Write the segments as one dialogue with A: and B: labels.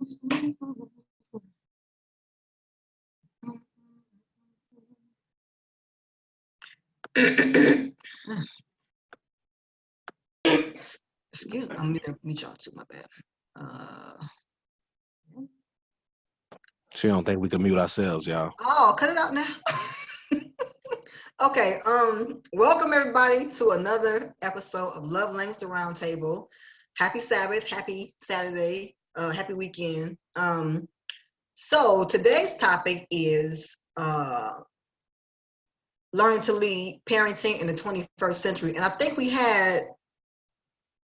A: Excuse me, I'm gonna mute y'all too, my bad.
B: She don't think we can mute ourselves, y'all.
A: Oh, cut it out now. Okay, welcome everybody to another episode of Love Language the Roundtable. Happy Sabbath, happy Saturday, happy weekend. So today's topic is learning to lead, parenting in the 21st century. And I think we had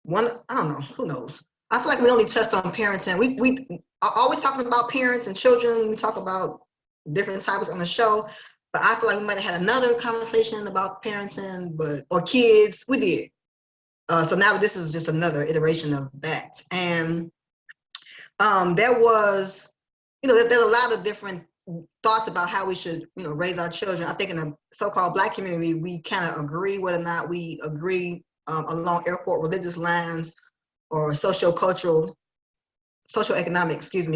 A: one, I don't know, who knows? I feel like we only touched on parenting. We are always talking about parents and children. We talk about different topics on the show, but I feel like we might have had another conversation about parenting, or kids. We did. So now this is just another iteration of that. And there was, there's a lot of different thoughts about how we should, raise our children. I think in the so-called Black community, we kind of agree whether or not we agree along air quote religious lines or socioeconomic,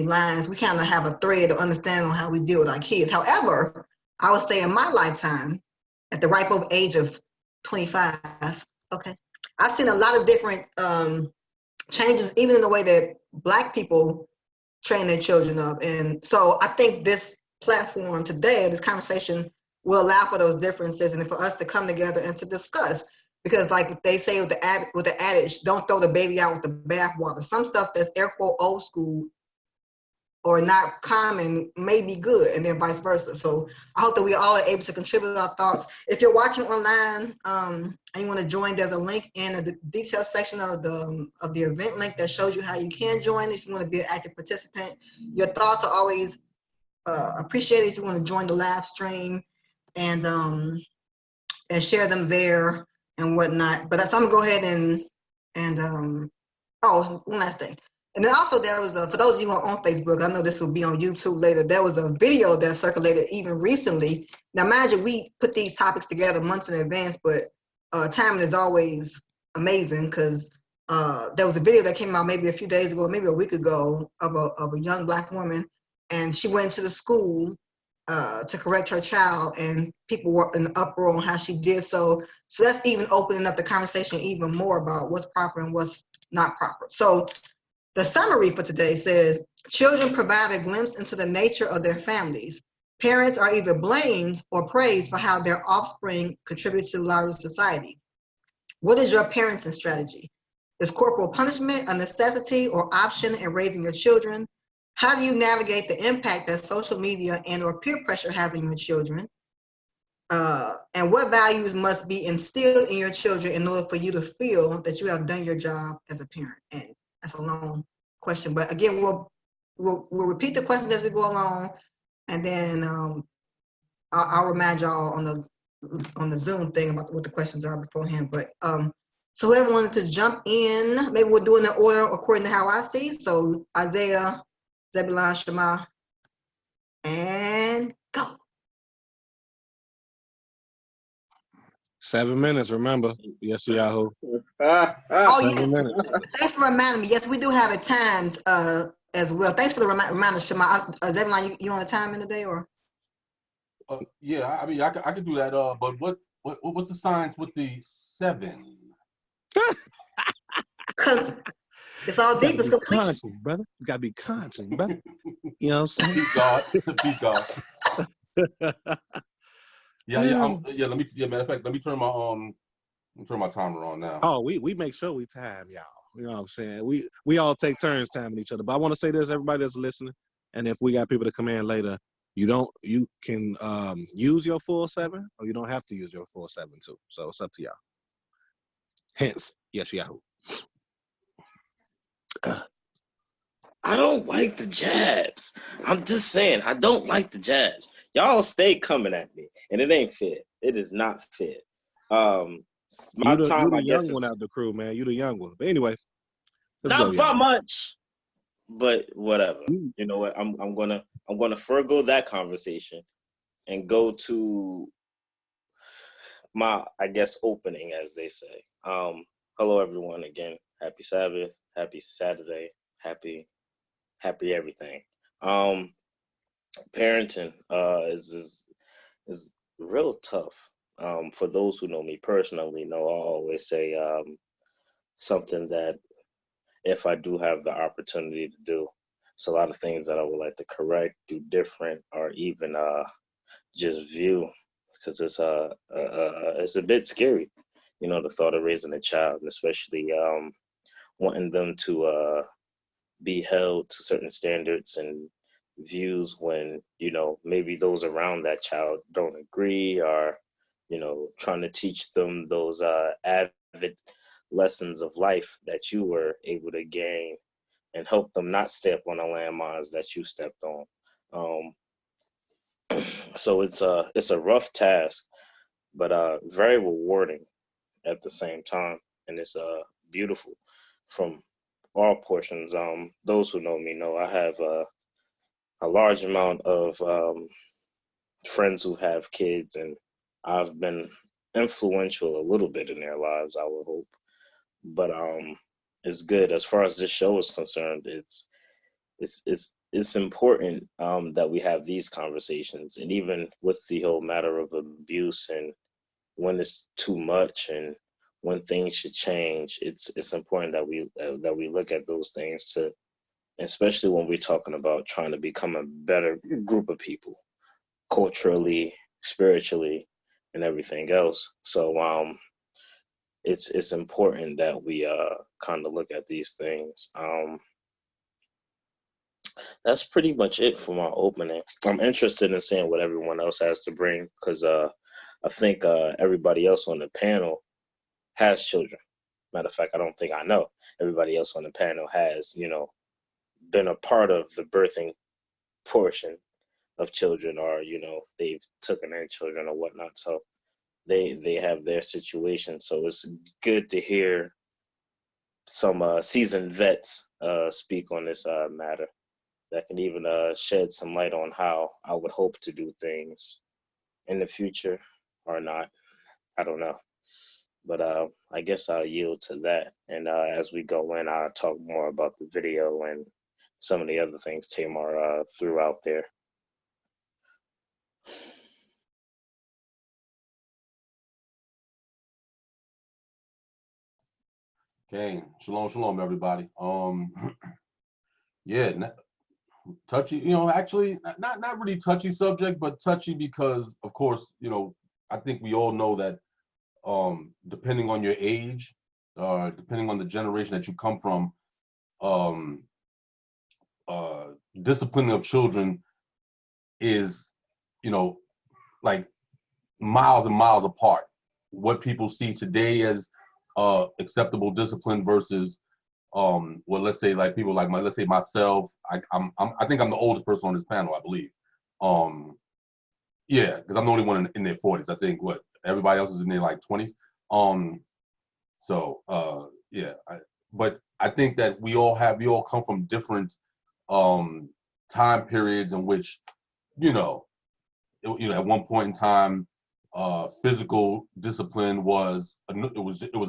A: lines. We kind of have a thread of understanding on how we deal with our kids. However, I would say in my lifetime, at the ripe old age of 25, okay, I've seen a lot of different changes, even in the way that Black people train their children up. And so I think this platform today, this conversation, will allow for those differences and for us to come together and to discuss. Because like they say with the adage, don't throw the baby out with the bathwater. Some stuff that's air quote old school or not common may be good, and then vice versa. So I hope that we all are able to contribute our thoughts. If you're watching online and you want to join, there's a link in the details section of the event link that shows you how you can join if you want to be an active participant. Your thoughts are always appreciated if you want to join the live stream and share them there and whatnot. But so I'm gonna go ahead and one last thing. And then also there was for those of you who are on Facebook, I know this will be on YouTube later, there was a video that circulated even recently. Now mind you, we put these topics together months in advance, but timing is always amazing because there was a video that came out maybe a few days ago, maybe a week ago, of a young Black woman, and she went to the school to correct her child, and people were in uproar on how she did so. So that's even opening up the conversation even more about what's proper and what's not proper. So the summary for today says, children provide a glimpse into the nature of their families. Parents are either blamed or praised for how their offspring contribute to the larger society. What is your parenting strategy? Is corporal punishment a necessity or option in raising your children? How do you navigate the impact that social media and or peer pressure has on your children? And what values must be instilled in your children in order for you to feel that you have done your job as a parent? And that's a long question, but again, we'll repeat the questions as we go along, and then I'll remind y'all on the Zoom thing about what the questions are beforehand. But so whoever wanted to jump in, maybe we'll do it in the order according to how I see. So Isaiah, Zebulon, Shema, and go.
B: 7 minutes, remember. Yes, Yahoo.
A: Oh,
B: 7 minutes.
A: Thanks for reminding me. Yes, we do have it timed as well. Thanks for the reminder, Shema. Zebulon, you on a time in the day or?
C: Yeah, I mean, I could do that. But what's the science with the 7?
A: Because it's all deep. It's completion.
B: Conscious, brother. You gotta be conscious, brother. You know what I'm saying?
C: Peace God. Peace God. Matter of fact, let me turn my timer on now.
B: Oh, we make sure we time y'all. You know what I'm saying? We all take turns timing each other. But I want to say this, everybody that's listening, and if we got people to come in later, you can use your full 7, or you don't have to use your full 7 too. So it's up to y'all. Hence, yes, Yahoo.
D: I don't like the jabs. I'm just saying, I don't like the jabs. Y'all stay coming at me, and it ain't fair. It is not fair.
B: You the young one out the crew, man. You the young one. But anyway,
D: not by much, but whatever. You know what? I'm gonna forego that conversation and go to my, I guess, opening, as they say. Hello, everyone. Again, happy Sabbath, happy Saturday, happy happy everything. Parenting is real tough. For those who know me personally, know I always say something that if I do have the opportunity to do, it's a lot of things that I would like to correct, do different, or even just view, because it's a bit scary, the thought of raising a child, and especially wanting them to be held to certain standards and views when maybe those around that child don't agree, or trying to teach them those avid lessons of life that you were able to gain and help them not step on the landmines that you stepped on. So it's a rough task, but very rewarding at the same time, and it's beautiful from all portions. Those who know me know I have a large amount of friends who have kids, and I've been influential a little bit in their lives, I would hope. But it's good as far as this show is concerned. It's important that we have these conversations, and even with the whole matter of abuse and when it's too much and when things should change. It's important that we look at those things to, especially when we're talking about trying to become a better group of people, culturally, spiritually, and everything else. So it's important that we kind of look at these things. That's pretty much it for my opening. I'm interested in seeing what everyone else has to bring, because I think everybody else on the panel has children. Matter of fact, I don't think I know. Everybody else on the panel has, been a part of the birthing portion of children, or they've taken in children or whatnot. So they have their situation. So it's good to hear some seasoned vets speak on this matter that can even shed some light on how I would hope to do things in the future or not. I don't know. But I guess I'll yield to that. And as we go in, I'll talk more about the video and some of the other things Tamar threw out there.
C: Okay, shalom, everybody. Yeah, touchy. Actually, not really touchy subject, but touchy because, of course, I think we all know that, depending on your age, depending on the generation that you come from, disciplining of children is, like miles and miles apart. What people see today as acceptable discipline versus well, let's say like people like let's say myself. I think I'm the oldest person on this panel, I believe. Yeah, because I'm the only one in their 40s. I think everybody else is in their like 20s. So yeah, but I think that we all come from different time periods in which at one point in time, physical discipline was a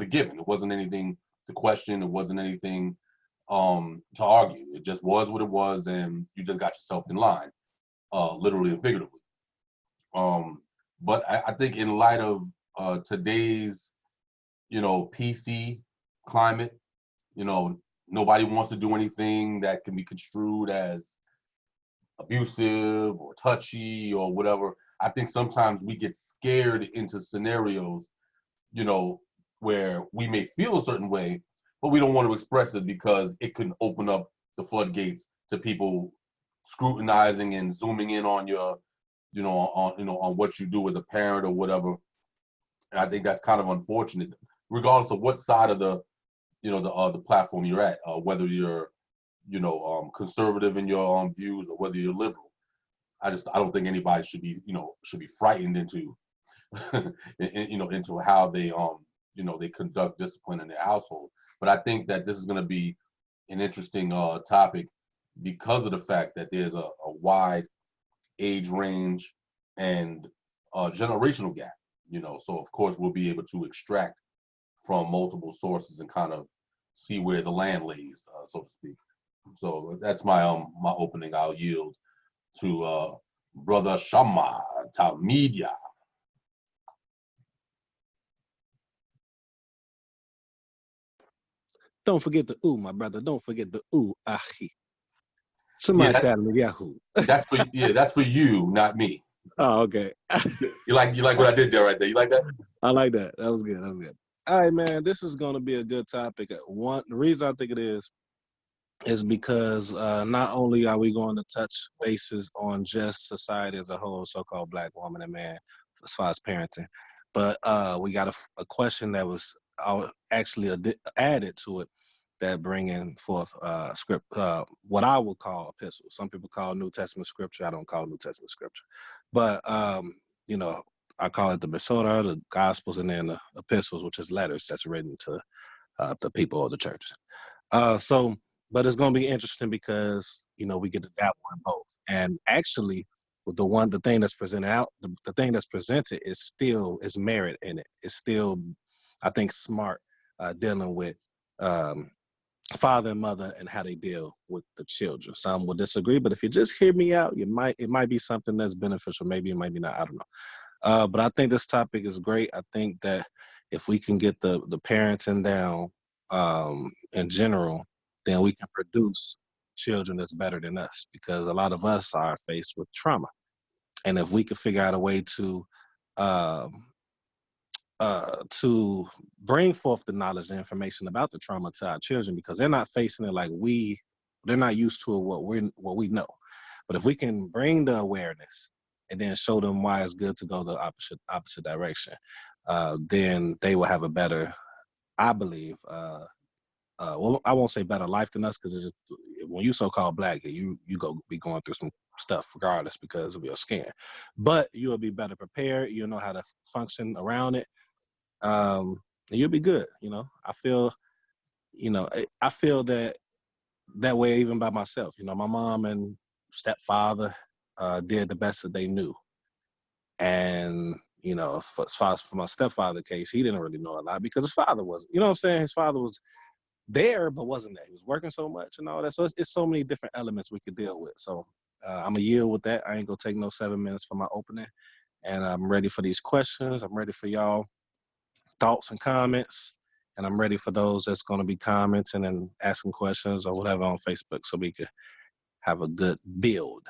C: given. It wasn't anything to question. It wasn't anything to argue. It just was what it was, and you just got yourself in line, literally and figuratively. But I think in light of today's PC climate, nobody wants to do anything that can be construed as abusive or touchy or whatever. I think sometimes we get scared into scenarios, where we may feel a certain way, but we don't want to express it because it can open up the floodgates to people scrutinizing and zooming in on your, on what you do as a parent or whatever. And I think that's kind of unfortunate, regardless of what side of the, the platform you're at, whether you're conservative in your views or whether you're liberal. I don't think anybody should be frightened into into how they they conduct discipline in their household. But I think that this is going to be an interesting topic because of the fact that there's a wide age range and generational gap. So of course we'll be able to extract from multiple sources and kind of see where the land lays, so to speak. So that's my my opening. I'll yield to Brother Shama Talmidia.
B: Don't forget the ooh, my brother. Don't forget the ooh, ahi.
C: That's for you, not me.
B: Oh, okay.
C: You like what I did there right there. You like that?
B: I like that. That was good. All right, man. This is going to be a good topic. The reason I think it is because not only are we going to touch bases on just society as a whole, so-called Black woman and man, as far as parenting, but we got a question that was actually added to it that bringing forth script, what I would call epistles. Some people call New Testament scripture. I don't call New Testament scripture, but you know, I call it the Besorah, the Gospels, and then the epistles, which is letters that's written to the people of the church. But it's going to be interesting because, you know, we get to dabble in both. And actually, the thing that's presented out, the thing that's presented is merit in it. It's still, I think, smart dealing with father and mother and how they deal with the children. Some will disagree, but if you just hear me out, it might be something that's beneficial. Maybe it might be not. I don't know. But I think this topic is great. I think that if we can get the parenting down in general, then we can produce children that's better than us, because a lot of us are faced with trauma. And if we could figure out a way to bring forth the knowledge and information about the trauma to our children, because they're not facing it like they're not used to it, what we know. But if we can bring the awareness and then show them why it's good to go the opposite direction, then they will have a better, I believe, well, I won't say better life than us, because when you so-called Black, you go be going through some stuff regardless because of your skin. But you'll be better prepared. You'll know how to function around it. And you'll be good. You know, I feel that way even by myself. You know, my mom and stepfather did the best that they knew. And, you know, as far as for my stepfather case, he didn't really know a lot because his father wasn't, you know what I'm saying? His father was there, but wasn't there. He was working so much and all that. So it's so many different elements we could deal with. So I'm going to yield with that. I ain't going to take no 7 minutes for my opening. And I'm ready for these questions. I'm ready for y'all thoughts and comments. And I'm ready for those that's going to be commenting and asking questions or whatever on Facebook, so we could have a good build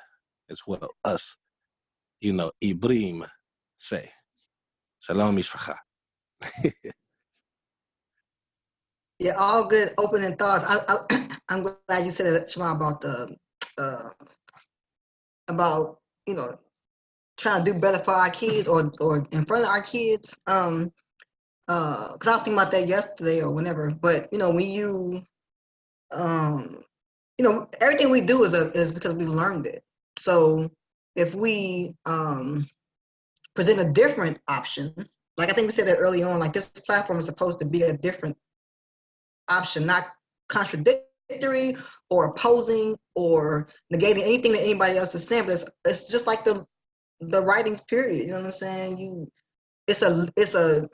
B: as well. Us, you know, Ibrahim say. Shalom Mishpacha.
A: Yeah, all good opening thoughts. I'm glad you said that, Shema, about you know, trying to do better for our kids or in front of our kids. Because I was thinking about that yesterday or whenever. But you know, when you everything we do is because we learned it. So if we present a different option, like I think we said that early on, like this platform is supposed to be a different option, not contradictory or opposing or negating anything that anybody else is saying. But it's just like the writings, period. You know what I'm saying? It's the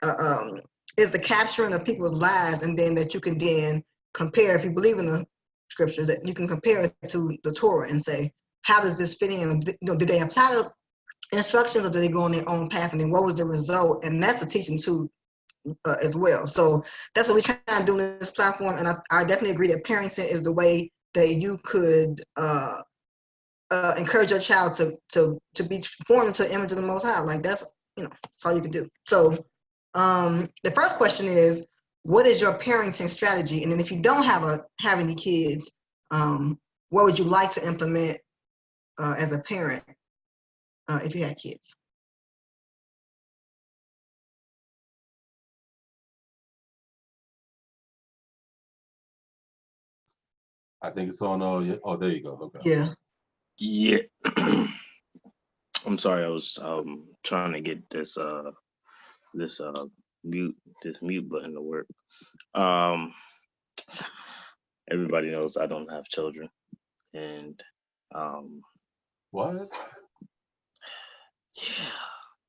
A: capturing of people's lives, and then that you can then compare, if you believe in the scriptures, that you can compare it to the Torah and say, how does this fit in? You know, did they apply the instructions, or did they go on their own path? And then what was the result? And that's a teaching too, as well. So that's what we try to do in this platform. And I definitely agree that parenting is the way that you could encourage your child to be formed into the image of the Most High. Like that's all you can do. So the first question is, what is your parenting strategy? And then if you don't have any kids, what would you like to implement as a parent if you had kids?
C: I think it's on. Oh, there you go. Okay.
A: Yeah.
D: Yeah. I'm sorry. I was trying to get this mute button to work. Everybody knows I don't have children, and
C: What?
D: Yeah.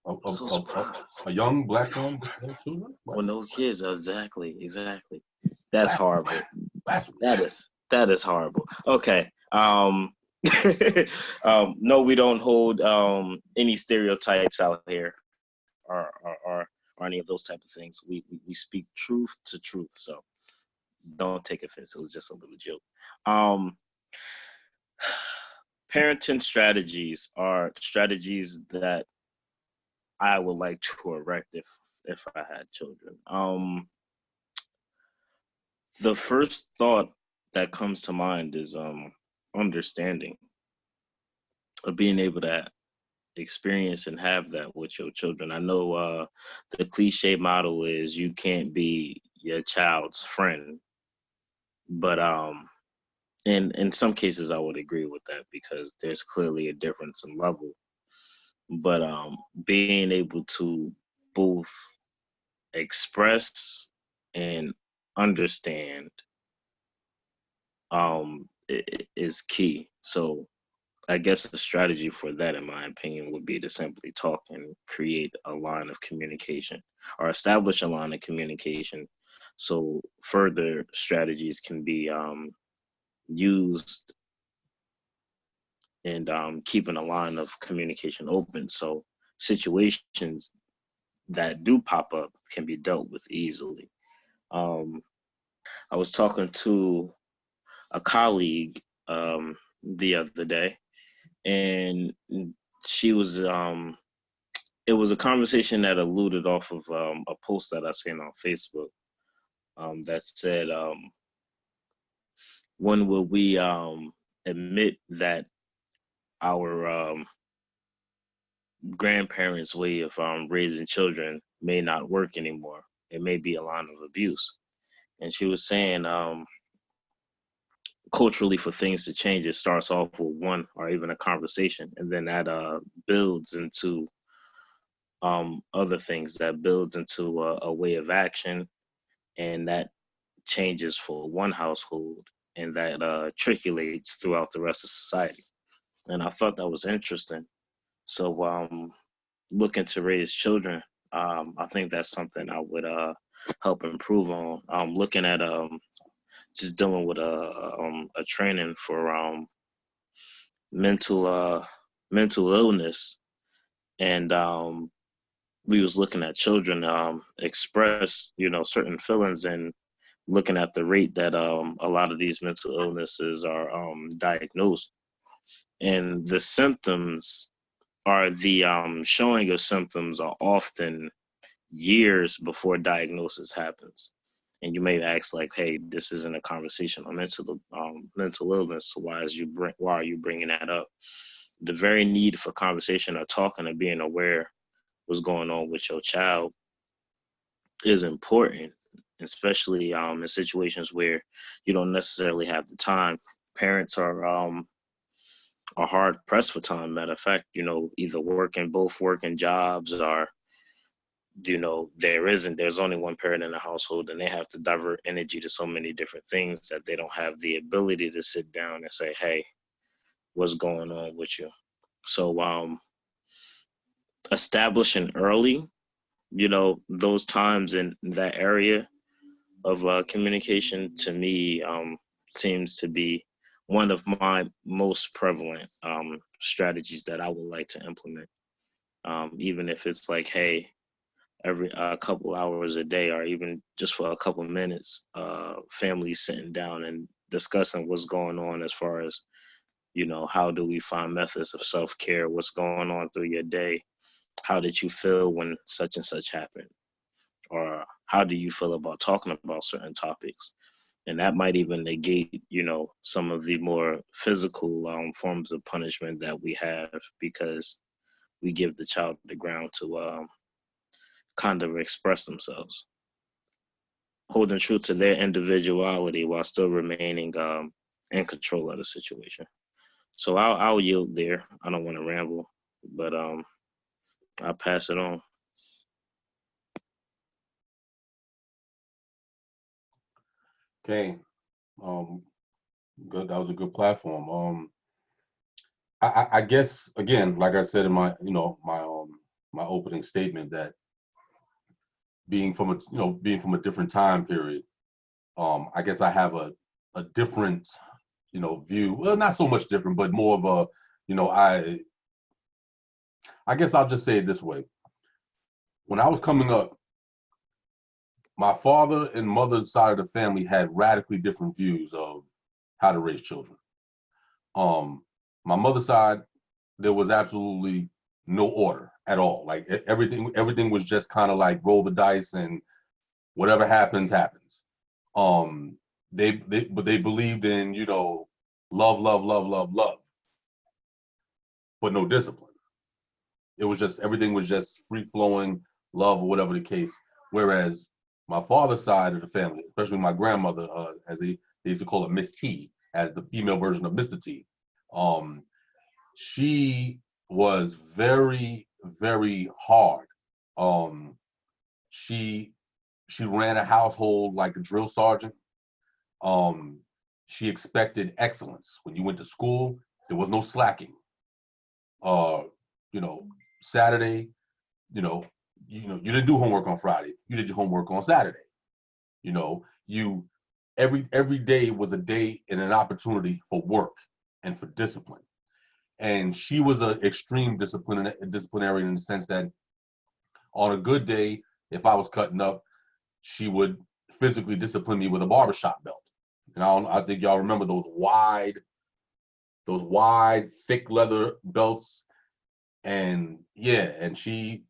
C: I'm
D: so surprised.
C: A young Black man with no children?
D: Well, no kids. Exactly. That's horrible.
C: Blasphemy.
D: That is That is horrible. Okay. No, we don't hold any stereotypes out here, or any of those type of things. We speak truth to truth. So don't take offense. It was just a little joke. Parenting strategies are strategies that I would like to erect if I had children. The first thought that comes to mind is understanding, of being able to experience and have that with your children. I know the cliche model is you can't be your child's friend, but in some cases I would agree with that because there's clearly a difference in level. But being able to both express and understand is key. So I guess a strategy for that, in my opinion, would be to simply talk and create a line of communication or establish a line of communication so further strategies can be used, and keeping a line of communication open so situations that do pop up can be dealt with easily. I was talking to a colleague the other day, and she was it was a conversation that alluded off of a post that I seen on Facebook that said, when will we admit that our grandparents' way of raising children may not work anymore? It may be a line of abuse. And she was saying, culturally, for things to change, it starts off with one or even a conversation, and then that builds into other things, that builds into a way of action, and that changes for one household, and that trickulates throughout the rest of society. And I thought that was interesting. So looking to raise children, I think that's something I would help improve on. Looking at just dealing with a training for mental illness, and we was looking at children express certain feelings, and looking at the rate that a lot of these mental illnesses are diagnosed, and the symptoms are the showing of symptoms are often years before diagnosis happens. And you may ask, like, hey, this isn't a conversation on mental illness, so why are you bringing that up? The very need for conversation or talking and being aware what's going on with your child is important, especially in situations where you don't necessarily have the time. Parents are hard pressed for time. Matter of fact, either both working jobs, or there's only one parent in the household, and they have to divert energy to so many different things that they don't have the ability to sit down and say, hey, what's going on with you? So establishing early, those times in that area of communication, to me, seems to be one of my most prevalent strategies that I would like to implement. Even if it's like, hey, every couple hours a day, or even just for a couple minutes, families sitting down and discussing what's going on as far as, how do we find methods of self-care? What's going on through your day? How did you feel when such and such happened? Or how do you feel about talking about certain topics? And that might even negate, some of the more physical forms of punishment that we have, because we give the child the ground to kind of express themselves, holding true to their individuality while still remaining in control of the situation. So I'll yield there. I don't want to ramble, but I'll pass it on.
C: Okay. Good. That was a good platform. I guess, again, like I said in my my opening statement, that being from a different time period, I guess I have a a different, view. Well, not so much different, but more of a, I guess I'll just say it this way. When I was coming up, my father and mother's side of the family had radically different views of how to raise children. My mother's side, there was absolutely no order at all. Like everything was just kind of like roll the dice and whatever happens, happens. They believed in, love, love, love, love, love, but no discipline. It was just, everything was just free flowing love or whatever the case. Whereas my father's side of the family, especially my grandmother, as they used to call it, Miss T, as the female version of Mr. T. She was very, very hard. She ran a household like a drill sergeant. She expected excellence. When you went to school, there was no slacking. Saturday, you didn't do homework on Friday. You did your homework on Saturday. Every day was a day and an opportunity for work and for discipline. And she was an extreme disciplinarian in the sense that on a good day, if I was cutting up, she would physically discipline me with a barbershop belt. And I think y'all remember those wide, thick leather belts. And yeah, and she,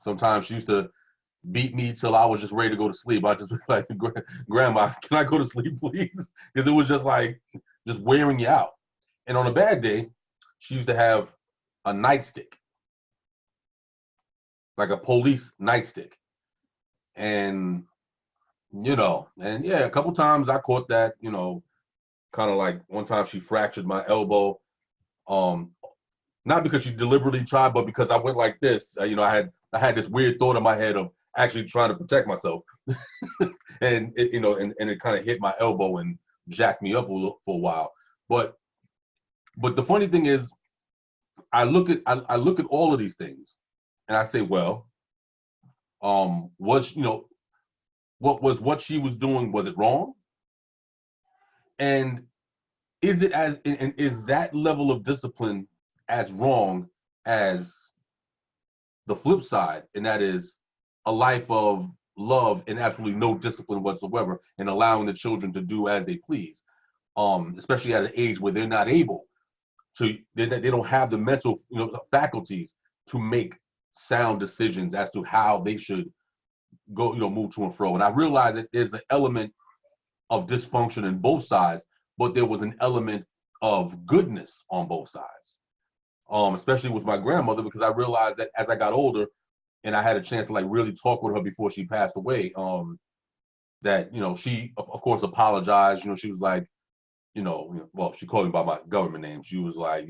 C: sometimes she used to beat me till I was just ready to go to sleep. I just be like, Grandma, can I go to sleep, please? Because it was just like, just wearing you out. And on a bad day, she used to have a nightstick, like a police nightstick. And, a couple times I caught that, kind of like one time she fractured my elbow. Not because she deliberately tried, but because I went like this. I had this weird thought in my head of actually trying to protect myself. And it kind of hit my elbow and jacked me up for a while. But the funny thing is, I look at all of these things, and I say, well, what she was doing, was it wrong? And is that level of discipline as wrong as the flip side, and that is a life of love and absolutely no discipline whatsoever, and allowing the children to do as they please, especially at an age where they're not able to, they don't have the mental faculties to make sound decisions as to how they should go, move to and fro. And I realize that there's an element of dysfunction in both sides, but there was an element of goodness on both sides, especially with my grandmother, because I realized that as I got older and I had a chance to like really talk with her before she passed away, that, she of course apologized. She was like, well, she called me by my government name. She was like,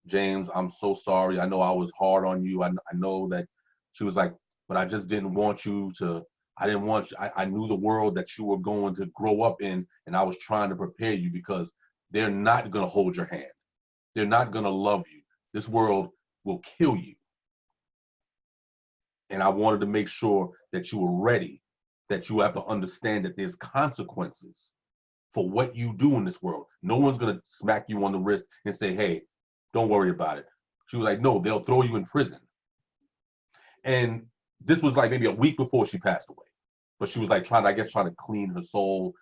C: James, I'm so sorry. I know I was hard on you. I know that, she was like, but I just didn't want you to, I knew the world that you were going to grow up in, and I was trying to prepare you, because they're not going to hold your hand. They're not going to love you. This world will kill you. And I wanted to make sure that you were ready, that you have to understand that there's consequences for what you do in this world. No one's going to smack you on the wrist and say, hey, don't worry about it. She was like, no, they'll throw you in prison. And this was like maybe a week before she passed away. But she was like trying to clean her soul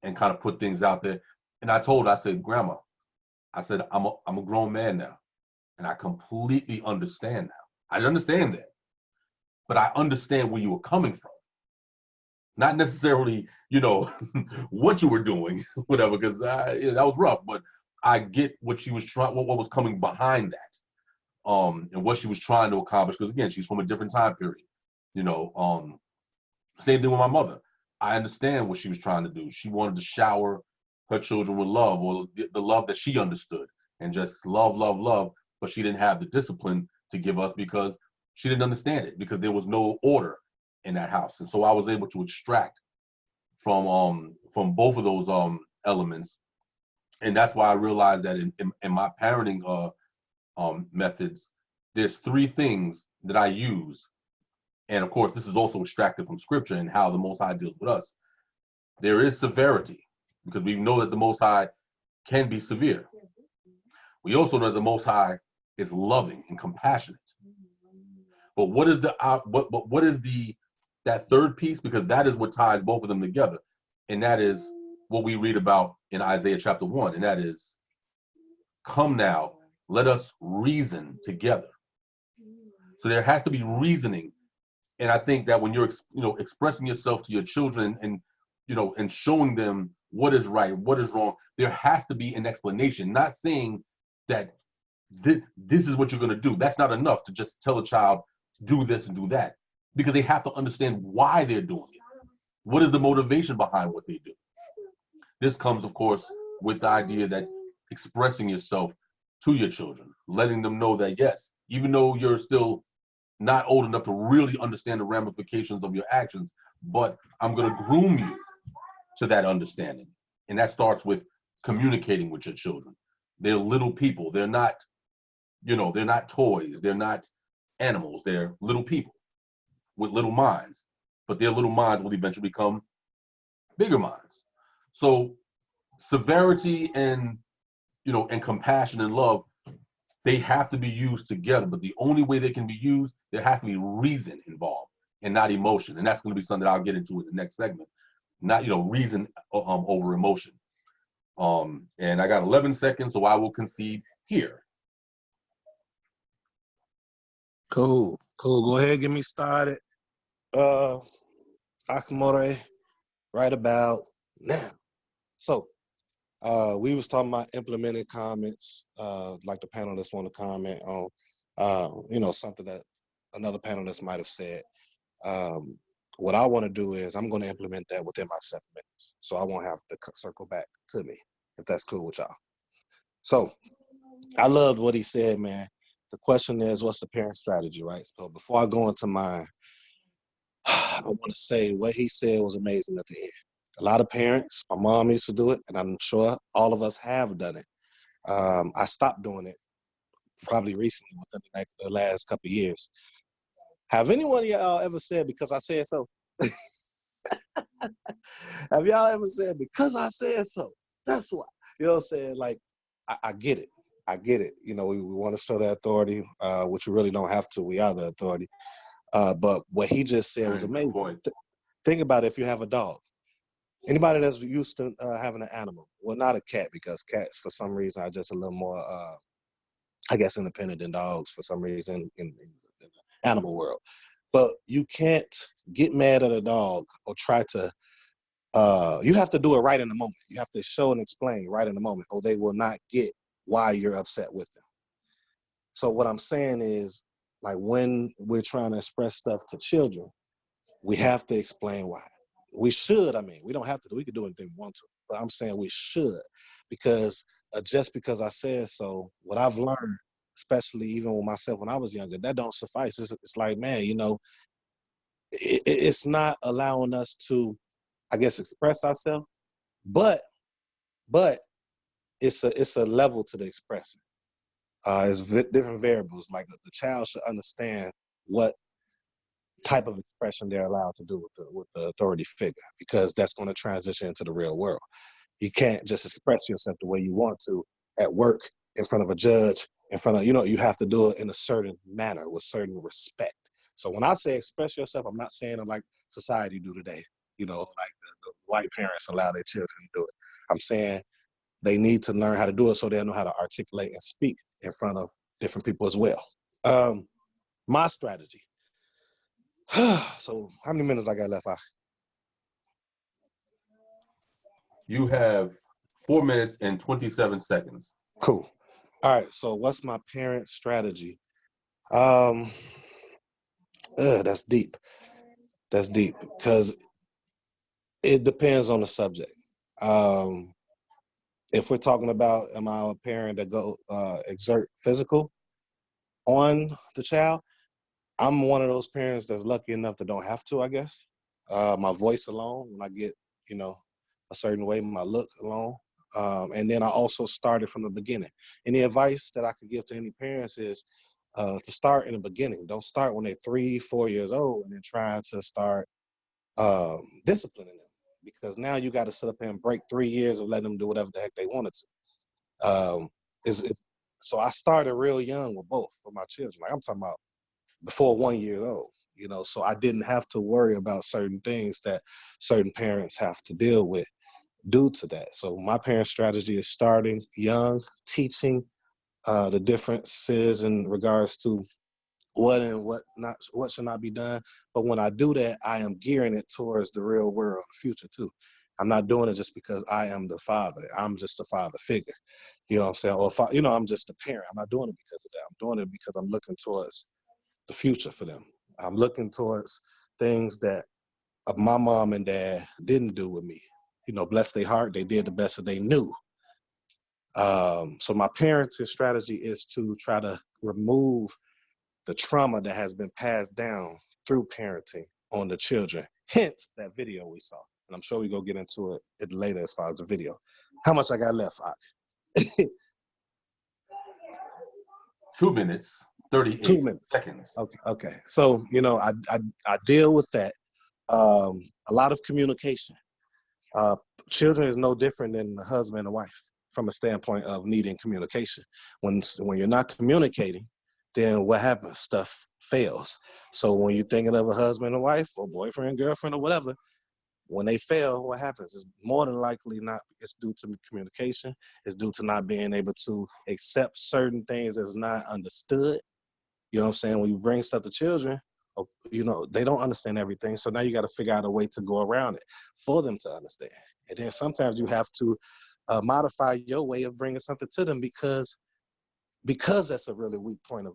C: and kind of put things out there. And I told her, I said, Grandma, I said, I'm a grown man now. And I completely understand now. I didn't understand that. But I understand where you were coming from. Not necessarily, what you were doing, whatever, because that was rough. But I get what she was trying, what was coming behind that, and what she was trying to accomplish. Because again, she's from a different time period. Same thing with my mother. I understand what she was trying to do. She wanted to shower her children with love, or the love that she understood, and just love, love, love. But she didn't have the discipline to give us, because she didn't understand it, because there was no order in that house. And so I was able to extract from both of those elements. And that's why I realized that in my parenting methods, there's three things that I use. And of course, this is also extracted from scripture and how the Most High deals with us. There is severity, because we know that the Most High can be severe. We also know that the Most High is loving and compassionate. But what is that third piece? Because that is what ties both of them together, and that is what we read about in Isaiah chapter 1, and that is, "Come now, let us reason together." So there has to be reasoning, and I think that when you're expressing yourself to your children and showing them what is right, what is wrong, there has to be an explanation. Not saying that this is what you're going to do. That's not enough to just tell a child, do this and do that, because they have to understand why they're doing it. What is the motivation behind what they do? This comes, of course, with the idea that expressing yourself to your children, letting them know that, yes, even though you're still not old enough to really understand the ramifications of your actions, but I'm going to groom you to that understanding. And that starts with communicating with your children. They're little people. They're not, they're not toys. They're not animals. They're little people with little minds, but their little minds will eventually become bigger minds. So severity and compassion and love, they have to be used together, but the only way they can be used, there has to be reason involved and not emotion. And that's going to be something I'll get into in the next segment. Not, reason over emotion. And I got 11 seconds, so I will concede here.
B: Cool. Go ahead, get me started. Akamore, right about now. So, we was talking about implementing comments, like the panelists want to comment on, something that another panelist might have said. What I want to do is I'm going to implement that within my 7 minutes, so I won't have to circle back to me, if that's cool with y'all. So, I loved what he said, man. The question is, what's the parent strategy, right? So before I go into mine, I want to say what he said was amazing at the end. A lot of parents, my mom used to do it, and I'm sure all of us have done it. I stopped doing it probably recently within the last couple of years. Have anyone of y'all ever said, because I said so? Have y'all ever said, because I said so? That's why. You know what I'm saying? Like, I get it. I get it. We want to show that authority, which we really don't have to. We are the authority. But what he just said was amazing. Think about it if you have a dog. Anybody that's used to having an animal, well, not a cat, because cats, for some reason, are just a little more, independent than dogs for some reason in the animal world. But you can't get mad at a dog or try to, you have to do it right in the moment. You have to show and explain right in the moment, or they will not get why you're upset with them. So what I'm saying is, like, when we're trying to express stuff to children, we have to explain why. We should, we don't have to. We can do anything we want to. But I'm saying we should, because just because I said so, what I've learned, especially even with myself when I was younger, that don't suffice. It's like, man, it's not allowing us to, express ourselves, but it's a level to the expressing. It's different variables. Like the child should understand what type of expression they're allowed to do with the authority figure, because that's going to transition into the real world. You can't just express yourself the way you want to at work, in front of a judge, in front of, you have to do it in a certain manner with certain respect. So when I say express yourself, I'm not saying it like society do today, like the white parents allow their children to do it. I'm saying they need to learn how to do it so they'll know how to articulate and speak in front of different people as well. My strategy. So how many minutes I got left?
C: You have 4 minutes and 27 seconds.
B: Cool. All right. So what's my parent strategy? That's deep. That's deep, because it depends on the subject. If we're talking about, am I a parent that go exert physical on the child? I'm one of those parents that's lucky enough that don't have to, I guess. My voice alone, when I get, a certain way, my look alone. And then I also started from the beginning. Any advice that I could give to any parents is to start in the beginning. Don't start when they're 3, 4 years old and then try to start disciplining them. because now you got to sit up here and break 3 years of letting them do whatever the heck they wanted to. So I started real young with both of my children. Like I'm talking about before 1 year old, you know, so I didn't have to worry about certain things that certain parents have to deal with due to that. So my parents' strategy is starting young, teaching the differences in regards to what and what should not be done. But when I do that, I am gearing it towards the real world, the future too. I'm not doing it just because I am the father. I'm just a father figure. You know what I'm saying? Or I'm just a parent. I'm not doing it because of that. I'm doing it because I'm looking towards the future for them. I'm looking towards things that my mom and dad didn't do with me. You know, bless their heart, they did the best that they knew. So my parenting strategy is to try to remove the trauma that has been passed down through parenting on the children. Hence that video we saw. And I'm sure we go get into it later as far as the video. How much I got left, Ak?
C: 2 minutes, 38
B: 2 minutes.
C: seconds.
B: Okay. So, you know, I deal with that. A lot of communication. Children is no different than a husband and wife from a standpoint of needing communication. When you're not communicating, then what happens? Stuff fails. So when you're thinking of a husband and wife or boyfriend, girlfriend, or whatever, when they fail, what happens? It's more than likely it's due to communication. It's due to not being able to accept certain things as not understood. You know what I'm saying? When you bring stuff to children, you know, they don't understand everything. So now you got to figure out a way to go around it for them to understand. And then sometimes you have to modify your way of bringing something to them because that's a really weak point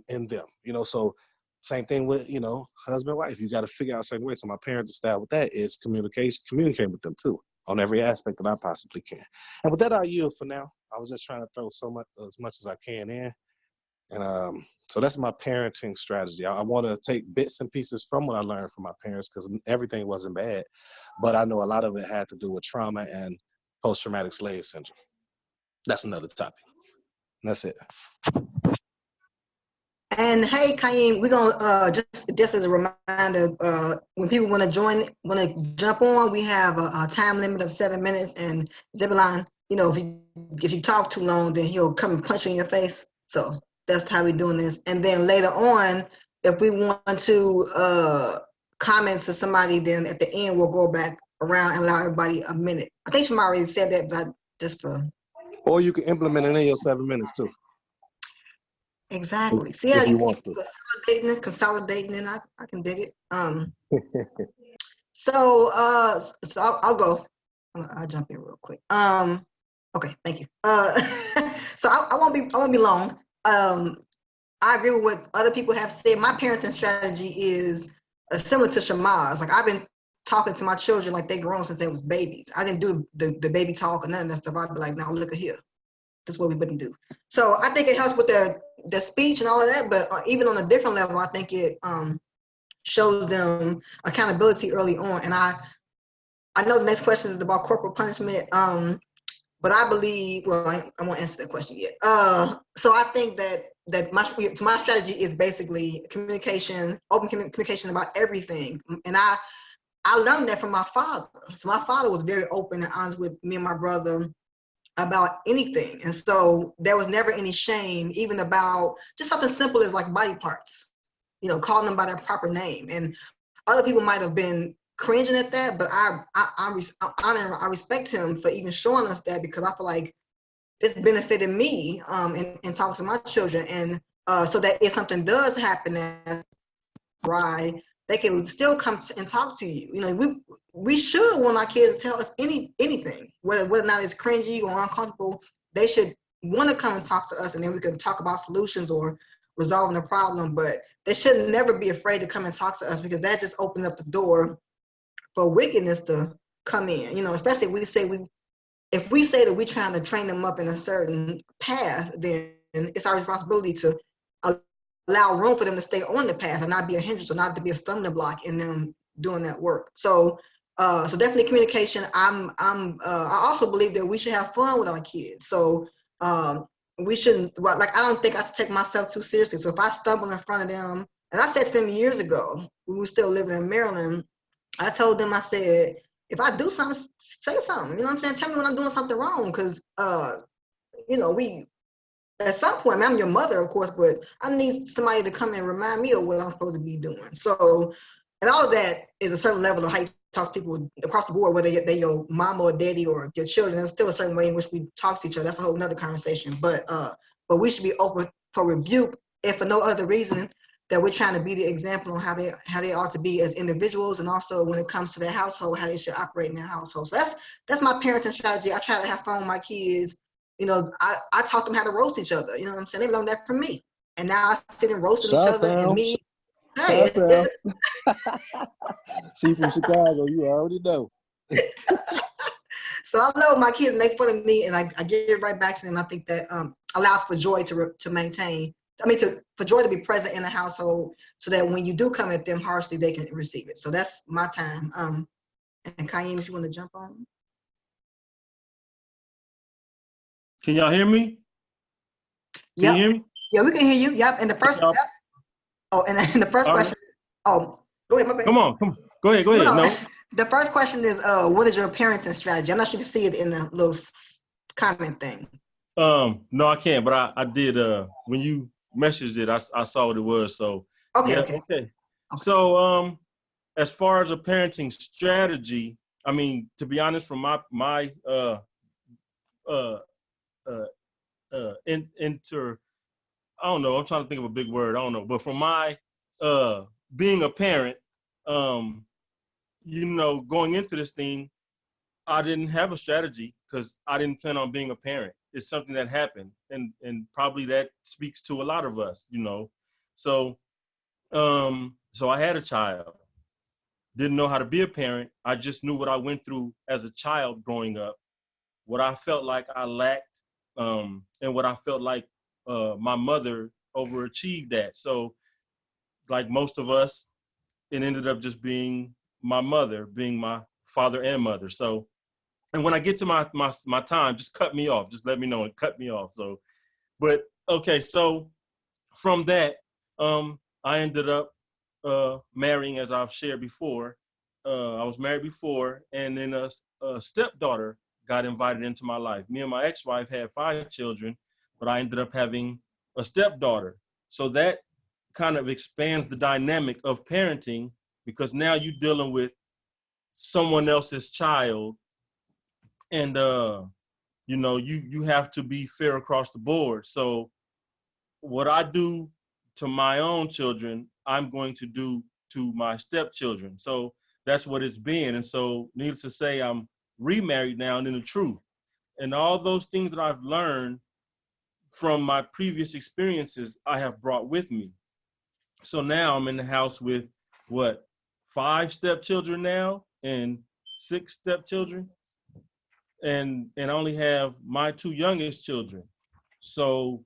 B: in them. You know, so same thing with, you know, husband, wife. You got to figure out a certain way. So my parents' style with that is communicate with them too on every aspect that I possibly can. And with that, I'll yield for now. I was just trying to throw as much as I can in. And so that's my parenting strategy. I want to take bits and pieces from what I learned from my parents because everything wasn't bad, but I know a lot of it had to do with trauma and post-traumatic slave syndrome. That's another topic. That's it.
A: And hey, Kaim, we're gonna just as a reminder, when people want to jump on, we have a time limit of 7 minutes. And Zebulon, you know, if you talk too long, then he'll come and punch you in your face. So that's how we're doing this. And then later on, if we want to comment to somebody, then at the end we'll go back around and allow everybody a minute. I think Shamari already said that, but just for.
B: Or you can implement it in your 7 minutes too.
A: Exactly. See how
B: you want to.
A: Consolidating, and I can dig it. So I'll go. I'll jump in real quick. Okay, thank you. So I won't be long. I agree with what other people have said. My parenting strategy is similar to Shamar's. Like I've been talking to my children like they grown since they was babies. I didn't do the baby talk or none of that stuff. I'd be like, now look at here. This is what we wouldn't do. So I think it helps with their speech and all of that, but even on a different level, I think it shows them accountability early on. And I know the next question is about corporal punishment, but I believe, well, I won't answer that question yet. So I think that my strategy is basically communication, open communication about everything. And I learned that from my father. So my father was very open and honest with me and my brother about anything. And so there was never any shame, even about just something simple as like body parts, you know, calling them by their proper name. And other people might have been cringing at that, but I honor and I respect him for even showing us that, because I feel like it's benefited me in talking to my children. And so that if something does happen, right, they can still come and talk to you. You know, we should want our kids to tell us anything, whether or not it's cringy or uncomfortable. They should want to come and talk to us, and then we can talk about solutions or resolving the problem. But they should never be afraid to come and talk to us, because that just opens up the door for wickedness to come in. You know, especially if we say that we're trying to train them up in a certain path, then it's our responsibility to allow room for them to stay on the path and not be a hindrance or not to be a stumbling block in them doing that work. So definitely communication. I also believe that we should have fun with our kids. So we shouldn't, like, I don't think I should take myself too seriously. So if I stumble in front of them, and I said to them years ago, when we were still living in Maryland, I told them, I said, if I do something, say something. You know what I'm saying? Tell me when I'm doing something wrong, because we at some point, I'm your mother, of course, but I need somebody to come and remind me of what I'm supposed to be doing. So, and all of that is a certain level of how you talk to people across the board, whether they're your mama or daddy or your children. There's still a certain way in which we talk to each other. That's a whole nother conversation. But we should be open for rebuke, if for no other reason, that we're trying to be the example on how they ought to be as individuals, and also when it comes to their household, how they should operate in their household. So that's my parenting strategy. I try to have fun with my kids. I taught them how to roast each other. You know what I'm saying? They learned that from me. And now I sit and roasting each other and me. Hey,
B: See, from Chicago, you already know.
A: So I love my kids make fun of me, and I get it right back to them. I think that allows for joy to maintain. For joy to be present in the household, so that when you do come at them harshly, they can receive it. So that's my time. And Kanye, if you want to jump on.
E: Can y'all hear me?
A: Can
E: you hear me?
A: Yeah, we can hear you. Yep. And the first. Yep. Oh, and the first question. Oh, go ahead. My bad.
E: Come on. Go ahead. No.
A: The first question is, what is your parenting strategy? I'm not sure if you see it in the little comment thing.
E: No, I can't. But I did. When you messaged it, I saw what it was. So
A: okay.
E: So as far as a parenting strategy, I mean, to be honest, from my I don't know. I'm trying to think of a big word. I don't know. But from my being a parent, going into this thing, I didn't have a strategy because I didn't plan on being a parent. It's something that happened, and probably that speaks to a lot of us, So, so I had a child. Didn't know how to be a parent. I just knew what I went through as a child growing up, what I felt like I lacked, and what I felt like my mother overachieved at. So, like most of us, it ended up just being my mother, being my father and mother. So, and when I get to my time, just cut me off. Just let me know and cut me off. So, but okay. So from that, I ended up marrying, as I've shared before. I was married before, and then a stepdaughter got invited into my life. Me and my ex-wife had 5 children, but I ended up having a stepdaughter. So that kind of expands the dynamic of parenting, because now you're dealing with someone else's child, and you have to be fair across the board. So what I do to my own children, I'm going to do to my stepchildren. So that's what it's been. And so needless to say, I'm remarried now and in the truth. And all those things that I've learned from my previous experiences, I have brought with me. So now I'm in the house with 5 stepchildren now and 6 stepchildren. And I only have my 2 youngest children. So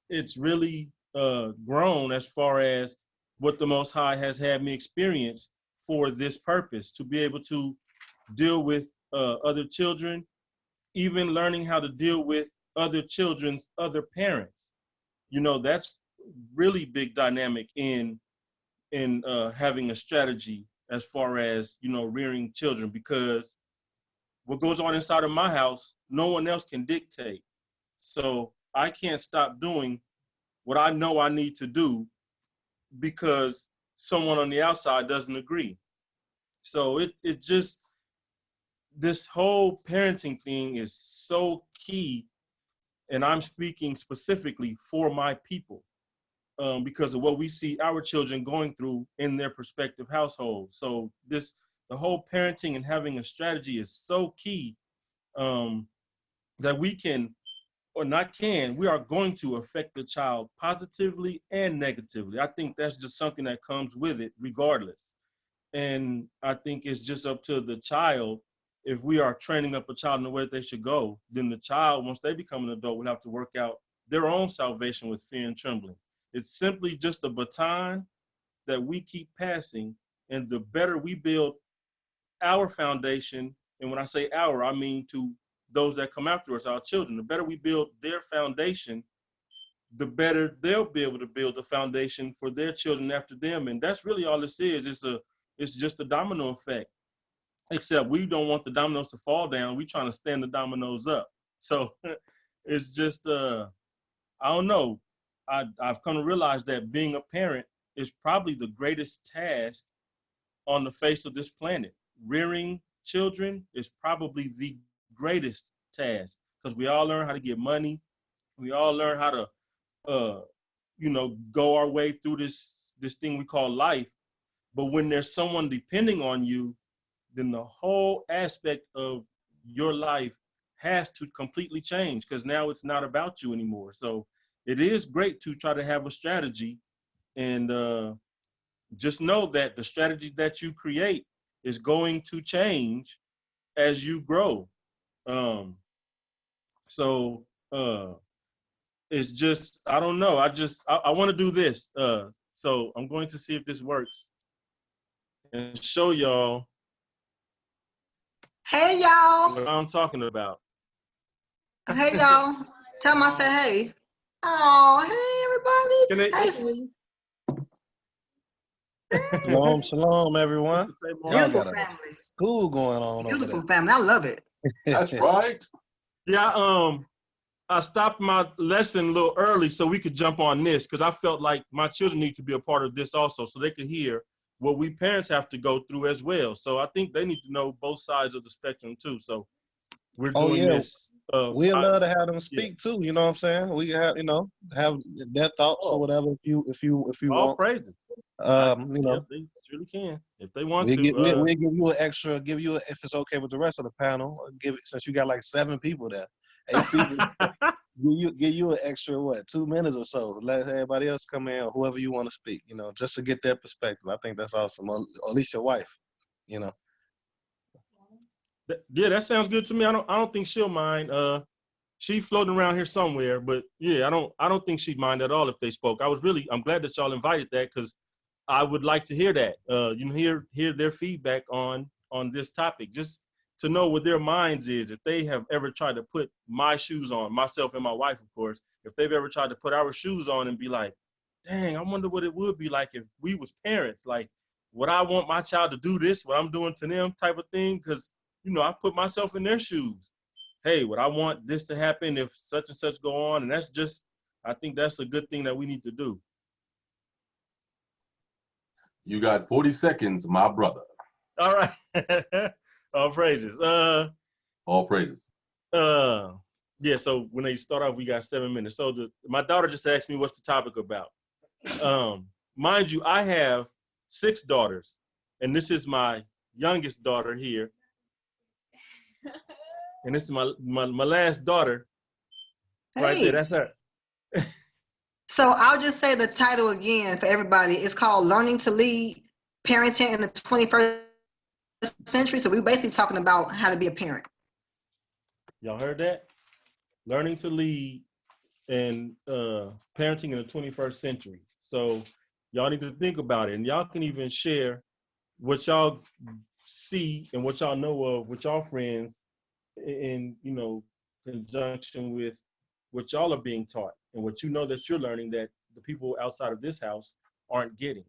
E: it's really grown as far as what the Most High has had me experience for this purpose, to be able to deal with other children, even learning how to deal with other children's other parents. That's really big dynamic in having a strategy as far as, rearing children, because what goes on inside of my house, no one else can dictate. So I can't stop doing what I know I need to do because someone on the outside doesn't agree. So it just, this whole parenting thing is so key. And I'm speaking specifically for my people because of what we see our children going through in their prospective households. So the whole parenting and having a strategy is so key that we are going to affect the child positively and negatively. I think that's just something that comes with it regardless. And I think it's just up to the child. If we are training up a child in the way that they should go, then the child, once they become an adult, will have to work out their own salvation with fear and trembling. It's simply just a baton that we keep passing. And the better we build our foundation, and when I say our, I mean to those that come after us, our children, the better we build their foundation, the better they'll be able to build the foundation for their children after them. And that's really all this is. It's just a domino effect. except we don't want the dominoes to fall down. We trying to stand the dominoes up. So it's just, I don't know. I've come to realize that being a parent is probably the greatest task on the face of this planet. Rearing children is probably the greatest task because we all learn how to get money. We all learn how to, go our way through this thing we call life. But when there's someone depending on you, then the whole aspect of your life has to completely change because now it's not about you anymore. So it is great to try to have a strategy and just know that the strategy that you create is going to change as you grow. It's just, I don't know. I want to do this. So I'm going to see if this works and show y'all
A: Hey, y'all.
E: what I'm talking about.
A: Hey, y'all. Tell them I said hey. Oh, hey, everybody.
B: Shalom, shalom, everyone. Y'all
A: Beautiful
B: got a
A: family.
B: school going on over
A: Beautiful
B: there.
A: family. I love it.
C: That's right.
E: Yeah, I stopped my lesson a little early so we could jump on this because I felt like my children need to be a part of this also so they could hear what we parents have to go through as well. So I think they need to know both sides of the spectrum too. So we're doing this.
B: We'd love to have them speak too. You know what I'm saying? We have, have their thoughts or whatever if you
E: all
B: want.
E: praises.
B: Yeah,
E: they really can if they want
B: we'll
E: to.
B: we'll give you an extra. If it's okay with the rest of the panel. Since you got like 7 people there, 8 people. give you an extra 2 minutes or so. Let everybody else come in or whoever you want to speak. Just to get their perspective. I think that's awesome. Or at least your wife.
E: Yeah, that sounds good to me. I don't think she'll mind. She floating around here somewhere, but yeah, I don't think she'd mind at all if they spoke. I'm glad that y'all invited that because I would like to hear that. Hear their feedback on this topic, just to know what their minds is. If they have ever tried to put my shoes on, myself and my wife, of course, if they've ever tried to put our shoes on and be like, dang, I wonder what it would be like if we was parents. Like, would I want my child to do this, what I'm doing to them type of thing? Because I put myself in their shoes. Hey, would I want this to happen if such and such go on? And I think that's a good thing that we need to do.
C: You got 40 seconds, my brother.
E: All right. All praises.
C: All praises.
E: Yeah, so when they start off, we got 7 minutes. So my daughter just asked me what's the topic about. Mind you, I have 6 daughters, and this is my youngest daughter here. And this is my last daughter. Right there, that's her.
A: So I'll just say the title again for everybody. It's called Learning to Lead, Parenting in the 21st Century. So we're basically talking about how to be a parent.
E: Y'all heard that? Learning to Lead and Parenting in the 21st Century. So y'all need to think about it. And y'all can even share what y'all see and what y'all know of with y'all friends in conjunction with what y'all are being taught and what that you're learning that the people outside of this house aren't getting.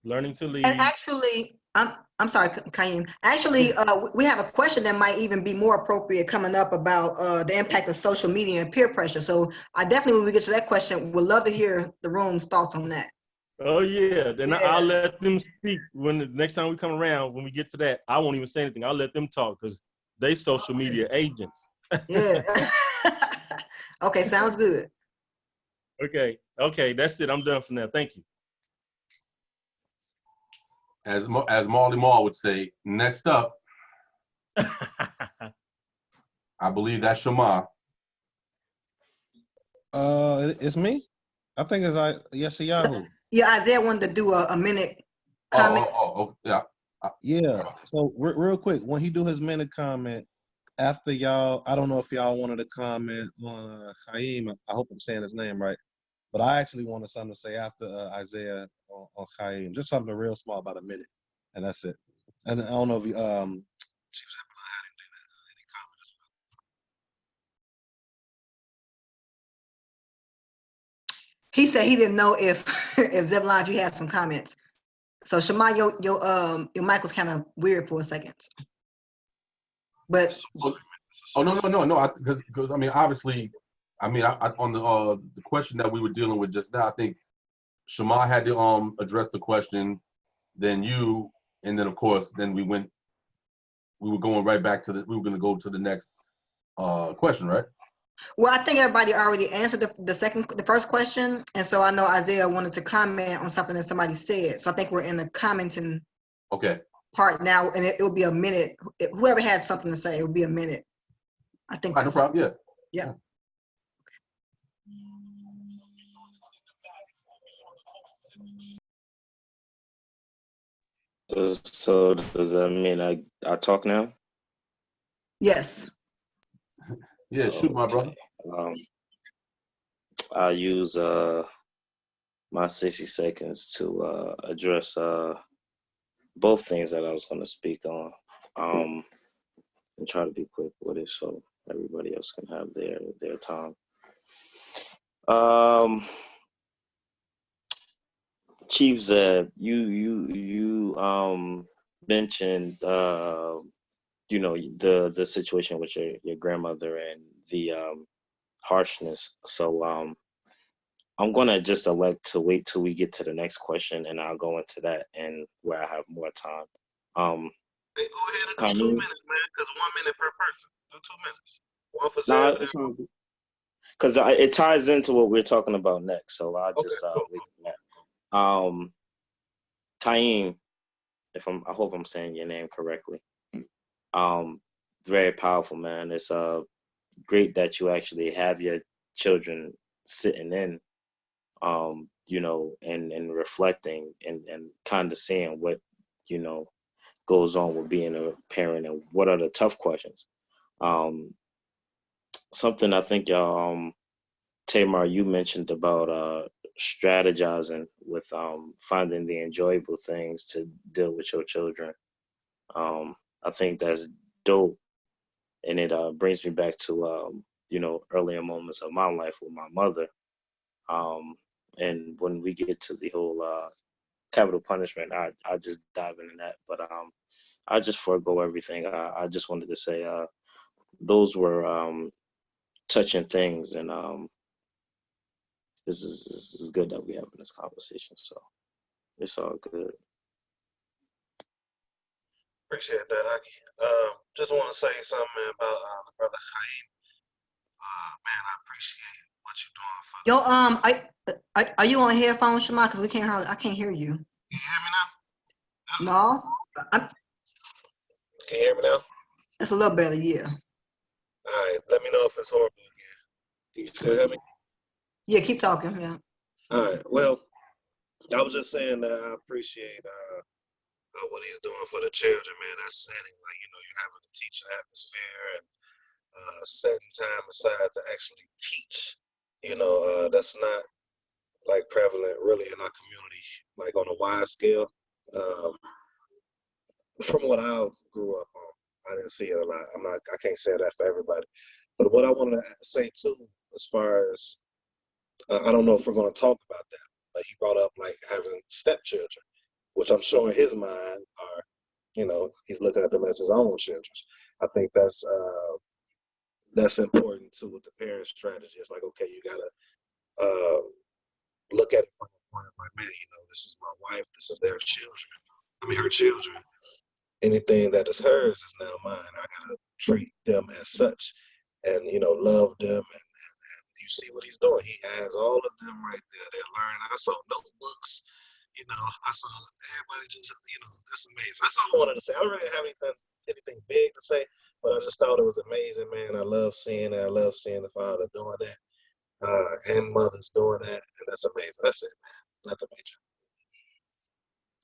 E: Learning to lead.
A: And actually, I'm sorry, Kaim. Actually, we have a question that might even be more appropriate coming up about the impact of social media and peer pressure. So I definitely, when we get to that question, would love to hear the room's thoughts on that.
E: Oh yeah, then I'll let them speak when the next time we come around. When we get to that, I won't even say anything. I'll let them talk because they social media agents.
A: Yeah. Okay, sounds good.
E: Okay, that's it. I'm done for now. Thank you.
C: As Marley Marl would say, next up, I believe that's Shema.
B: It's me. I think it's Yeshayahu.
A: Yeah, Isaiah wanted to do a minute comment.
C: Oh, yeah.
B: Yeah. So real quick, when he do his minute comment, after y'all, I don't know if y'all wanted to comment on Chaim. I hope I'm saying his name right. But I actually wanted something to say after Isaiah on Chaim. Just something real small, about a minute. And that's it. And I don't know if you,
A: He said he didn't know if Zebulon, if you had some comments. So Shema, your mic was kind of weird for a second. But
C: Oh no. Because I mean, obviously, I mean, I on the question that we were dealing with just now, I think Shema had to address the question, then you, and then of course, then we were going right back to we were going to go to the next question, right?
A: well, I think everybody already answered the first question, and so I know Isaiah wanted to comment on something that somebody said. So I think we're in the commenting part now, and it will be a minute. Whoever had something to say, it will be a minute. I think.
C: No problem.
A: Yeah.
D: So does that mean I talk now?
A: Yes.
C: Yeah, shoot, my brother.
D: I'll use my 60 seconds to address both things that I was going to speak on, and try to be quick with it so everybody else can have their time. Chief Zeb, you mentioned you know, the situation with your grandmother and the harshness. So I'm gonna just elect to wait till we get to the next question, and I'll go into that and where I have more time.
B: Hey, go ahead and do 2 minutes, man, because 1 minute per person. Do 2 minutes. One for Zeb.
D: Because it ties into what we're talking about next, so I'll just wait for that. Kaim, I hope I'm saying your name correctly. Very powerful, man. It's great that you actually have your children sitting in, you know, and reflecting and kind of seeing what, you know, goes on with being a parent and what are the tough questions. Something I think Tamar, you mentioned about strategizing with finding the enjoyable things to deal with your children. I think that's dope, and it brings me back to you know, earlier moments of my life with my mother. And when we get to the whole capital punishment, I just dive into that. But I just forego everything. I just wanted to say those were touching things, and this is good that we having this conversation. So it's all good.
B: Appreciate that, Aki. Just want to say something about the brother Chaim. Man, I appreciate what you're doing for.
A: Are you on headphones, Shema? Because I can't hear you.
B: Can you hear me now?
A: No.
B: Can you hear me now?
A: It's a little better, yeah.
B: All right, let me know if it's horrible again. Can you still hear me?
A: Yeah, keep talking, yeah.
B: All right, well, I was just saying that I appreciate what he's doing for the children, man. That's setting, like, you know, you're having to teach an atmosphere and setting time aside to actually teach. You know, that's not like prevalent really in our community, like on a wide scale. From what I grew up on, I didn't see it a lot. I can't say that for everybody. But what I wanted to say too, as far as, I don't know if we're going to talk about that, but he brought up like having stepchildren, which I'm sure in his mind are, you know, he's looking at them as his own children. I think that's important too with the parent strategy. It's like, okay, you gotta look at it from a point of like, man, you know, this is my wife, this is their children. I mean, her children. Anything that is hers is now mine. I gotta treat them as such, and you know, love them. And you see what he's doing. He has all of them right there. They're learning. I saw notebooks. You know, I saw everybody just, you know, that's amazing. That's all I wanted to say. I don't really have anything big to say, but I just thought it was amazing, man. I love seeing it. I love seeing the father doing that, and mothers doing that, and that's amazing. That's it, man. Nothing major.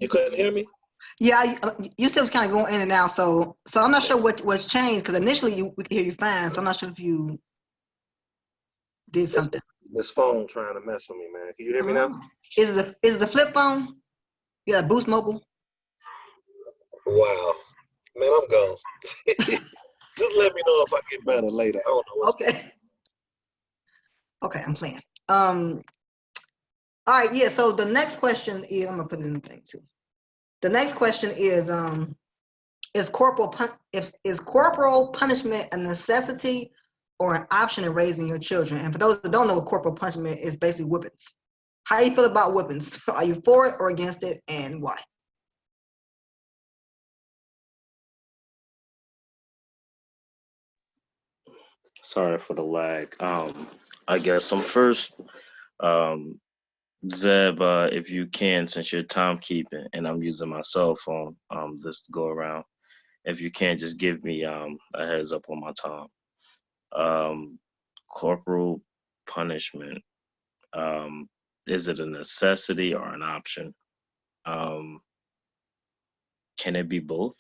B: You couldn't hear me?
A: Yeah, you said it was kind of going in and out, so I'm not sure what's changed, because initially we could hear you fine, so I'm not sure if you did something.
B: This phone trying to mess with me, man. Can you hear me now?
A: Is the flip phone? Yeah, Boost Mobile.
B: Wow, man, I'm gone. Just let me know if I get better later. I don't know what's going on.
A: Okay, I'm playing. All right, yeah. So the next question is, I'm gonna put it in the thing too. The next question is corporal punishment a necessity or an option in raising your children? And for those that don't know what corporal punishment is, basically whippings. How do you feel about whippings? Are you for it or against it, and why?
D: Sorry for the lag. I guess I'm first. Zeb, if you can, since you're timekeeping and I'm using my cell phone, this go around, if you can just give me a heads up on my time. Corporal punishment, is it a necessity or an option? Can it be both?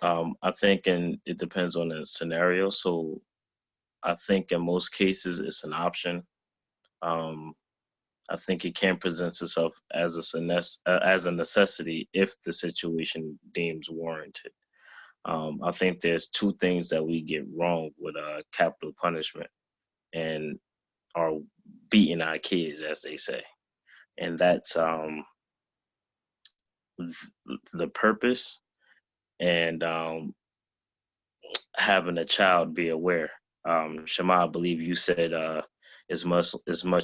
D: I think it depends on the scenario. So I think in most cases it's an option. I think it can present itself as a necessity if the situation deems warranted. I think there's two things that we get wrong with capital punishment and are beating our kids, as they say, and that's the purpose and having a child be aware. Shema, I believe you said is much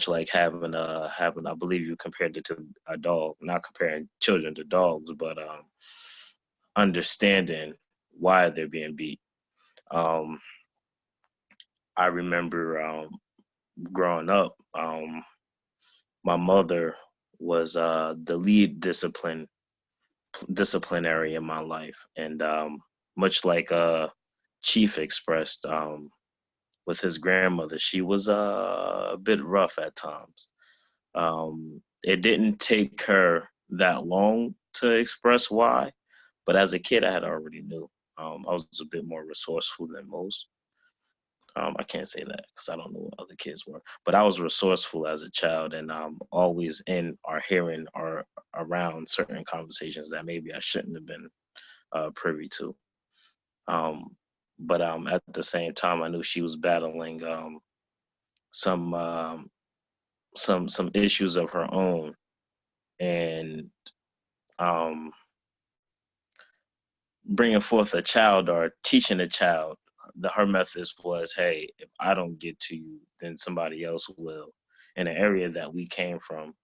D: like having I believe you compared it to a dog, not comparing children to dogs, but understanding why they're being beat. I remember growing up, my mother was the lead disciplinary in my life, and much like Chief expressed with his grandmother, she was a bit rough at times. It didn't take her that long to express why, but as a kid, I had already knew. I was a bit more resourceful than most. I can't say that because I don't know what other kids were, but I was resourceful as a child, and always in or hearing or around certain conversations that maybe I shouldn't have been privy to. But at the same time, I knew she was battling some issues of her own, and bringing forth a child or teaching a child. Her methods was, hey, if I don't get to you, then somebody else will. In an area that we came from,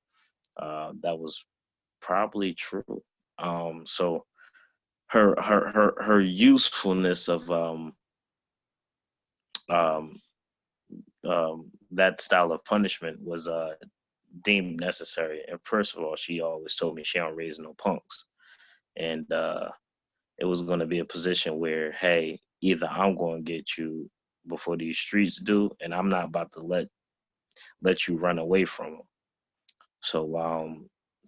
D: that was probably true. So her usefulness of that style of punishment was deemed necessary. And first of all, she always told me she don't raise no punks, and it was going to be a position where, hey, either I'm going to get you before these streets do, and I'm not about to let you run away from them. So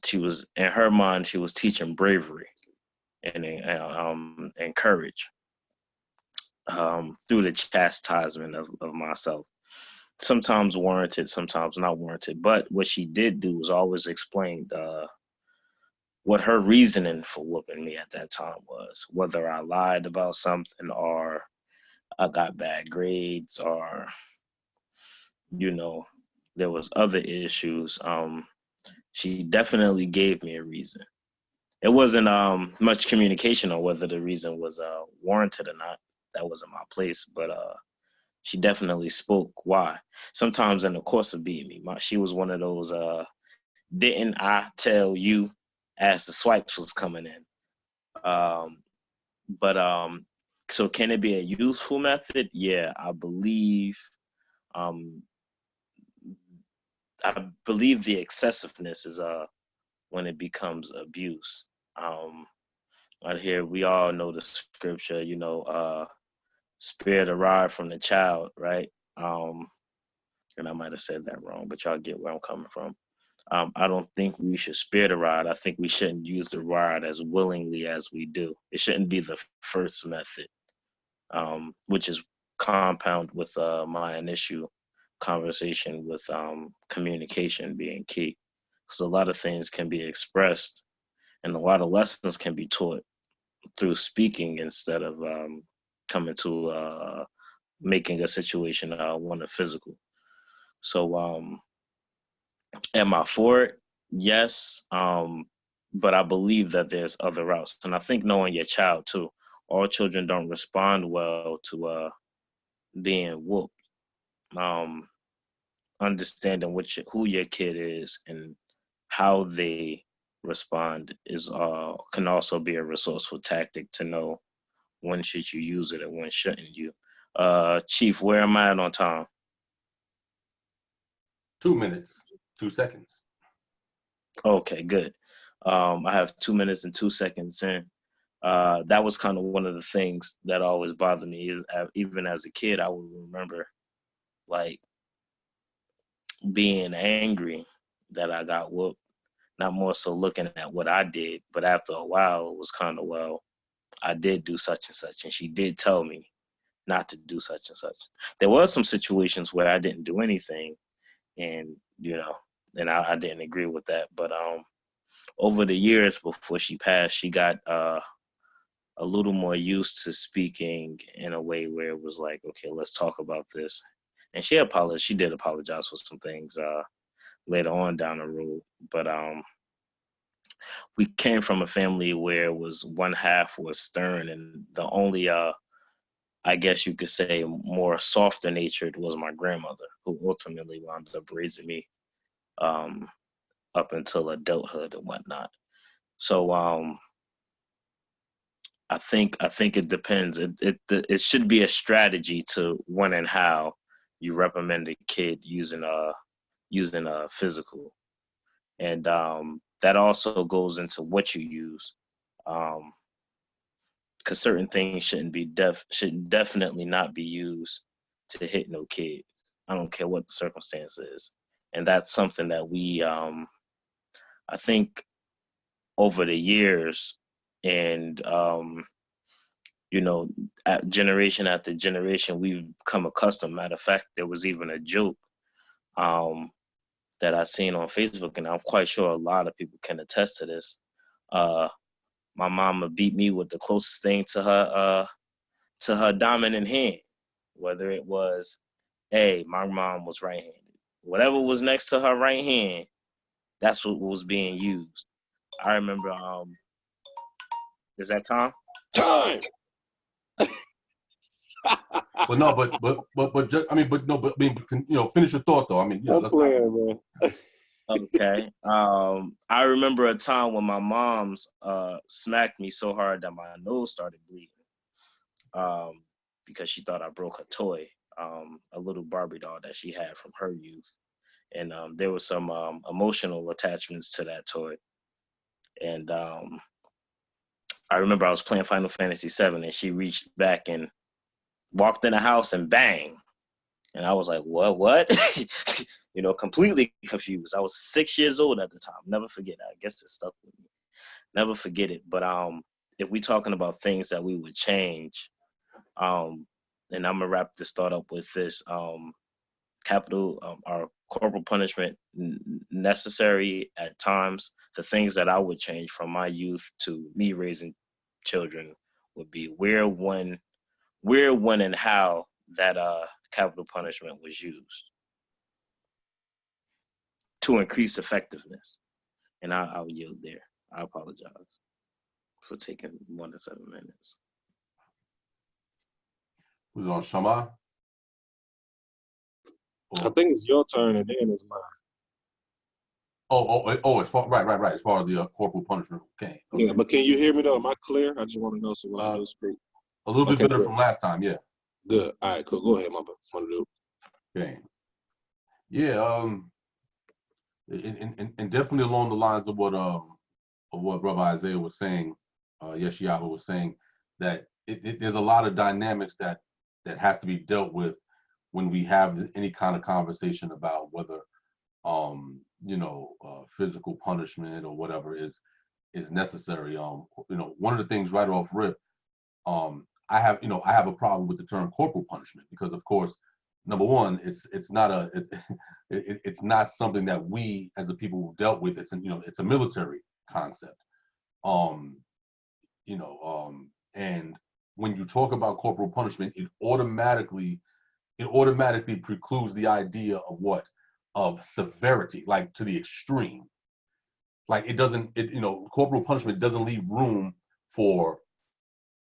D: she was, in her mind, she was teaching bravery and courage through the chastisement of myself. Sometimes warranted, sometimes not warranted. But what she did do was always explain what her reasoning for whooping me at that time was, whether I lied about something or I got bad grades or, there was other issues. She definitely gave me a reason. It wasn't much communication on whether the reason was warranted or not. That wasn't my place, but she definitely spoke why. Sometimes in the course of beating me, she was one of those, didn't I tell you, as the swipes was coming in. So can it be a useful method? Yeah, I believe the excessiveness is when it becomes abuse. Out here, we all know the scripture, spare the rod from the child, right? And I might have said that wrong, but y'all get where I'm coming from. I don't think we should spare the rod. I think we shouldn't use the rod as willingly as we do. It shouldn't be the first method, which is compound with my initial conversation with communication being key. Because a lot of things can be expressed and a lot of lessons can be taught through speaking instead of coming to making a situation one of physical. So am I for it? Yes. but I believe that there's other routes. And I think knowing your child too, all children don't respond well to being whooped. Understanding who your kid is and how they respond is can also be a resourceful tactic to know when should you use it and when shouldn't you. Chief, where am I at on time?
C: 2 minutes, 2 seconds.
D: Okay, good. I have 2 minutes and 2 seconds in. That was kind of one of the things that always bothered me. Is even as a kid, I would remember like being angry that I got whooped. Not more so looking at what I did, but after a while, it was kind of, well, I did do such and such, and she did tell me not to do such and such. There were some situations where I didn't do anything, and and I didn't agree with that. But over the years before she passed, she got a little more used to speaking in a way where it was like, okay, let's talk about this. And she apologized. She did apologize for some things later on down the road. But we came from a family where it was one half was stern, and the only I guess you could say more softer natured was my grandmother, who ultimately wound up raising me up until adulthood and whatnot. So I think it depends. It should be a strategy to when and how you reprimand a kid using a physical, and that also goes into what you use, because certain things should definitely not be used to hit no kid. I don't care what the circumstance is, and that's something that we I think over the years and generation after generation, we've become accustomed. Matter of fact, there was even a joke that I seen on Facebook, and I'm quite sure a lot of people can attest to this. My mama beat me with the closest thing to her dominant hand, whether it was, hey, my mom was right-handed. Whatever was next to her right hand, that's what was being used. I remember, is that Tom?
B: Time.
C: But no, but just, finish your thought though.
B: I'm playing, man.
C: Okay.
D: Okay. I remember a time when my mom's smacked me so hard that my nose started bleeding, because she thought I broke a toy, a little Barbie doll that she had from her youth, and there was some emotional attachments to that toy. And I remember I was playing Final Fantasy VII, and she reached back and walked in the house and bang. And I was like, what? Completely confused. I was 6 years old at the time. Never forget that. I guess it stuck with me. Never forget it. But if we're talking about things that we would change, and I'm going to wrap this thought up with this, capital or corporal punishment necessary at times. The things that I would change from my youth to me raising children would be where, when, and how that capital punishment was used to increase effectiveness. And I'll yield there. I apologize for taking more than 7 minutes.
C: Who's on, Shama?
B: I think it's your turn and then it's mine.
C: As far right. As far as the corporal punishment, okay.
B: Yeah, but can you hear me though? Am I clear? I just want to know so when I do speak.
C: A little bit better from last time, yeah.
B: Good. All right, cool. Go ahead, my brother.
C: Okay. Yeah. And definitely along the lines of what Brother Isaiah was saying, Yeshayahu was saying, that there's a lot of dynamics that has to be dealt with when we have any kind of conversation about whether physical punishment or whatever is necessary. One of the things right off rip, I have a problem with the term corporal punishment because, of course, number one, it's not something that we as a people dealt with. It's a military concept. And when you talk about corporal punishment, it automatically precludes the idea of severity, like to the extreme. Like it doesn't, corporal punishment doesn't leave room for,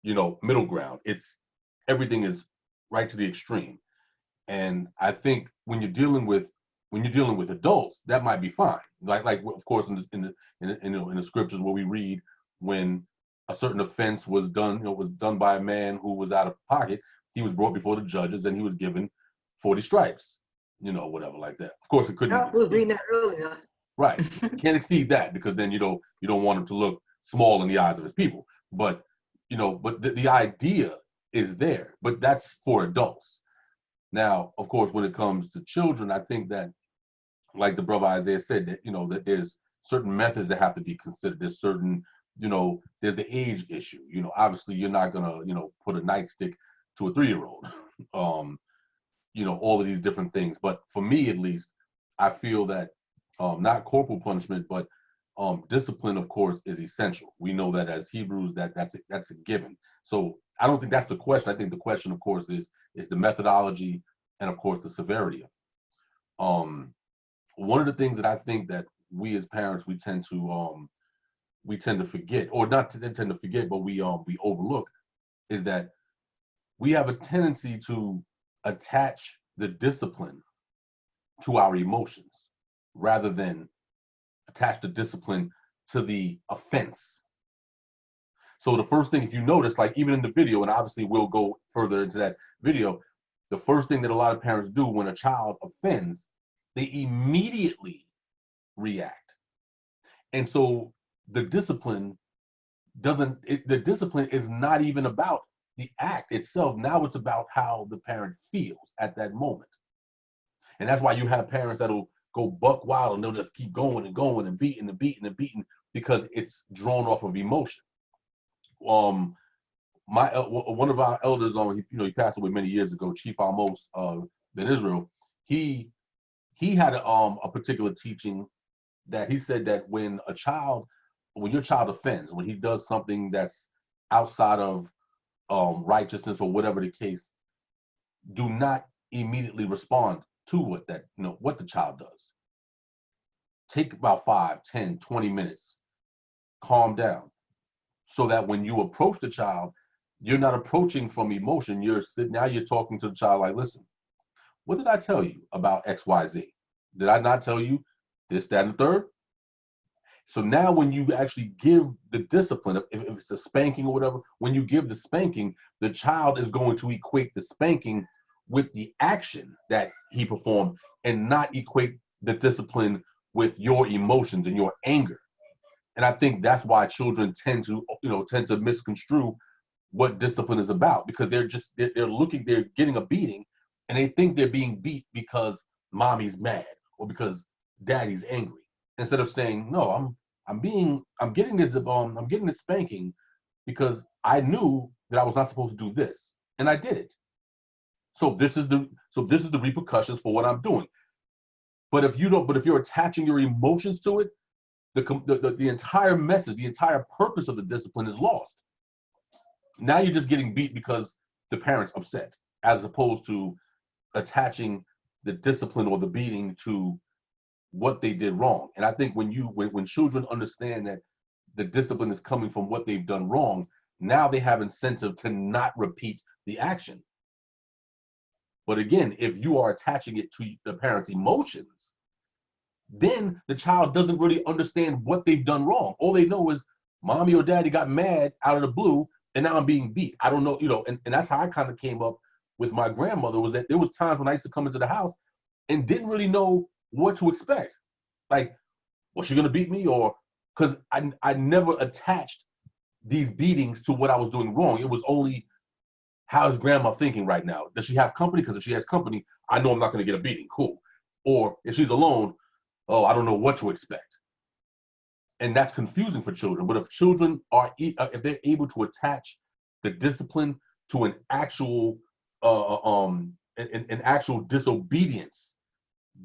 C: middle ground. Everything is right to the extreme. And I think when you're dealing with adults, that might be fine. Like of course in the scriptures where we read when a certain offense was done, was done by a man who was out of pocket, he was brought before the judges and he was given 40 stripes, whatever like that. Of course, it couldn't.
A: I was reading that earlier.
C: Right, can't exceed that because then you don't want him to look small in the eyes of his people. But but the idea is there. But that's for adults. Now, of course, when it comes to children, I think that, like the brother Isaiah said, that that there's certain methods that have to be considered. There's certain, there's the age issue. Obviously, you're not gonna, put a nightstick to a 3-year-old. All of these different things. But for me, at least, I feel that not corporal punishment, but discipline, of course, is essential. We know that as Hebrews, that's a given. So I don't think that's the question. I think the question, of course, is the methodology and, of course, the severity of it. One of the things that I think that we as parents we tend to forget, or not tend to forget, but we overlook, is that we have a tendency to attach the discipline to our emotions rather than attach the discipline to the offense. So the first thing, if you notice, like even in the video, and obviously we'll go further into that video, the first thing that a lot of parents do when a child offends, they immediately react. And so the discipline is not even about the act itself. Now it's about how the parent feels at that moment. And that's why you have parents that'll go buck wild and they'll just keep going and going and beating and beating and beating because it's drawn off of emotion. One of our elders, he passed away many years ago, Chief Amos in Israel. He had a particular teaching that he said that when your child offends, when he does something that's outside of righteousness or whatever the case, do not immediately respond to what the child does. Take about 5, 10, 20 minutes, calm down, so that when you approach the child, you're not approaching from emotion. You're talking to the child like, listen, what did I tell you about XYZ? Did I not tell you this, that, and the third? So now when you actually give the discipline, if it's a spanking or whatever, when you give the spanking, the child is going to equate the spanking with the action that he performed and not equate the discipline with your emotions and your anger. And I think that's why children tend to misconstrue what discipline is about, because they're getting a beating and they think they're being beat because mommy's mad or because daddy's angry, instead of saying, no, I'm getting this spanking because I knew that I was not supposed to do this and I did it. So this is the repercussions for what I'm doing. But if you're attaching your emotions to it, the entire message, the entire purpose of the discipline is lost. Now you're just getting beat because the parent's upset, as opposed to attaching the discipline or the beating to what they did wrong. And I think when children understand that the discipline is coming from what they've done wrong, now they have incentive to not repeat the action. But again, if you are attaching it to the parent's emotions, then the child doesn't really understand what they've done wrong. All they know is mommy or daddy got mad out of the blue and now I'm being beat. I don't know, and that's how I kind of came up with my grandmother, was that there was times when I used to come into the house and didn't really know what to expect. Like, was she gonna beat me? Or because I never attached these beatings to what I was doing wrong. It was only, how is grandma thinking right now? Does she have company? Because if she has company, I know I'm not gonna get a beating. Cool. Or if she's alone, oh, I don't know what to expect. And that's confusing for children. But if children if they're able to attach the discipline to an actual actual disobedience,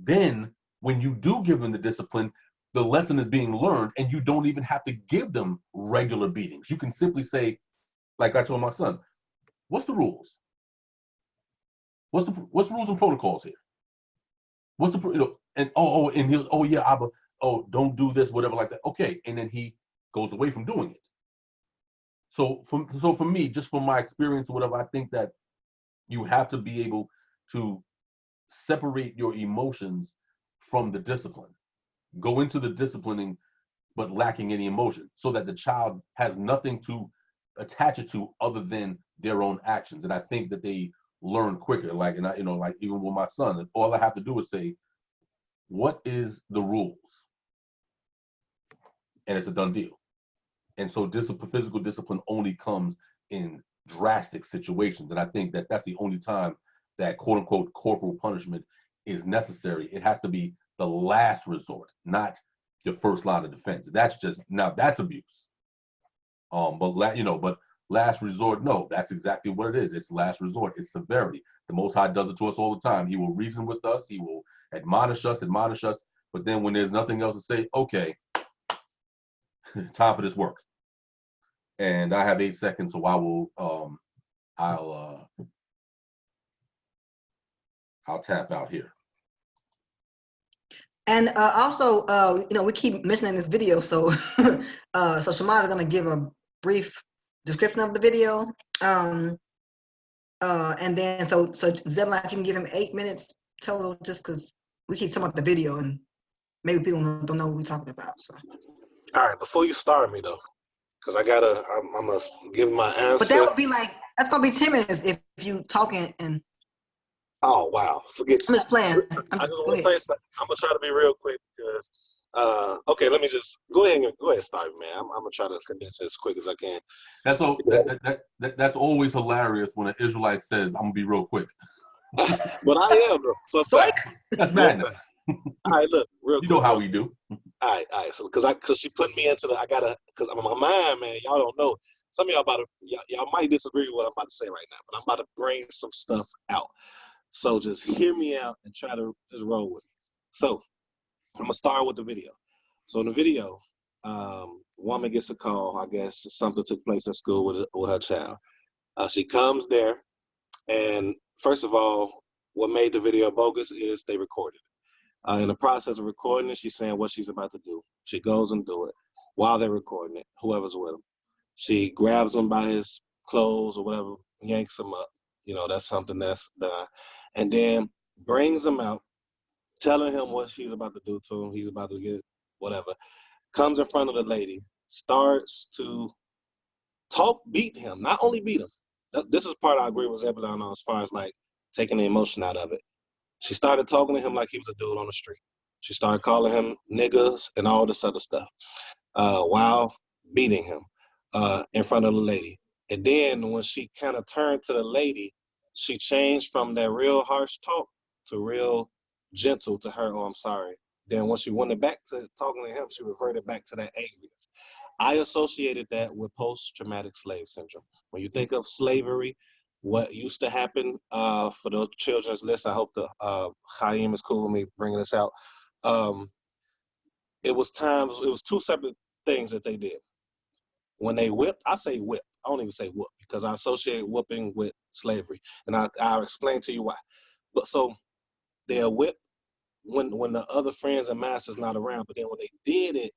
C: then when you do give them the discipline, the lesson is being learned, and you don't even have to give them regular beatings. You can simply say, like I told my son, what's the rules? What's rules and protocols here? What's the and he'll, oh yeah, Abba, oh, don't do this, whatever like that. Okay, and then he goes away from doing it. So for me, just from my experience or whatever, I think that you have to be able to separate your emotions from the discipline. Go into the disciplining, but lacking any emotion, so that the child has nothing to attach it to other than their own actions. And I think that they learn quicker. Like, and I, like even with my son, all I have to do is say, what is the rules? And it's a done deal. And so physical discipline only comes in drastic situations. And I think that that's the only time that quote unquote corporal punishment is necessary. It has to be the last resort, not your first line of defense. That's abuse. But last resort, no, that's exactly what it is. It's last resort. It's severity. The Most High does it to us all the time. He will reason with us. He will admonish us. But then when there's nothing else to say, okay, time for this work. And I have 8 seconds, so I'll tap out here.
A: And also, we keep mentioning this video, so so Shamad is going to give a brief description of the video, and then so Zebulon, if you can give him 8 minutes total, just because we keep talking about the video and maybe people don't know what we're talking about. So.
F: All right, before you start me though, because I'm gonna give my answer.
A: But that would be that's gonna be 10 minutes if you talking and.
F: Oh wow! Forget.
A: I'm just playing.
F: I just want to say something. I'm gonna try to be real quick because. Okay, let me just go ahead and start, man. I'm gonna try to condense it as quick as I can.
C: That's always hilarious when an Israelite says, "I'm gonna be real quick."
F: But I am though. So
C: that's madness.
F: All right, look, real quick.
C: You know how we do.
F: All right. So because she put me into because my mind, man, y'all don't know. Some of y'all might disagree with what I'm about to say right now, but I'm about to bring some stuff out. So just hear me out and try to just roll with me. So I'm gonna start with the video. So in the video, woman gets a call. I guess something took place in school with her child. She comes there, and first of all, what made the video bogus is they recorded it. In the process of recording it, she's saying what she's about to do. She goes and do it while they're recording it. Whoever's with him, she grabs him by his clothes or whatever, yanks him up. That's something that's done, and then brings him out, telling him what she's about to do to him. He's about to get whatever. Comes in front of the lady, starts to beat him. Not only beat him. This is part I agree with Zebulon on as far as like taking the emotion out of it. She started talking to him like he was a dude on the street. She started calling him niggas and all this other stuff while beating him in front of the lady. And then when she kind of turned to the lady, she changed from that real harsh talk to real gentle to her, oh, I'm sorry. Then when she went back to talking to him, she reverted back to that angriness. I associated that with post-traumatic slave syndrome. When you think of slavery, what used to happen for the children's list, I hope the Chaim is cool with me bringing this out. It was 2 separate things that they did. When they whipped, I say whip. I don't even say whoop because I associate whooping with slavery. And I'll explain to you why. But so they'll whip when the other friends and masters not around. But then when they did it,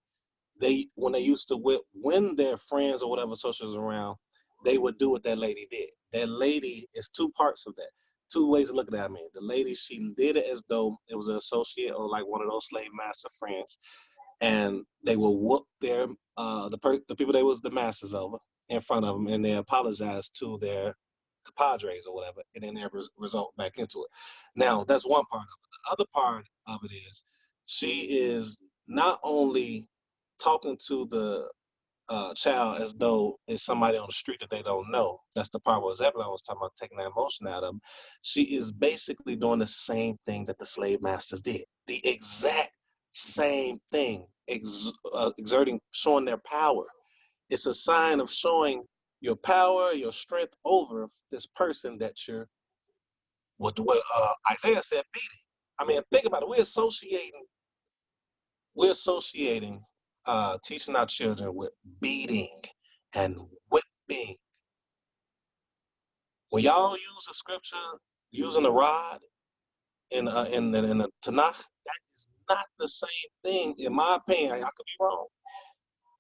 F: when they used to whip when their friends or whatever socials around, they would do what that lady did. That lady is 2 parts of that. 2 ways of looking at it. I mean, the lady, she did it as though it was an associate or like one of those slave master friends. And they will whoop their the people they was the masters over in front of them, and they apologize to their compadres or whatever, and then they result back into it. Now, that's one part of it. The other part of it is she is not only talking to the child as though it's somebody on the street that they don't know. That's the part where Zebulon was talking about taking that emotion out of them. She is basically doing the same thing that the slave masters did. The exact same thing, exerting, showing their power. It's a sign of showing your power, your strength over this person that you're, what Isaiah said, beating. I mean, think about it. We're associating teaching our children with beating and whipping. When y'all use a scripture using a rod in the Tanakh, that is not the same thing, in my opinion, I could be wrong,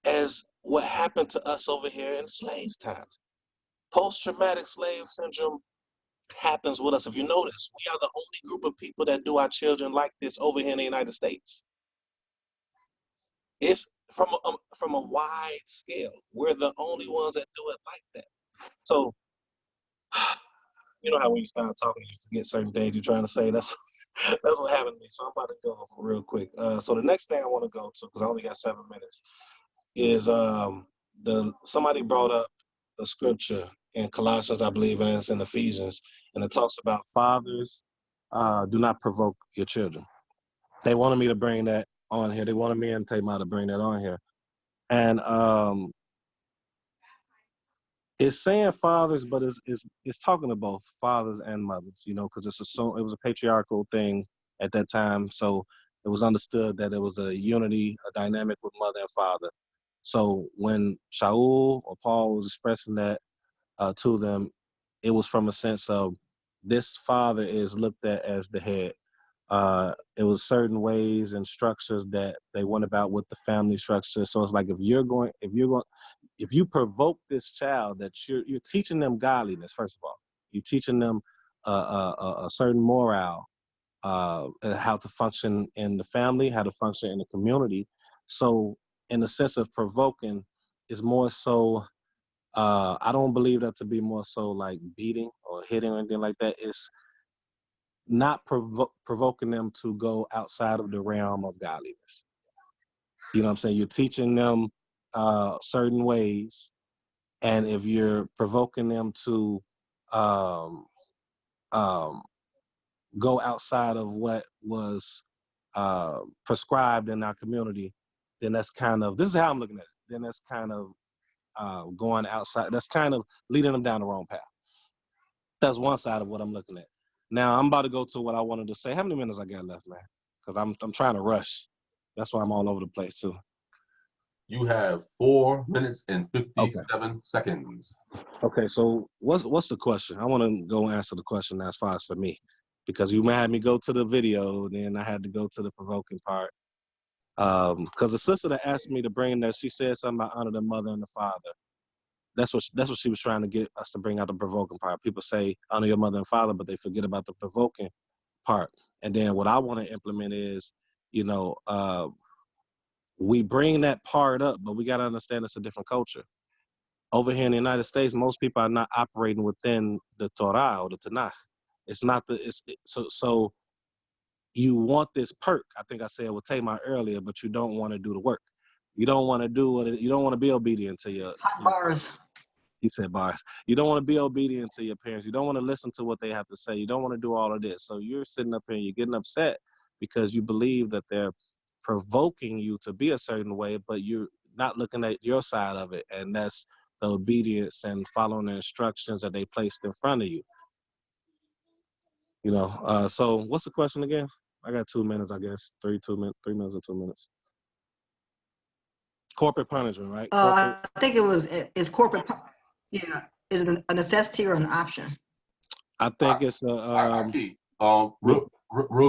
F: as what happened to us over here in slaves times. Post-traumatic slave syndrome happens with us. If you notice, we are the only group of people that do our children like this over here in the United States. It's from a wide scale. We're the only ones that do it like that. So, you know how when you start talking, you forget certain things you're trying to say. That's what happened to me. So I'm about to go real quick. So the next thing I want to go to, because I only got 7 minutes, is somebody brought up the scripture in Colossians, I believe, and it's in Ephesians, and it talks about fathers, do not provoke your children. They wanted me to bring that on here. They wanted me and Tamar to bring that on here. And it's saying fathers, but it's talking to both fathers and mothers, you know, because it was a patriarchal thing at that time. So it was understood that it was a unity, a dynamic with mother and father. So when Shaul or Paul was expressing that to them, it was from a sense of this father is looked at as the head. It was certain ways and structures that they went about with the family structure. So it's like if you provoke this child, that you're teaching them godliness. First of all, you're teaching them a certain morale, how to function in the family, how to function in the community. So in the sense of provoking, is more so. I don't believe that to be more so like beating or hitting or anything like that. It's not provoking them to go outside of the realm of godliness. You know what I'm saying? You're teaching them certain ways, and if you're provoking them to go outside of what was prescribed in our community, then that's kind of, this is how I'm looking at it, then that's kind of going outside, that's kind of leading them down the wrong path. That's one side of what I'm looking at. Now I'm about to go to what I wanted to say. How many minutes I got left, man? Because I'm trying to rush. That's why I'm all over the place too.
C: You have 4 minutes and 57 seconds.
F: Okay, so what's the question? I want to go answer the question as far as for me, because you had me go to the video, then I had to go to the provoking part. Because the sister that asked me to bring that, she said something about honor the mother and the father. That's what she was trying to get us to bring out, the provoking part. People say honor your mother and father, but they forget about the provoking part. And then what I want to implement is, you know, we bring that part up, but we got to understand it's a different culture. Over here in the United States, most people are not operating within the Torah or the Tanakh. It's not so you want this perk. I think I said with Tamar earlier, but you don't want to do the work. You don't want to you don't want to be obedient to your
A: Hot bars.
F: He said bars. You don't want to be obedient to your parents. You don't want to listen to what they have to say. You don't want to do all of this. So you're sitting up here and you're getting upset because you believe that they're provoking you to be a certain way, but you're not looking at your side of it. And that's the obedience and following the instructions that they placed in front of you. You know, so what's the question again? I got 2 minutes, I guess. 3 minutes or 2 minutes. Corporate punishment, right?
A: I think it's corporate. Yeah, is it a necessity or an option?
F: I think it's
C: real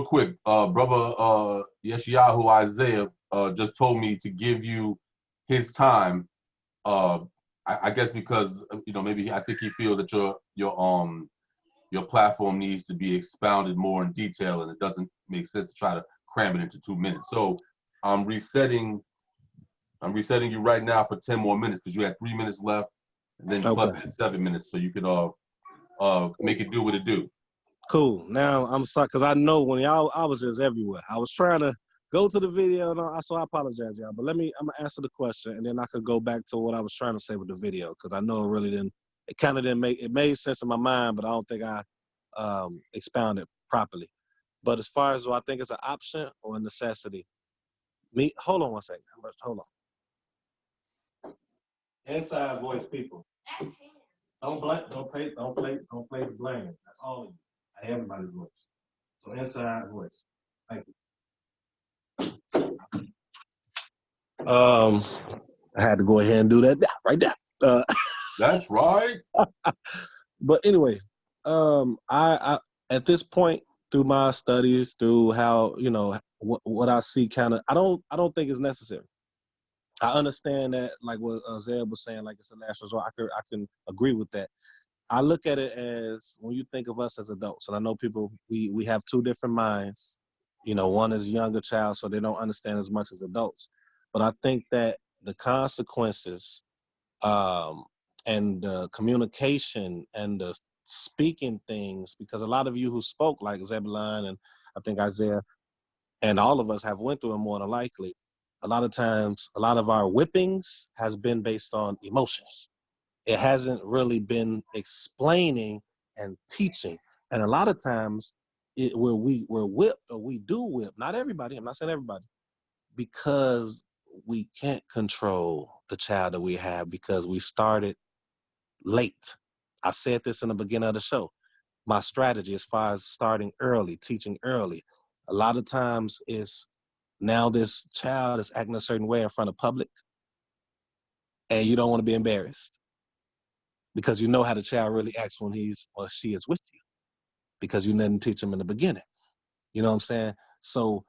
C: quick, brother Yeshayahu Isaiah just told me to give you his time. I guess because maybe I think he feels that your platform needs to be expounded more in detail, and it doesn't make sense to try to cram it into 2 minutes. So I'm resetting you right now for 10 more minutes because you had 3 minutes left, and then plus 7 minutes, so you can make it do what it do.
F: Cool. Now I'm sorry because I know when I was just everywhere. I was trying to go to the video, so I apologize, y'all. But I'm gonna answer the question, and then I could go back to what I was trying to say with the video because I know it really didn't. It kind of didn't make it made sense in my mind, but I don't think I expounded properly. But as far as I think it's an option or a necessity. Hold on one second. Hold on. Inside voice people. Don't play the blame. That's all of you. Everybody's voice. So inside voice. Thank you. I had to go ahead and do that right there.
C: That's right.
F: But anyway, I at this point,
B: through my studies, through how, you know, what I see kind of, I don't think it's necessary. I understand that, like what Zeb was saying, like it's a last resort. I can agree with that. I look at it as when you think of us as adults, and I know people, we have two different minds. You know, one is younger child, so they don't understand as much as adults. But I think that the consequences and the communication and the speaking things, because a lot of you who spoke, like Zebulon and I think Isaiah, and all of us have went through it more than likely. A lot of times, a lot of our whippings has been based on emotions. It hasn't really been explaining and teaching. And a lot of times, where we're whipped or we do whip, not everybody, I'm not saying everybody, because we can't control the child that we have because we started late. I said this in the beginning of the show. My strategy as far as starting early, teaching early, a lot of times is now this child is acting a certain way in front of public and you don't want to be embarrassed because you know how the child really acts when he's or she is with you because you didn't teach them in the beginning. You know what I'm saying? So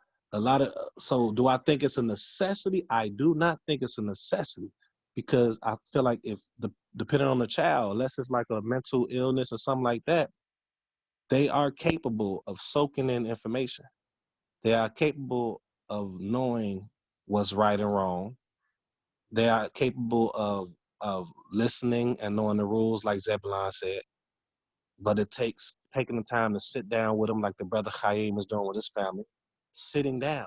B: so do I think it's a necessity? I do not think it's a necessity because I feel like if depending on the child, unless it's like a mental illness or something like that, they are capable of soaking in information. They are capable of knowing what's right and wrong. They are capable of listening and knowing the rules, like Zebulon said. But it takes taking the time to sit down with them, like the brother Chaim is doing with his family, sitting down,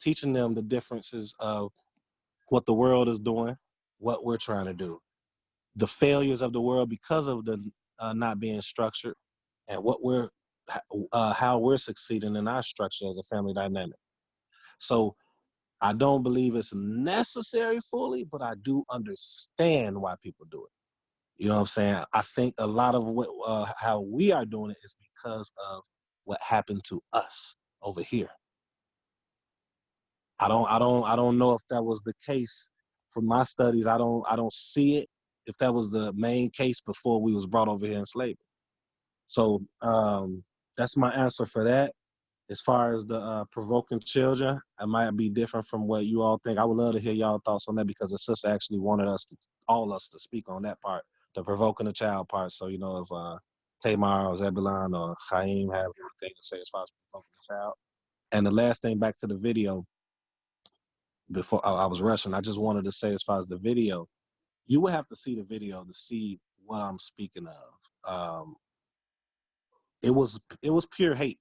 B: teaching them the differences of what the world is doing, what we're trying to do, the failures of the world because of the not being structured, and how we're succeeding in our structure as a family dynamic. So I don't believe it's necessary fully, but I do understand why people do it. You know what I'm saying? I think a lot of how we are doing it is because of what happened to us over here. I don't know if that was the case from my studies. I don't see it if that was the main case before we was brought over here in slavery. So that's my answer for that. As far as the provoking children, it might be different from what you all think. I would love to hear y'all thoughts on that because the sister actually wanted all us to speak on that part, the provoking the child part. So, you know, if Tamar or Zebulon or Chaim have anything to say as far as provoking the child. And the last thing, back to the video, before I was rushing, I just wanted to say as far as the video, you would have to see the video to see what I'm speaking of. It was pure hate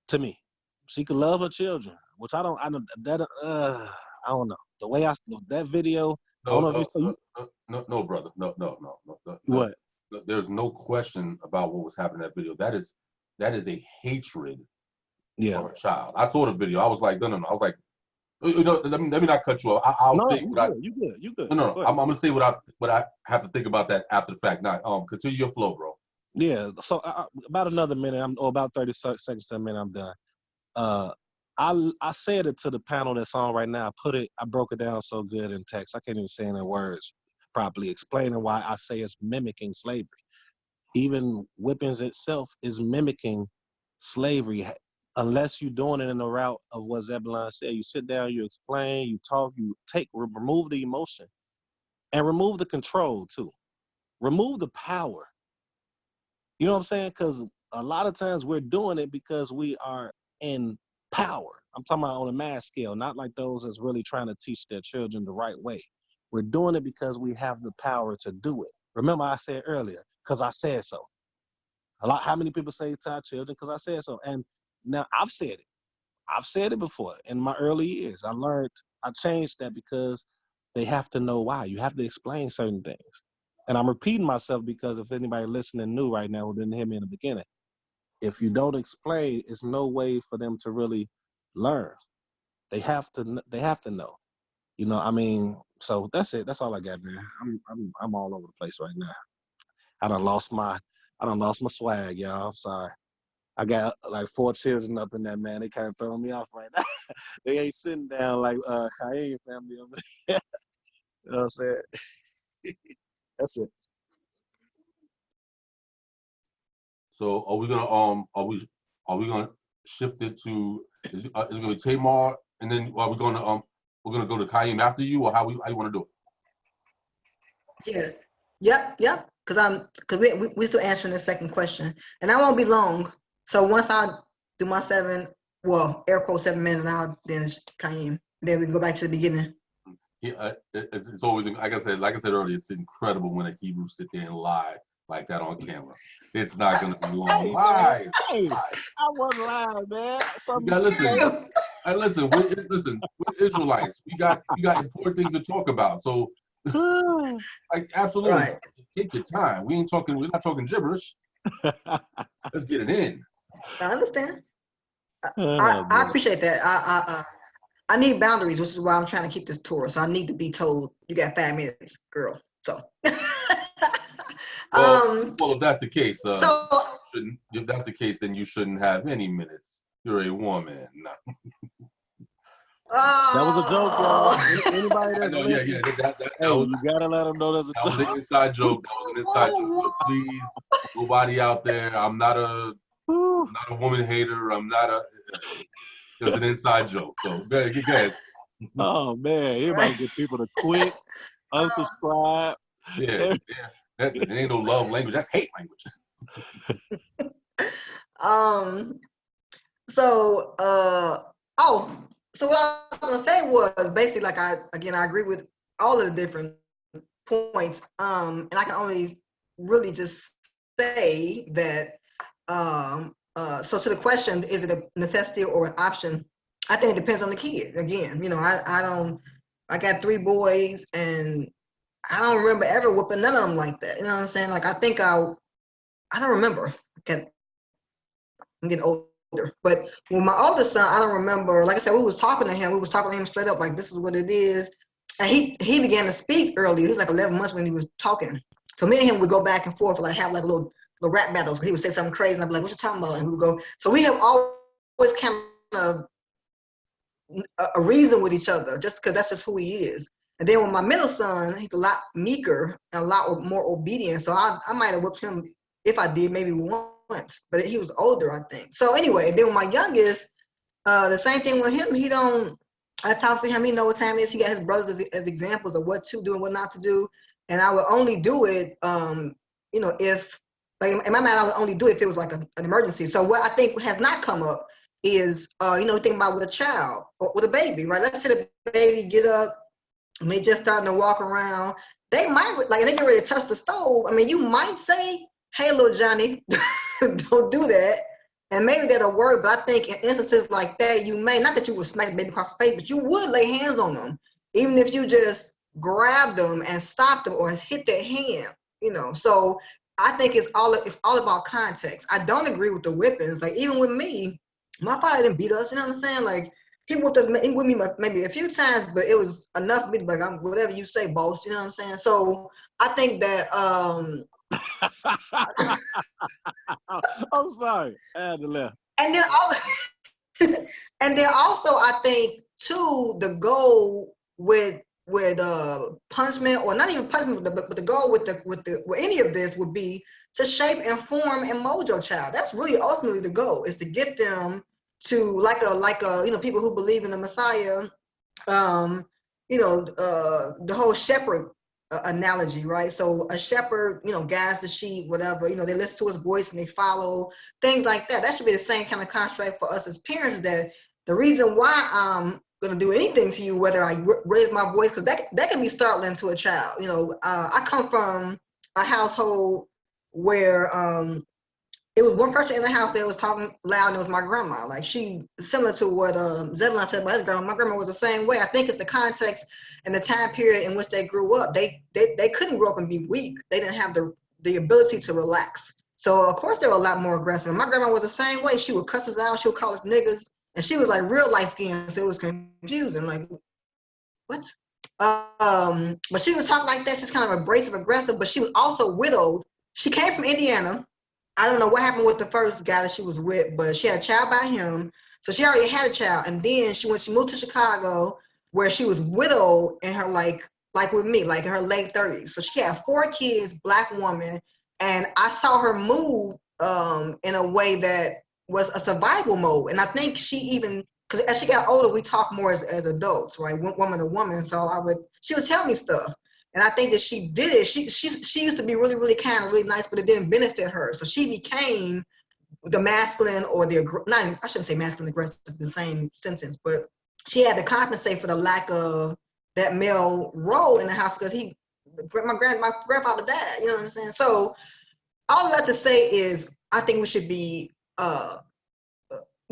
B: to me. She could love her children, which I don't know. The way that video, I don't know if you saw
C: No, brother. No.
B: What?
C: There's no question about what was happening in that video. That is a hatred for a child. I saw the video. I was like, no. I was like, you know, let me not cut you off. I'll say
B: you good.
C: No. I'm gonna say what I have to think about that after the fact. Now, continue your flow, bro.
B: Yeah. So about another minute, or about 30 seconds to a minute, I'm done. I said it to the panel that's on right now. I broke it down so good in text. I can't even say it in words properly, explaining why I say it's mimicking slavery. Even whippings itself is mimicking slavery, unless you're doing it in the route of what Zebulon said. You sit down, you explain, you talk, you remove the emotion and remove the control too. Remove the power. You know what I'm saying? Because a lot of times we're doing it because we are in power. I'm talking about on a mass scale, not like those that's really trying to teach their children the right way. We're doing it because we have the power to do it. Remember I said earlier, because I said so. How many people say to our children, because I said so? And now I've said it. I've said it before in my early years. I changed that because they have to know why. You have to explain certain things. And I'm repeating myself because if anybody listening new right now who didn't hear me in the beginning, if you don't explain, it's no way for them to really learn. They have to know. You know, I mean, so that's it. That's all I got, man. I'm all over the place right now. I done lost my swag, y'all. I'm sorry. I got like 4 children up in there, man. They kind of throwing me off right now. They ain't sitting down like Chaim family over there. You know what I'm saying? That's it.
C: So are we gonna shift it to is it gonna be Tamar and then are we gonna we're gonna go to Kaim after you, or how you want to do it?
A: Yes. Yep. Because we still answering the second question, and I won't be long. So once I do my 7, well, air quote 7 minutes, and I'll then Kaim. Then we can go back to the beginning.
C: Yeah, it's always like I said earlier. It's incredible when a Hebrew sit there and lie like that on camera. It's not gonna be long. Lies.
F: Hey, I wasn't lying, man.
C: Yeah, listen. Listen, we're Israelites. We got important things to talk about. So, like, absolutely,
A: Right.
C: take your time. We're not talking gibberish. Let's get it in.
A: I understand. I appreciate that. I need boundaries, which is why I'm trying to keep this tour. So I need to be told you got 5 minutes, girl. So.
C: Well, if that's the case, if that's the case, then you shouldn't have any minutes. You're a woman. No.
F: That was a joke, y'all. Anybody that's
C: listening,
F: you gotta let them know that's a joke.
C: That was an inside joke. So please, nobody out there. I'm not a woman hater. It was an inside joke. So go ahead.
F: Oh man, everybody get people to quit, unsubscribe.
C: Yeah. That ain't no love language. That's hate language.
A: So what I was gonna say was basically like I agree with all of the different points. And I can only really just say that so to the question, is it a necessity or an option? I think it depends on the kid. Again, I got 3 boys and I don't remember ever whooping none of them like that. You know what I'm saying? Like I don't remember. I'm getting older. But with my oldest son, I don't remember. Like I said, we was talking to him straight up, like this is what it is. And he began to speak early. He was like 11 months when he was talking. So me and him would go back and forth, like have like little rap battles. He would say something crazy, and I'd be like, "What you talking about?" And we would go. So we have always kind of a reason with each other, just because that's just who he is. And then with my middle son, he's a lot meeker and a lot more obedient. So I might have whipped him if I did, maybe once, but he was older, I think. So anyway, then with my youngest, the same thing with him. I talk to him, he know what time it is. He got his brothers as examples of what to do and what not to do. And I would only do it, if, like in my mind, I would only do it if it was like an emergency. So what I think has not come up is, think about with a child or with a baby, right? Let's say the baby get up, and they just starting to walk around. They might, like, they get ready to touch the stove. I mean, you might say, "Hey, little Johnny, don't do that." And maybe that'll work, but I think in instances like that, you may, not that you would smack the baby across the face, but you would lay hands on them, even if you just grabbed them and stopped them or hit their hand, So I think it's all about context. I don't agree with the whippings. Like, even with me, my father didn't beat us, you know what I'm saying? Like, he whipped me maybe a few times, but it was enough for me to be like, I'm whatever you say, boss, you know what I'm saying? So I think that
F: I'm sorry, I had to laugh.
A: And then also I think too, the goal with punishment, or not even punishment, but the goal with any of this would be to shape, inform, and mold your child. That's really ultimately the goal, is to get them to like a people who believe in the Messiah, the whole shepherd analogy, right? So a shepherd, guides the sheep, whatever, they listen to his voice and they follow, things like that. That should be the same kind of contract for us as parents, that the reason why I'm going to do anything to you, whether I raise my voice, because that can be startling to a child. I come from a household where it was one person in the house that was talking loud, and it was my grandma. Like, she, similar to what Zebulon said about his grandma, my grandma was the same way. I think it's the context and the time period in which they grew up. They couldn't grow up and be weak. They didn't have the ability to relax. So, of course, they were a lot more aggressive. My grandma was the same way. She would cuss us out. She would call us niggas. And she was, like, real light-skinned, so it was confusing. Like, what? But she was talking like that. She's kind of abrasive, aggressive, but she was also widowed. She came from Indiana. I don't know what happened with the first guy that she was with, but she had a child by him. So she already had a child. And then she moved to Chicago, where she was widowed in her, like with me, like in her late 30s. So she had 4 kids, Black woman. And I saw her move in a way that was a survival mode. And I think she even, because as she got older, we talk more as adults, right? Woman to woman. So she would tell me stuff. And I think that she did it. She used to be really, really kind and really nice, but it didn't benefit her. So she became the masculine or I shouldn't say masculine aggressive in the same sentence, but she had to compensate for the lack of that male role in the house because my grandfather died, you know what I'm saying? So all I have to say is I think we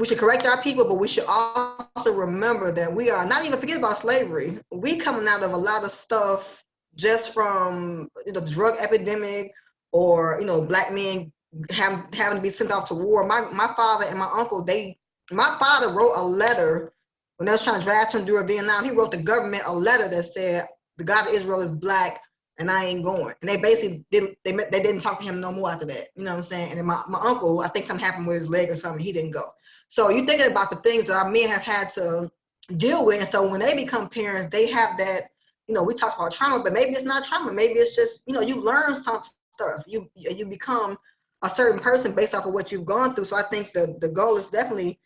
A: should correct our people, but we should also remember that we are not even forget about slavery. We coming out of a lot of stuff just from the drug epidemic or black men having to be sent off to war. My father and my uncle, my father wrote a letter when they was trying to draft him during Vietnam. He wrote the government a letter that said the God of Israel is black and I ain't going. And they basically didn't talk to him no more after that. You know what I'm saying? And then my uncle, I think something happened with his leg or something. He didn't go. So you're thinking about the things that our men have had to deal with. And so when they become parents, they have that, we talk about trauma, but maybe it's not trauma. Maybe it's just, you learn some stuff. You become a certain person based off of what you've gone through. So I think the goal is definitely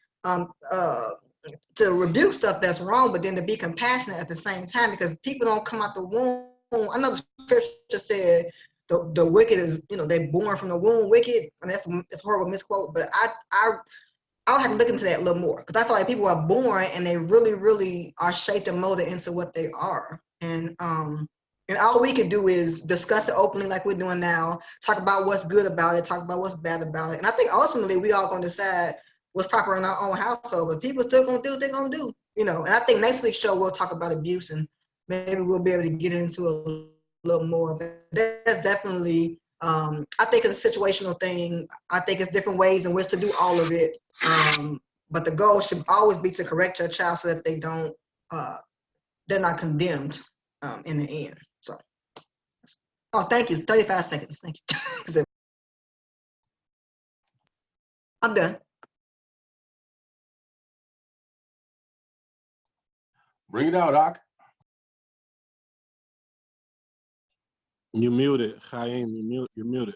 A: to rebuke stuff that's wrong, but then to be compassionate at the same time, because people don't come out the womb. I know the scripture said the wicked is, they're born from the womb wicked. I mean, that's a horrible misquote, but I'll have to look into that a little more, because I feel like people are born and they really, really are shaped and molded into what they are. And all we can do is discuss it openly like we're doing now, talk about what's good about it, talk about what's bad about it. And I think ultimately we all going to decide what's proper in our own household, but people still going to do what they're going to do, And I think next week's show we'll talk about abuse, and maybe we'll be able to get into a little more. But that's definitely, I think it's a situational thing. I think it's different ways in which to do all of it. But the goal should always be to correct your child so that they're not condemned in the end. So, thank you. 35 seconds. Thank you. I'm done.
C: Bring it out, Doc.
B: You muted, Chaim. You're muted.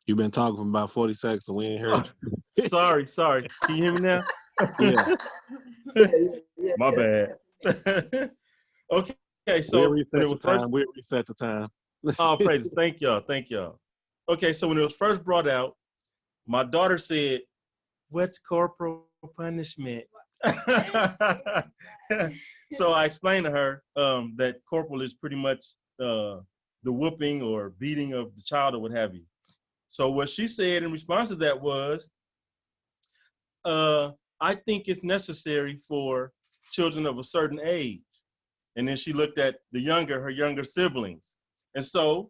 B: You've been talking for about 40 seconds and we ain't heard you.
E: Sorry. Can you hear me now?
B: Yeah.
E: My bad. Okay, so
B: we'll reset the time.
E: Oh, praise it. Thank y'all. Okay, so when it was first brought out, my daughter said, "What's corporal punishment?" So I explained to her that corporal is pretty much the whooping or beating of the child or what have you. So what she said in response to that was, I think it's necessary for children of a certain age. And then she looked at her younger siblings. And so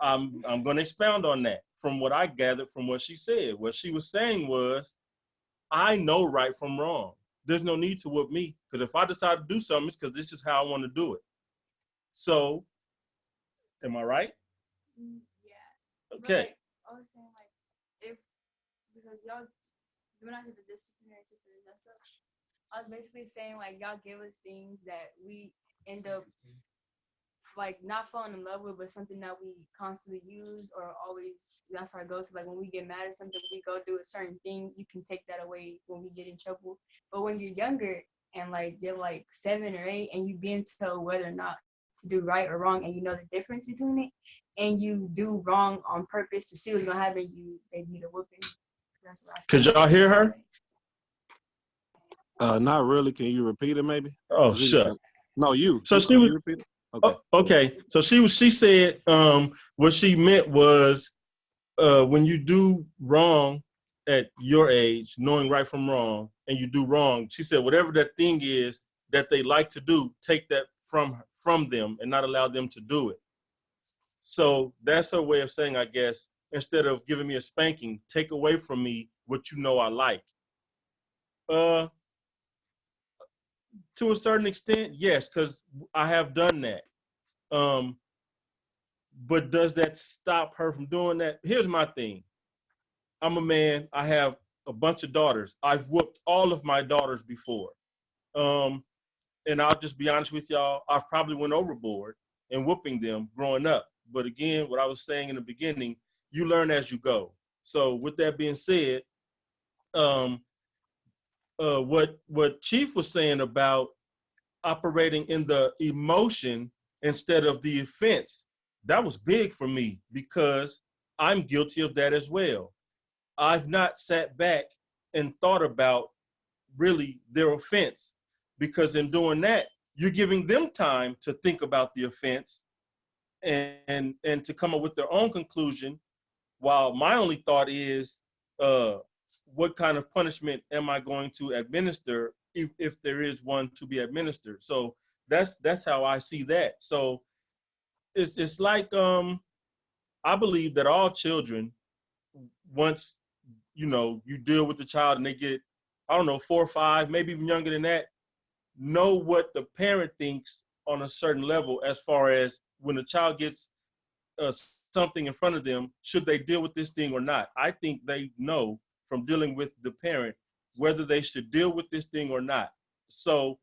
E: I'm going to expound on that from what I gathered from what she said. What she was saying was, I know right from wrong. There's no need to whoop me, because if I decide to do something, it's because this is how I want to do it. So, am I right?
G: Yeah.
E: Okay.
G: Like, I was saying, because y'all, when I said the disciplinary system and stuff, I was basically saying, y'all give us things that we end up, not falling in love with, but something that we constantly use or always, that's our go-to. When we get mad at something, we go do a certain thing, you can take that away when we get in trouble. But when you're younger and, you're, 7 or 8, and you being told whether or not to do right or wrong, and you know the difference between it, and you do wrong on purpose to see what's going to happen, they need a whooping. That's what I
E: Could y'all hear her?
B: Not really. Can you repeat it, maybe?
E: Oh, sure.
B: No, you.
E: So
B: she was. Repeat it? Okay.
E: Okay. So she said what she meant was when you do wrong at your age, knowing right from wrong, and you do wrong, she said whatever that thing is that they like to do, take that from them and not allow them to do it. So that's her way of saying, I guess, instead of giving me a spanking, take away from me what you know I like. To a certain extent, yes, because I have done that. But does that stop her from doing that? Here's my thing. I'm a man. I have a bunch of daughters. I've whooped all of my daughters before. And I'll just be honest with y'all, I've probably went overboard in whooping them growing up. But again, what I was saying in the beginning, you learn as you go. So with that being said, what Chief was saying about operating in the emotion instead of the offense, that was big for me because I'm guilty of that as well. I've not sat back and thought about really their offense, because in doing that, you're giving them time to think about the offense and to come up with their own conclusion, while my only thought is, what kind of punishment am I going to administer if there is one to be administered? So that's how I see that. So it's like, I believe that all children, once you deal with the child and they get, I don't know, 4 or 5, maybe even younger than that, know what the parent thinks on a certain level, as far as when a child gets something in front of them, should they deal with this thing or not? I think they know from dealing with the parent whether they should deal with this thing or not. So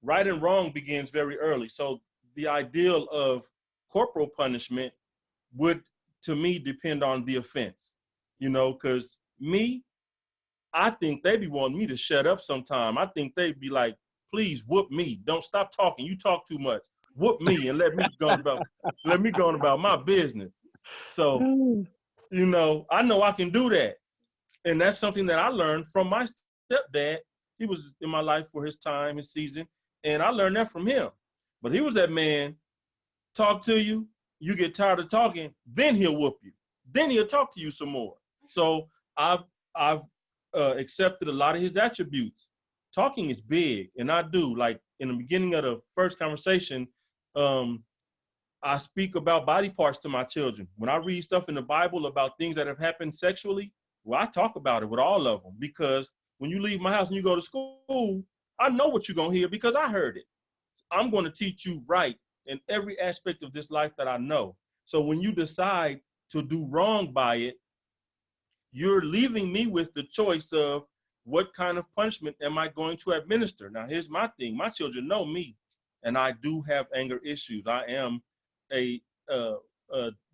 E: right and wrong begins very early. So the ideal of corporal punishment would, to me, depend on the offense, because I think they be wanting me to shut up sometime. I think they'd be like, please whoop me. Don't stop talking. You talk too much. Whoop me and let me go on about my business. So, I know I can do that. And that's something that I learned from my stepdad. He was in my life for his time, his season, and I learned that from him. But he was that man, talk to you, you get tired of talking, then he'll whoop you. Then he'll talk to you some more. So I've accepted a lot of his attributes. Talking is big, and I do. Like in the beginning of the first conversation, I speak about body parts to my children. When I read stuff in the Bible about things that have happened sexually, well, I talk about it with all of them, because when you leave my house and you go to school, I know what you're going to hear because I heard it. I'm going to teach you right in every aspect of this life that I know. So when you decide to do wrong by it, you're leaving me with the choice of what kind of punishment am I going to administer. Now, here's my thing. My children know me, and I do have anger issues. I am a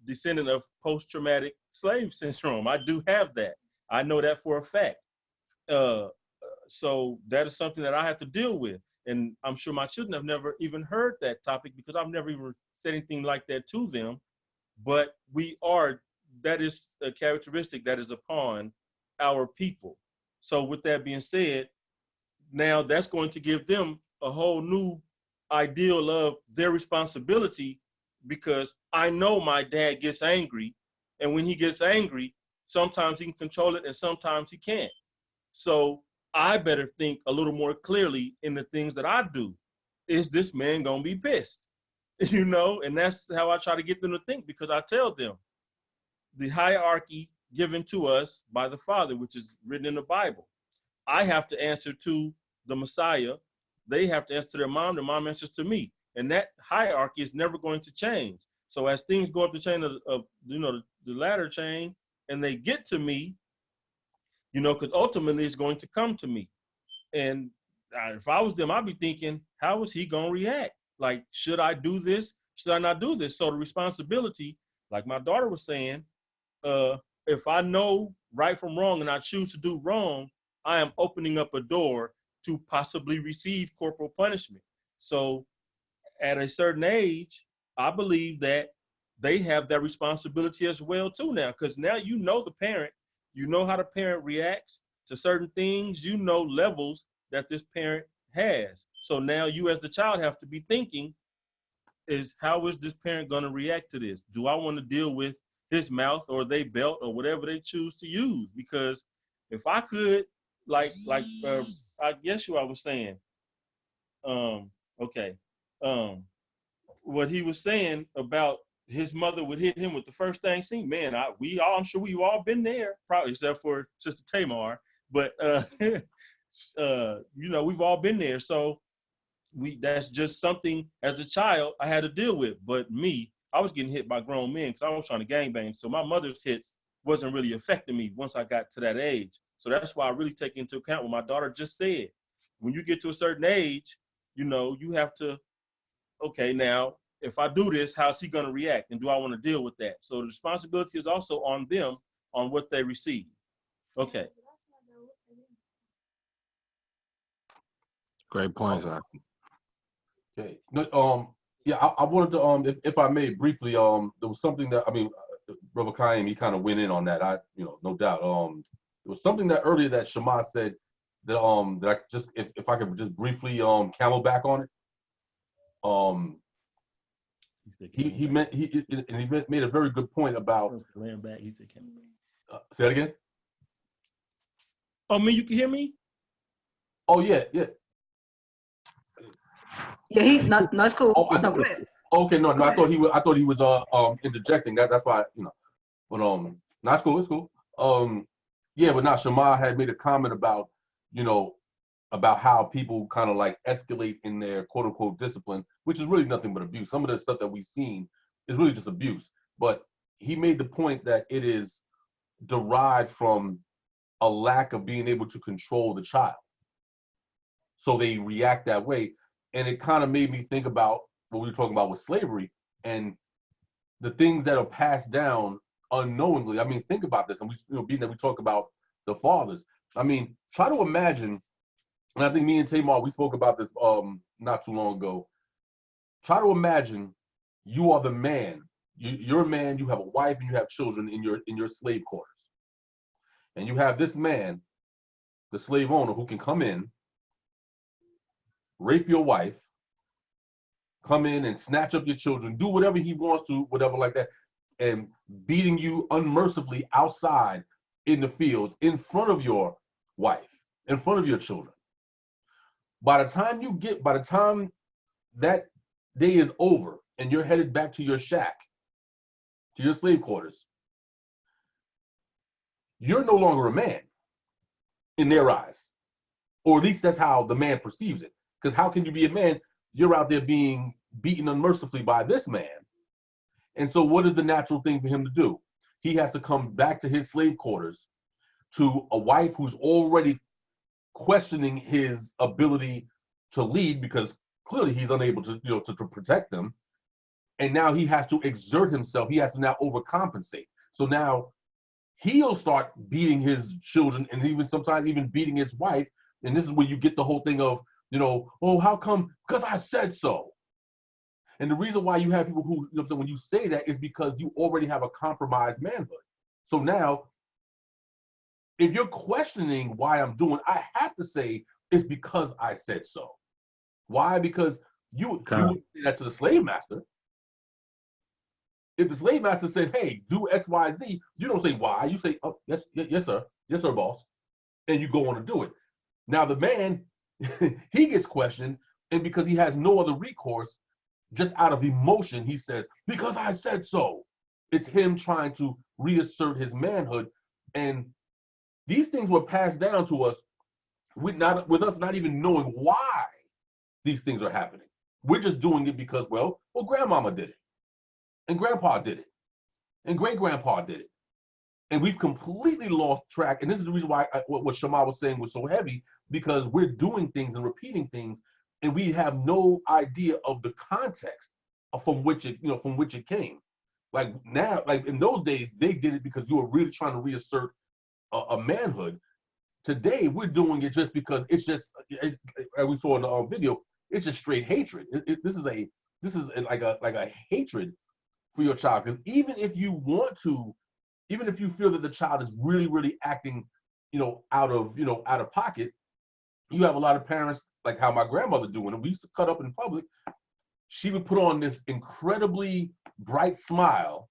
E: descendant of post-traumatic slave syndrome. I do have that. I know that for a fact. So that is something that I have to deal with. And I'm sure my children have never even heard that topic, because I've never even said anything like that to them. But that is a characteristic that is upon our people. So with that being said, now that's going to give them a whole new ideal of their responsibility, because I know my dad gets angry, and when he gets angry, sometimes he can control it and sometimes he can't. So I better think a little more clearly in the things that I do. Is this man gonna be pissed? And that's how I try to get them to think, because I tell them the hierarchy given to us by the Father, which is written in the Bible. I have to answer to the Messiah. They have to answer to their mom. Their mom answers to me. And that hierarchy is never going to change. So as things go up the chain of the ladder chain, and they get to me, because ultimately it's going to come to me. And if I was them, I'd be thinking, how is he going to react? Like, should I do this? Should I not do this? So the responsibility, like my daughter was saying, if I know right from wrong and I choose to do wrong, I am opening up a door to possibly receive corporal punishment. So at a certain age, I believe that they have that responsibility as well too now, because now you know the parent, you know how the parent reacts to certain things, you know levels that this parent has. So now you as the child have to be thinking, how is this parent going to react to this? Do I want to deal with his mouth or they belt or whatever they choose to use? Because if I could, I guess I was saying, what he was saying about his mother would hit him with the first thing seen, man, I'm sure we've all been there, probably except for Sister Tamar, but we've all been there. So that's just something as a child I had to deal with. But me, I was getting hit by grown men because I was trying to gangbang. So my mother's hits wasn't really affecting me once I got to that age. So that's why I really take into account what my daughter just said. When you get to a certain age, you have to, okay, now if I do this, how's he going to react? And do I want to deal with that? So the responsibility is also on them on what they receive. Okay.
B: Great points, Zach.
C: Okay. No, yeah, I wanted to, if I may briefly, there was something that, I mean, Brother Kaim, he kind of went in on that. No doubt. There was something that earlier that Shema said that, that I just, if I could just briefly, camelback on it. He made a very good point about. Say that again.
E: Oh, me, you can hear me?
C: Oh yeah, yeah.
A: Yeah, no, it's cool.
C: Oh,
A: No, go ahead.
C: Okay, no,
A: Go
C: I thought he was interjecting. That's why, but no, it's cool. Yeah, but now Shema had made a comment about, about how people kind of like escalate in their quote unquote discipline, which is really nothing but abuse. Some of the stuff that we've seen is really just abuse. But he made the point that it is derived from a lack of being able to control the child. So they react that way. And it kind of made me think about what we were talking about with slavery and the things that are passed down unknowingly. I mean, think about this. And being that we talk about the fathers, I mean, try to imagine, and I think me and Tamar, we spoke about this not too long ago. Try to imagine you are the man. You're a man, you have a wife and you have children in your slave quarters. And you have this man, the slave owner, who can come in, rape your wife, come in and snatch up your children, do whatever he wants to, whatever like that, and beating you unmercifully outside in the fields in front of your wife, in front of your children. By the time that day is over and you're headed back to your shack, to your slave quarters, you're no longer a man in their eyes. Or at least that's how the man perceives it. Because how can you be a man? You're out there being beaten unmercifully by this man. And so what is the natural thing for him to do? He has to come back to his slave quarters to a wife who's already questioning his ability to lead because clearly he's unable to, to protect them. And now he has to exert himself. He has to now overcompensate. So now he'll start beating his children and even sometimes even beating his wife. And this is where you get the whole thing of, oh, how come? Because I said so. And the reason why you have people who, when you say that is because you already have a compromised manhood. So now, if you're questioning why I'm doing, I have to say it's because I said so. Why? Because you would say that to the slave master. If the slave master said, hey, do X, Y, Z, you don't say why. You say, oh, yes, sir. Yes, sir, boss. And you go on to do it. Now the man, he gets questioned, and because he has no other recourse, just out of emotion, he says, because I said so. It's him trying to reassert his manhood. And these things were passed down to us with us not even knowing why these things are happening. We're just doing it because, well, grandmama did it. And grandpa did it. And great-grandpa did it. And we've completely lost track. And this is the reason why what Shema was saying was so heavy, because we're doing things and repeating things, and we have no idea of the context from which it came. Like now, like in those days, they did it because you were really trying to reassert a manhood. Today, we're doing it just because it's as we saw in the video, it's just straight hatred. This is like a hatred for your child. Because even if you feel that the child is really, really acting, out of pocket, you have a lot of parents, like how my grandmother do when we used to cut up in public. She would put on this incredibly bright smile,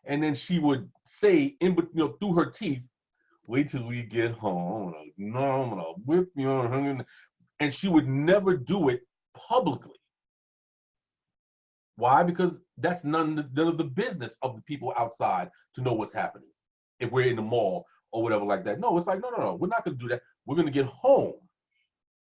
C: and then she would say, through her teeth, "Wait till we get home. I'm gonna whip you." And she would never do it publicly. Why? Because that's none of the business of the people outside to know what's happening. If we're in the mall or whatever like that. No, it's like, no, we're not gonna do that. We're gonna get home,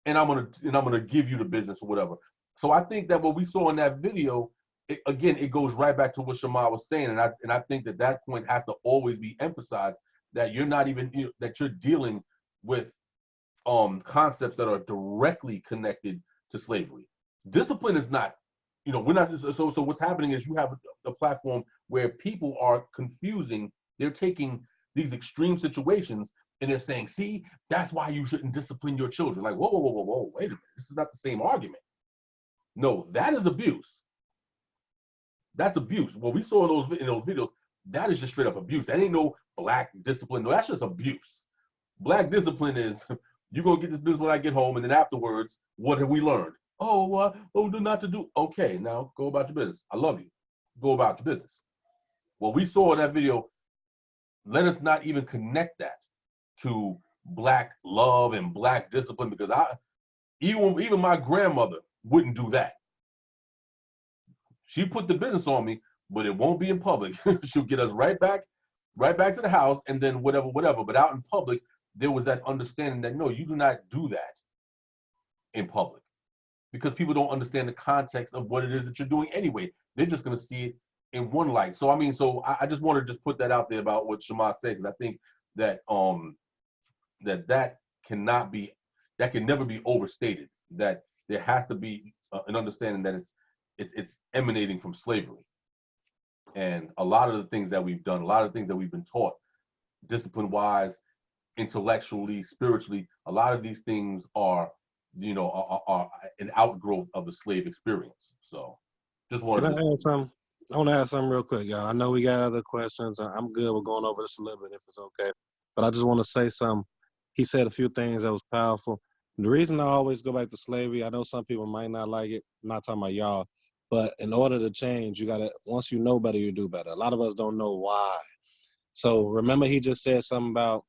C: and I'm gonna give you the business or whatever. So I think that what we saw in that video, it goes right back to what Shema was saying, and I think that point has to always be emphasized, that you're not even that you're dealing with concepts that are directly connected to slavery. Discipline is not you know, we're not, so what's happening is you have a platform where people are confusing, they're taking these extreme situations and they're saying, see, that's why you shouldn't discipline your children. Like, whoa, whoa, whoa, whoa, whoa, wait a minute, this is not the same argument. No, that is abuse. That's abuse. What we saw in those videos, that is just straight up abuse. That ain't no black discipline. No, that's just abuse. Black discipline is, you're going to get this business when I get home, and then afterwards, what have we learned? Oh, not to do. Okay, now go about your business. I love you. Go about your business. What we saw in that video, let us not even connect that to black love and black discipline, because even my grandmother wouldn't do that. She put the business on me, but it won't be in public. She'll get us right back to the house, and then whatever. But out in public, there was that understanding that no, you do not do that in public, because people don't understand the context of what it is that you're doing anyway. They're just going to see it in one light. So I just want to just put that out there about what Shema said, because I think that that can never be overstated. That there has to be an understanding that it's emanating from slavery, and a lot of the things that we've done, a lot of things that we've been taught, discipline-wise, intellectually, spiritually, a lot of these things are an outgrowth of the slave experience. So just wanted
F: to add something. I want to add something real quick, y'all. I know we got other questions. I'm good with going over this a little bit if it's okay. But I just want to say something. He said a few things that was powerful. The reason I always go back to slavery, I know some people might not like it. I'm not talking about y'all. But in order to change, you got to, once you know better, you do better. A lot of us don't know why. So remember he just said something about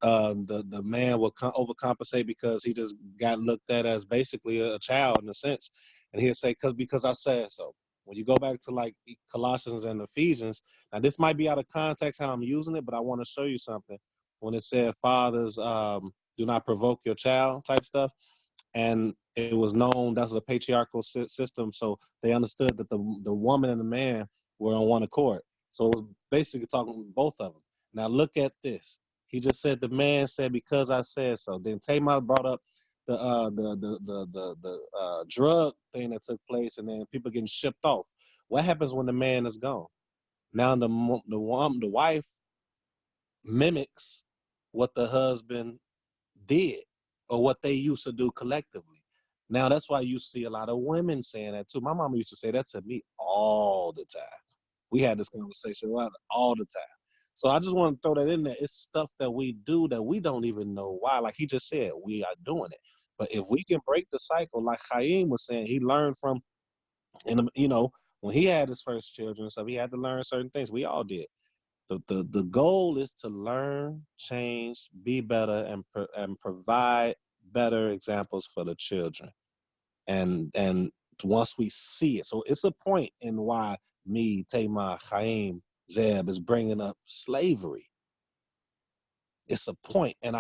F: the man will overcompensate because he just got looked at as basically a child in a sense. And he'll say, because I said so. When you go back to like Colossians and Ephesians, now this might be out of context how I'm using it, but I want to show you something. When it said fathers, do not provoke your child type stuff. And it was known that's a patriarchal system. So they understood that the woman and the man were on one accord. So it was basically talking both of them. Now look at this. He just said the man said because I said so. Then Tamar brought up the drug thing that took place, and then people getting shipped off. What happens when the man is gone? Now the wife mimics what the husband did or what they used to do collectively. Now that's why you see a lot of women saying that too. My mama used to say that to me all the time. We had this conversation all the time. So I just want to throw that in there. It's stuff that we do that we don't even know why. Like he just said, we are doing it. But if we can break the cycle, like Chaim was saying, he learned from, and when he had his first children, so he had to learn certain things. We all did. The goal is to learn, change, be better, and provide better examples for the children. And once we see it, so it's a point in why me, Tamar, Chaim, Zeb is bringing up slavery. It's a point. And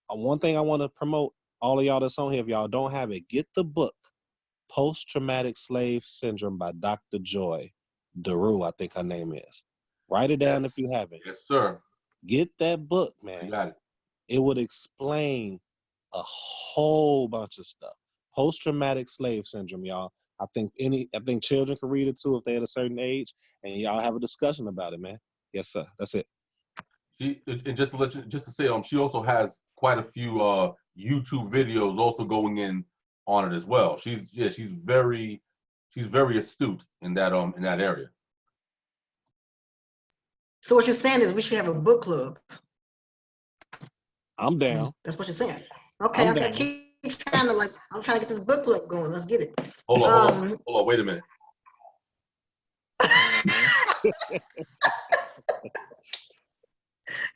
F: one thing I want to promote, all of y'all that's on here, if y'all don't have it, get the book, Post-Traumatic Slave Syndrome by Dr. Joy DeRue, I think her name is. Write it down if you haven't.
C: Yes, sir.
F: Get that book, man.
C: You got it.
F: It would explain a whole bunch of stuff. Post-traumatic slave syndrome, y'all. I think children can read it too if they're at a certain age, and y'all have a discussion about it, man. Yes, sir. That's it.
C: And just to say, she also has quite a few YouTube videos also going in on it as well. She's very astute in that area.
A: So what you're saying is we should have a book club.
F: I'm down.
A: That's what you're saying. Okay, I'm trying to get this book club going. Let's get it.
C: Hold on. Wait a minute.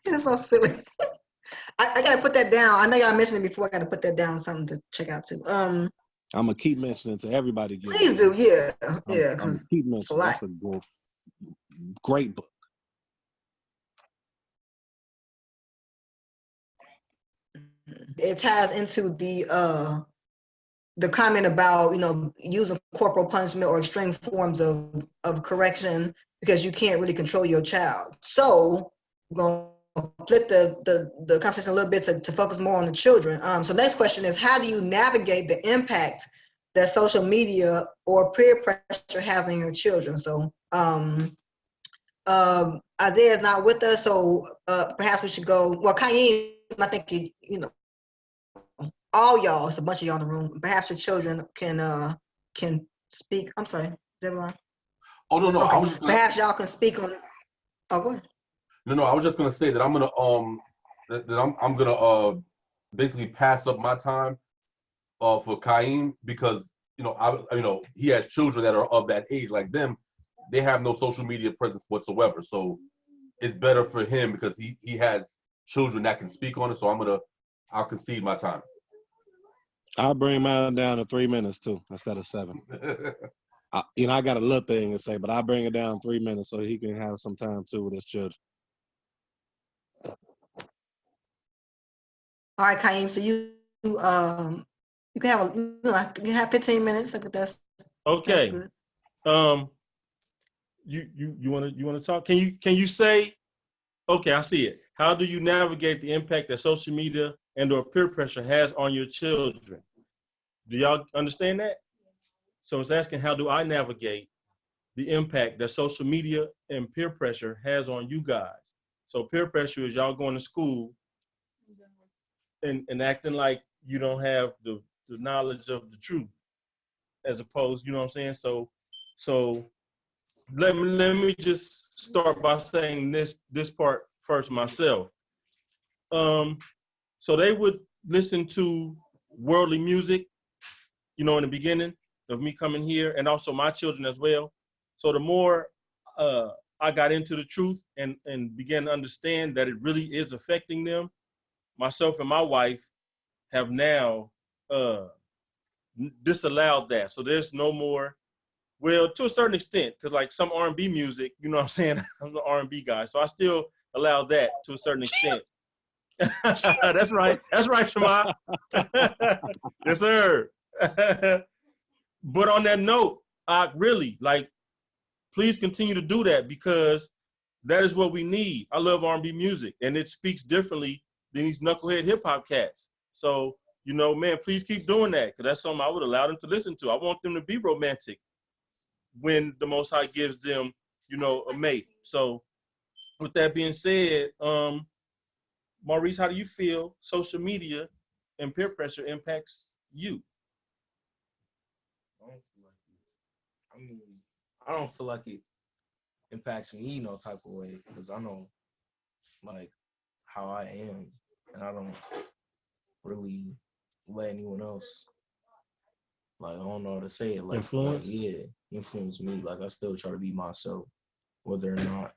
A: It's so silly. I gotta put that down. I know y'all mentioned it before. I gotta put that down. Something to check out too.
F: I'm gonna keep mentioning to everybody.
A: Please do, yeah.
F: I'm gonna keep mentioning. That's a great book.
A: It ties into the comment about using corporal punishment or extreme forms of correction because you can't really control your child. So we're gonna flip the conversation a little bit to focus more on the children. So next question is, how do you navigate the impact that social media or peer pressure has on your children. So Isaiah is not with us, so perhaps we should go. Well, Kanye, I think you know, all y'all, it's a bunch of y'all in the room. Perhaps your children can speak. I'm sorry, is everyone?
C: Oh no,
A: Okay.
C: I was just gonna,
A: Perhaps y'all can speak on. Oh, go ahead.
C: no, I was just gonna say that I'm gonna I'm gonna basically pass up my time for Kaim, because he has children that are of that age like them. They have no social media presence whatsoever, so it's better for him because he has children that can speak on it. So I'll concede my time.
B: I'll bring mine down to 3 minutes too, instead of 7. I got a little thing to say, but I'll bring it down 3 minutes so he can have some time too with his children.
A: All right, Kaim. So you can have 15 minutes. I think that's
E: Okay.
A: good.
E: You want to talk? Can you say? Okay, I see it. How do you navigate the impact that social media and/or peer pressure has on your children? Do y'all understand that? So it's asking, how do I navigate the impact that social media and peer pressure has on you guys? So peer pressure is y'all going to school and acting like you don't have the knowledge of the truth, as opposed, you know what I'm saying? So let me just start by saying this part first myself. So they would listen to worldly music, in the beginning of me coming here, and also my children as well. So the more I got into the truth and began to understand that it really is affecting them, myself and my wife have now disallowed that. So there's no more, well, to a certain extent, because like some R&B music, you know what I'm saying? I'm the R&B guy, so I still allow that to a certain extent. That's right, Shema. Yes, sir. But on that note, I really, please continue to do that, because that is what we need. I love R&B music, and it speaks differently than these knucklehead hip-hop cats. So, man, please keep doing that, because that's something I would allow them to listen to. I want them to be romantic when the Most High gives them, a mate. So with that being said, Maurice, how do you feel social media and peer pressure impacts you?
H: I don't feel like it impacts me no type of way, because I know how I am, and I don't really let anyone else, I don't know how to say it,
E: influence?
H: Influence me. I still try to be myself, whether or not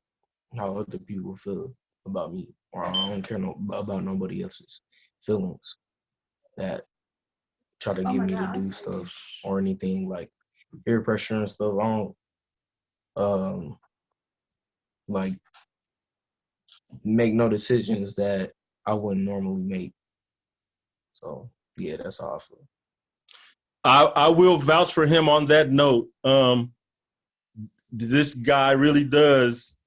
H: how other people feel about me, or I don't care about nobody else's feelings that try to get me to do stuff or anything like peer pressure and stuff. I don't make no decisions that I wouldn't normally make. So yeah, that's how I feel.
E: I will vouch for him on that note. This guy really does.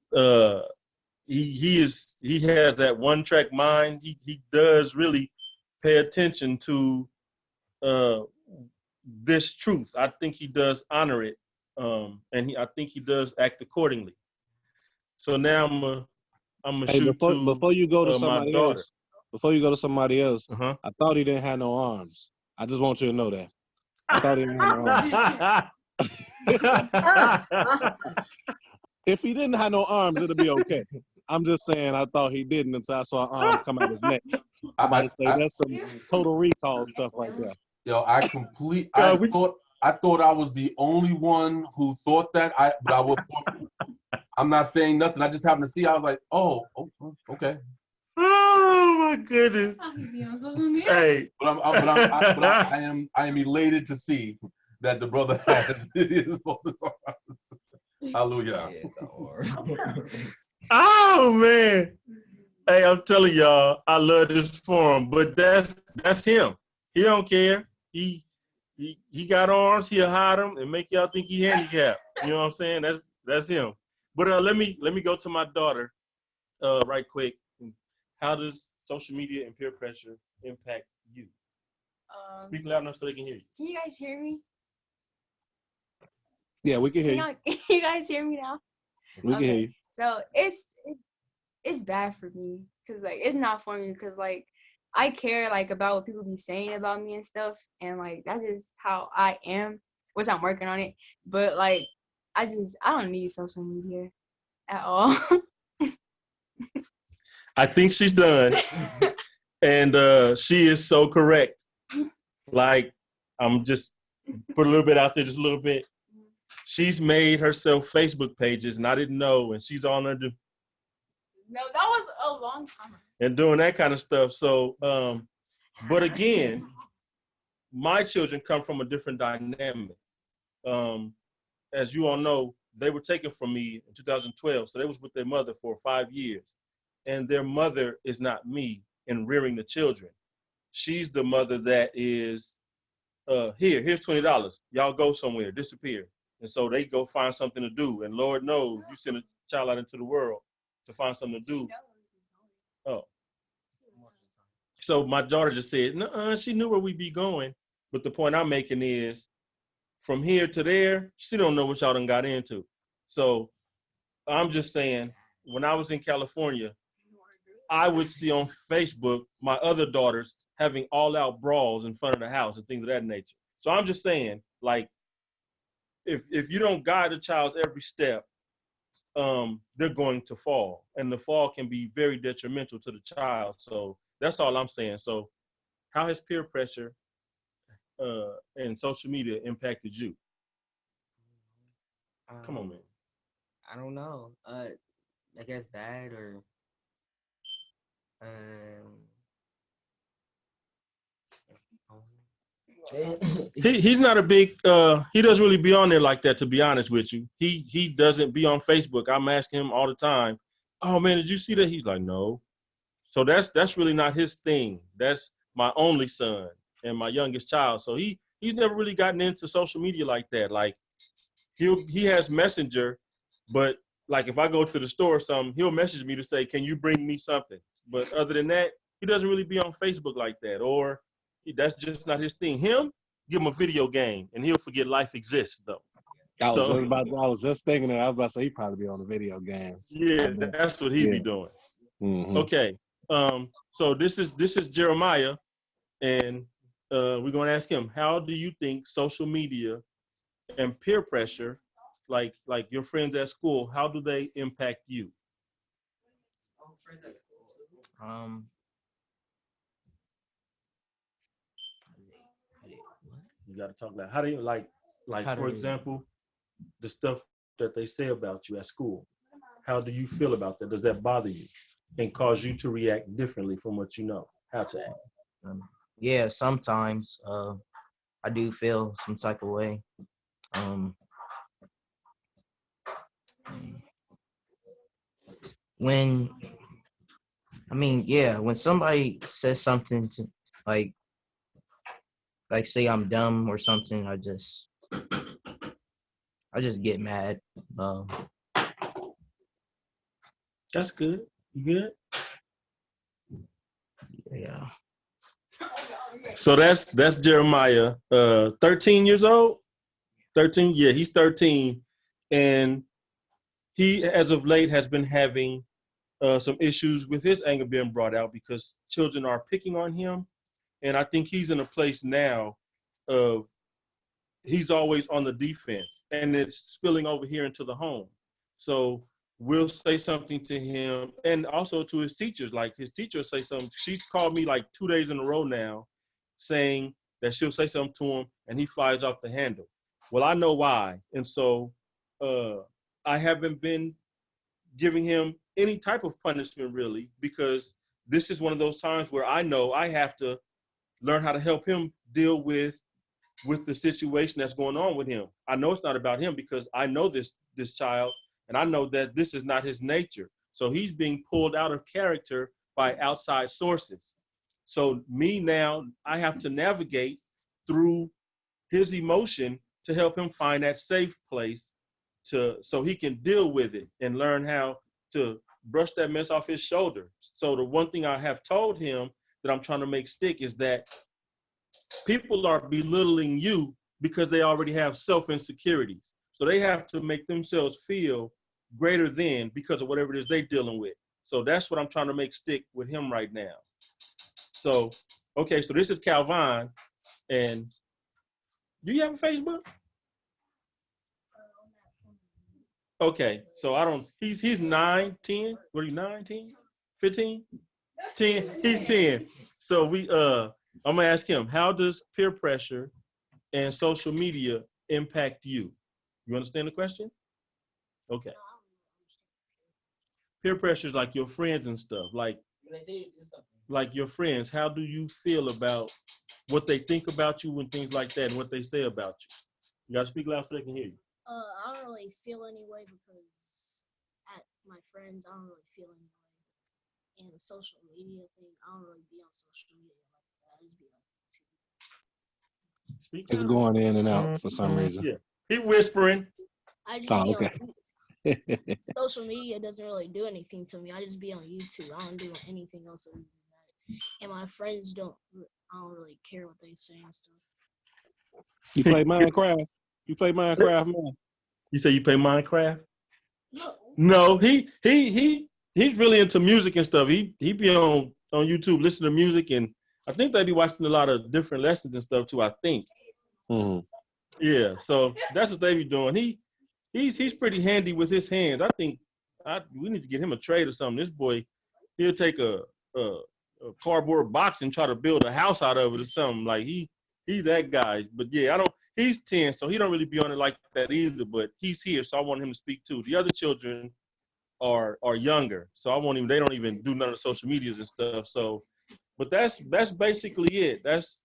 E: He has that one track mind. He does really pay attention to this truth. I think he does honor it, and I think he does act accordingly. So now I'm gonna shoot
B: before you go to somebody
E: my daughter.
B: else. Before you go to somebody else,
E: Uh-huh.
B: I thought he didn't have no arms. I just want you to know that. I thought he didn't have no arms. If he didn't have no arms, it'd be okay. I'm just saying I thought he didn't until I saw an arm come out his neck. I'm about to say that's some Total Recall stuff right there.
C: Yo, I thought I was the only one who thought that. I'm not saying nothing. I just happened to see. I was like, oh okay.
E: Oh my goodness! Hey,
C: but I am elated to see that the brother has both his arms. Hallelujah.
E: Oh man! Hey, I'm telling y'all, I love this forum, but that's him. He don't care. He got arms. He'll hide them and make y'all think he handicapped. You know what I'm saying? That's him. But let me go to my daughter right quick. How does social media and peer pressure impact you? Speak loud enough so they can hear you.
G: Can you guys hear me?
B: Yeah, we can hear you.
G: You guys hear me now?
B: We can hear you.
G: So it's bad for me because like it's not for me because like I care like about what people be saying about me and stuff, and like that's just how I am, which I'm working on it. But like I don't need social media at all.
E: I think she's done, and she is so correct. Like I'm just put a little bit out there, just a little bit. She's made herself Facebook pages, and I didn't know, and she's on her.
G: No, that was a long time ago.
E: And doing that kind of stuff. So, but again, my children come from a different dynamic. As you all know, they were taken from me in 2012, so they was with their mother for 5 years. And their mother is not me in rearing the children. She's the mother that is, here's $20. Y'all go somewhere, disappear. And so they go find something to do. And Lord knows, you send a child out into the world to find something to do. Oh. So my daughter just said, no, she knew where we'd be going. But the point I'm making is, from here to there, she don't know what y'all done got into. So I'm just saying, when I was in California, I would see on Facebook my other daughters having all-out brawls in front of the house and things of that nature. So I'm just saying, like, if you don't guide a child's every step, they're going to fall, and the fall can be very detrimental to the child. So that's all I'm saying. So how has peer pressure and social media impacted you? Come on, man.
I: I don't know. I guess bad or
E: He's not a big he doesn't really be on there like that, to be honest with you. He doesn't be on Facebook. I'm asking him all the time, oh man, did you see that? He's like, no. So that's really not his thing. That's my only son and my youngest child. So he's never really gotten into social media like that. Like he has Messenger, but like if I go to the store or something, he'll message me to say, can you bring me something? But other than that, he doesn't really be on Facebook like that, or that's just not his thing. Him, give him a video game, and he'll forget life exists, though.
B: I was just thinking that. I was about to say he'd probably be on the video games.
E: Yeah, that's what he'd be doing.
B: Mm-hmm.
E: Okay, so this is Jeremiah, and we're going to ask him, how do you think social media and peer pressure, like your friends at school, how do they impact you?
I: friends at school.
E: You got to talk about how do you like for example, the stuff that they say about you at school. How do you feel about that? Does that bother you and cause you to react differently from what you know how to act?
I: Yeah, sometimes I do feel some type of way. When somebody says something to like say I'm dumb or something, I just get mad.
E: That's good. You good?
I: Yeah.
E: So that's Jeremiah, 13 years old. 13, yeah, he's 13, and he, as of late, has been having some issues with his anger being brought out because children are picking on him. And I think he's in a place now of he's always on the defense, and it's spilling over here into the home. So we'll say something to him and also to his teachers. Like his teacher say something. She's called me like 2 days in a row now saying that she'll say something to him and he flies off the handle. Well, I know why. And so I haven't been giving him any type of punishment really, because this is one of those times where I know I have to learn how to help him deal with the situation that's going on with him. I know it's not about him because I know this child, and I know that this is not his nature. So he's being pulled out of character by outside sources. So me now, I have to navigate through his emotion to help him find that safe place so he can deal with it and learn how to brush that mess off his shoulder. So the one thing I have told him that I'm trying to make stick is that people are belittling you because they already have self-insecurities. So they have to make themselves feel greater than because of whatever it is they're dealing with. So that's what I'm trying to make stick with him right now. So, okay, so this is Calvin, and do you have a Facebook? Okay, so I don't, he's 9, 10, what are you, 9, 10, 15? 10, he's 10. So I'm gonna ask him, how does peer pressure and social media impact you? You understand the question? Okay. Peer pressure is like your friends and stuff, like your friends. How do you feel about what they think about you and things like that and what they say about you? You gotta speak loud so they can hear you.
J: I don't really feel any way because at my friends, I don't really feel any way. And the social media thing, I don't really be on social media like that. I just be on TV.
E: Speak
B: It's
E: loud.
B: going in and out for some reason.
E: Yeah, he whispering.
J: I just
B: Oh,
J: be
B: okay.
J: on social media doesn't really do anything to me. I just be on YouTube. I don't do anything else other than that. And my friends I don't really care what they say and stuff.
B: You play Minecraft? You play Minecraft, man?
E: You say you play Minecraft?
J: No.
E: No, he's really into music and stuff. He be on YouTube listening to music, and I think they be watching a lot of different lessons and stuff too, I think.
B: Mm-hmm.
E: Yeah, so that's what they be doing. He's pretty handy with his hands. I think we need to get him a trade or something. This boy, he'll take a cardboard box and try to build a house out of it or something. Like he's that guy. But yeah, he's 10, so he don't really be on it like that either, but he's here, so I want him to speak too. The other children are younger, so they don't even do none of the social medias and stuff. So, but that's basically it. That's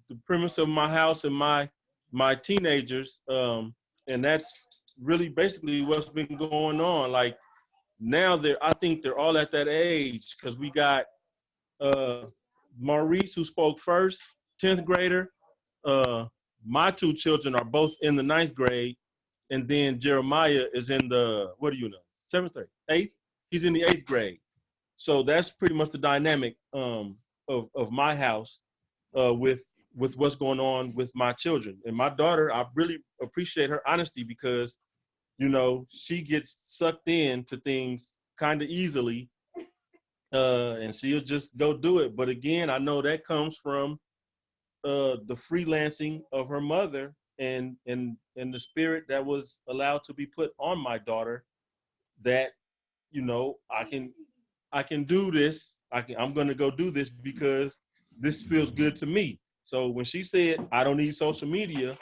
E: the premise of my house and my teenagers, and that's really basically what's been going on. Like now I think they're all at that age because we got Maurice, who spoke first, 10th grader. My two children are both in the 9th grade, and then Jeremiah is in the, what do you know, 7th grade, 8th? He's in the 8th grade. So that's pretty much the dynamic of my house with what's going on with my children. And my daughter, I really appreciate her honesty because, you know, she gets sucked into things kind of easily, and she'll just go do it. But again, I know that comes from the freelancing of her mother and the spirit that was allowed to be put on my daughter, that, you know, I can do this. I'm going to go do this because this feels good to me. So when she said, I don't need social media,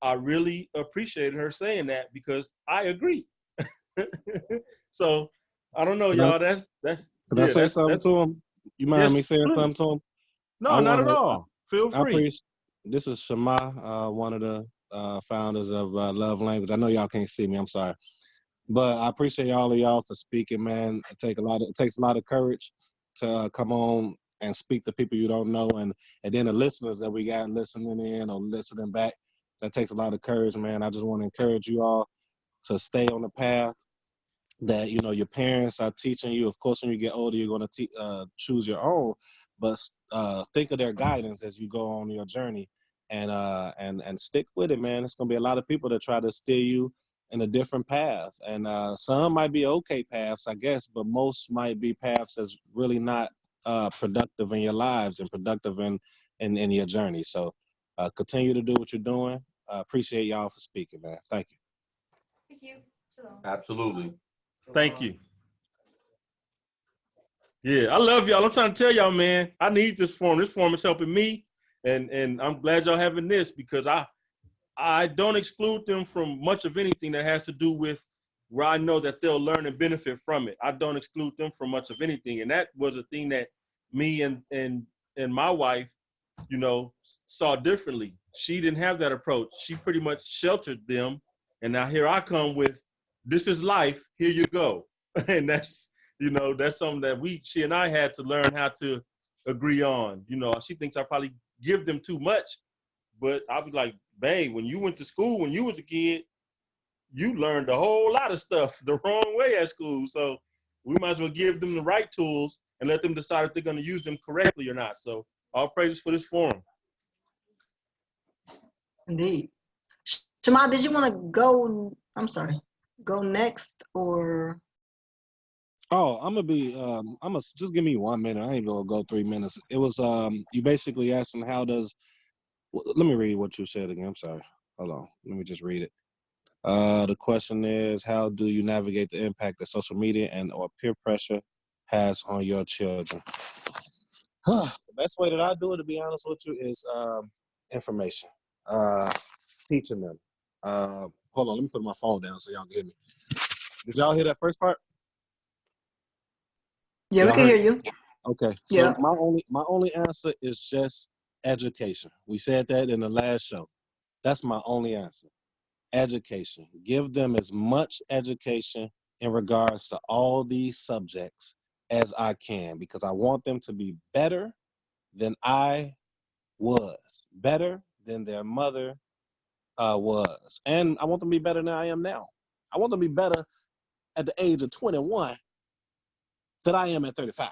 E: I really appreciated her saying that because I agree. So I don't know, y'all. That's
B: Can I say something to him? You mind me saying something to him?
E: No, not at all. Feel free.
B: This is Shema, one of the founders of Love Language. I know y'all can't see me. I'm sorry. But I appreciate all of y'all for speaking, man. It takes a lot of courage to come on and speak to people you don't know, and then the listeners that we got listening in or listening back. That takes a lot of courage, man. I just want to encourage you all to stay on the path that, you know, your parents are teaching you. Of course, when you get older, you're going to choose your own, but think of their guidance as you go on your journey, and stick with it, man. It's going to be a lot of people that try to steer you in a different path, and some might be okay paths, I guess, but most might be paths that's really not productive in your lives and productive in your journey. So continue to do what you're doing. Appreciate y'all for speaking, man. Thank you.
G: Thank you.
C: Absolutely.
E: Thank you. Yeah, I love y'all. I'm trying to tell y'all, man, I need this forum. This forum is helping me, and I'm glad y'all having this because I don't exclude them from much of anything that has to do with where I know that they'll learn and benefit from it. I don't exclude them from much of anything, and that was a thing that me and my wife, you know, saw differently. She didn't have that approach. She pretty much sheltered them, and now here I come with, this is life, here you go. And that's, you know, that's something that she and I had to learn how to agree on. You know, she thinks I probably give them too much, but I'll be like, babe, when you went to school, when you was a kid, you learned a whole lot of stuff the wrong way at school. So we might as well give them the right tools and let them decide if they're going to use them correctly or not. So all praises for this forum.
A: Indeed. Jamal, did you want to go? I'm sorry, go next or?
B: Oh, I'm gonna just give me 1 minute. I ain't gonna go 3 minutes. It was you basically asking how does. Let me read what you said again. I'm sorry. Hold on. Let me just read it. The question is, how do you navigate the impact that social media and or peer pressure has on your children? The best way that I do it, to be honest with you, is information. Teaching them. Hold on, let me put my phone down so y'all can hear me. Did y'all hear that first part?
A: Yeah, we can hear you.
B: Okay. So
A: Yeah.
B: my only answer is just education. We said that in the last show. That's my only answer. Education. Give them as much education in regards to all these subjects as I can, because I want them to be better than I was, better than their mother was. And I want them to be better than I am now. I want them to be better at the age of 21 than I am at 35.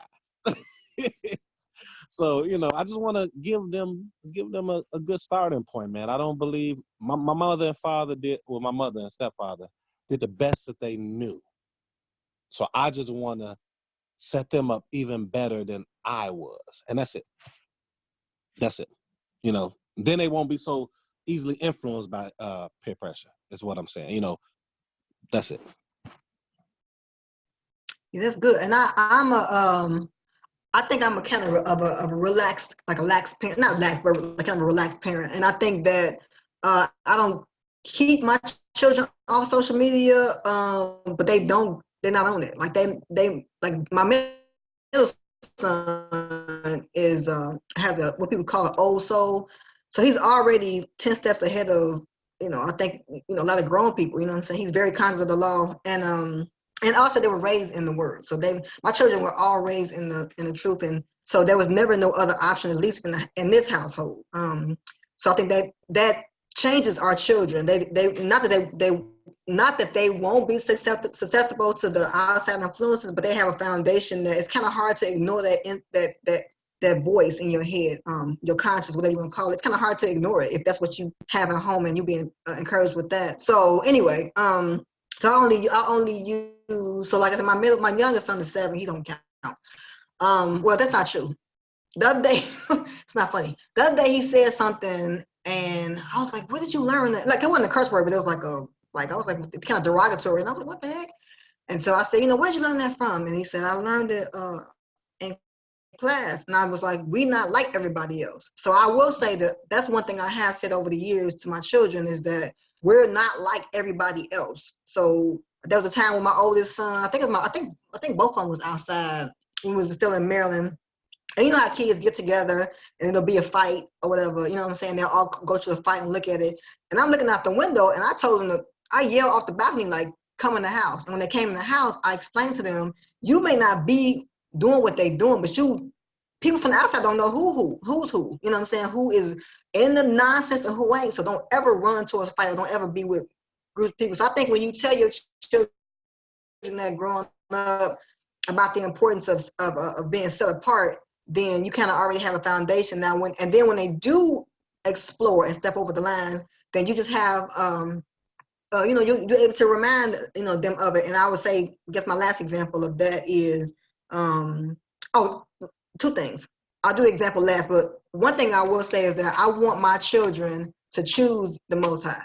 B: So, I just want to give them a good starting point, man. I don't believe my mother and father my mother and stepfather did the best that they knew. So I just want to set them up even better than I was. And that's it. That's it. Then they won't be so easily influenced by peer pressure, is what I'm saying. That's it.
A: Yeah, that's good. And I think I'm a kind of a relaxed, like a lax parent, not lax, but like kind of a relaxed parent. And I think that I don't keep my children off social media, but they're not on it. Like they like my middle son is has what people call an old soul, so he's already 10 steps ahead of I think a lot of grown people. You know what I'm saying? He's very conscious of the law, and also they were raised in the word. So my children were all raised in the truth, and so there was never no other option, at least in this household. So I think that changes our children. They not that they won't be susceptible to the outside influences, but they have a foundation that it's kind of hard to ignore that voice in your head, your conscience, whatever you want to call it. It's kind of hard to ignore it if that's what you have at home and you being encouraged with that. So anyway, so I only use, so like I said, my youngest son is 7. He don't count. Well, that's not true. The other day, it's not funny. The other day he said something, and I was like, "Where did you learn that?" Like it wasn't a curse word, but it was like I was like it's kind of derogatory, and I was like, "What the heck?" And so I said, "Where did you learn that from?" And he said, "I learned it in class." And I was like, "We not like everybody else." So I will say that that's one thing I have said over the years to my children is that we're not like everybody else. So there was a time when my oldest son, I think both of them was outside. We was still in Maryland. And you know how kids get together and there'll be a fight or whatever, you know what I'm saying? They'll all go to the fight and look at it. And I'm looking out the window and I told them I yelled off the balcony, like, come in the house. And when they came in the house, I explained to them, you may not be doing what they're doing, but people from the outside don't know who's who. You know what I'm saying? Who is in the nonsense and who ain't. So don't ever run towards a fight or don't ever be with groups of people. So I think when you tell your children that growing up about the importance of being set apart, then you kind of already have a foundation now. When they do explore and step over the lines, then you just have you're able to remind them of it. And I would say, I guess my last example of that is 2 things. I'll do the example last, but one thing I will say is that I want my children to choose the Most High.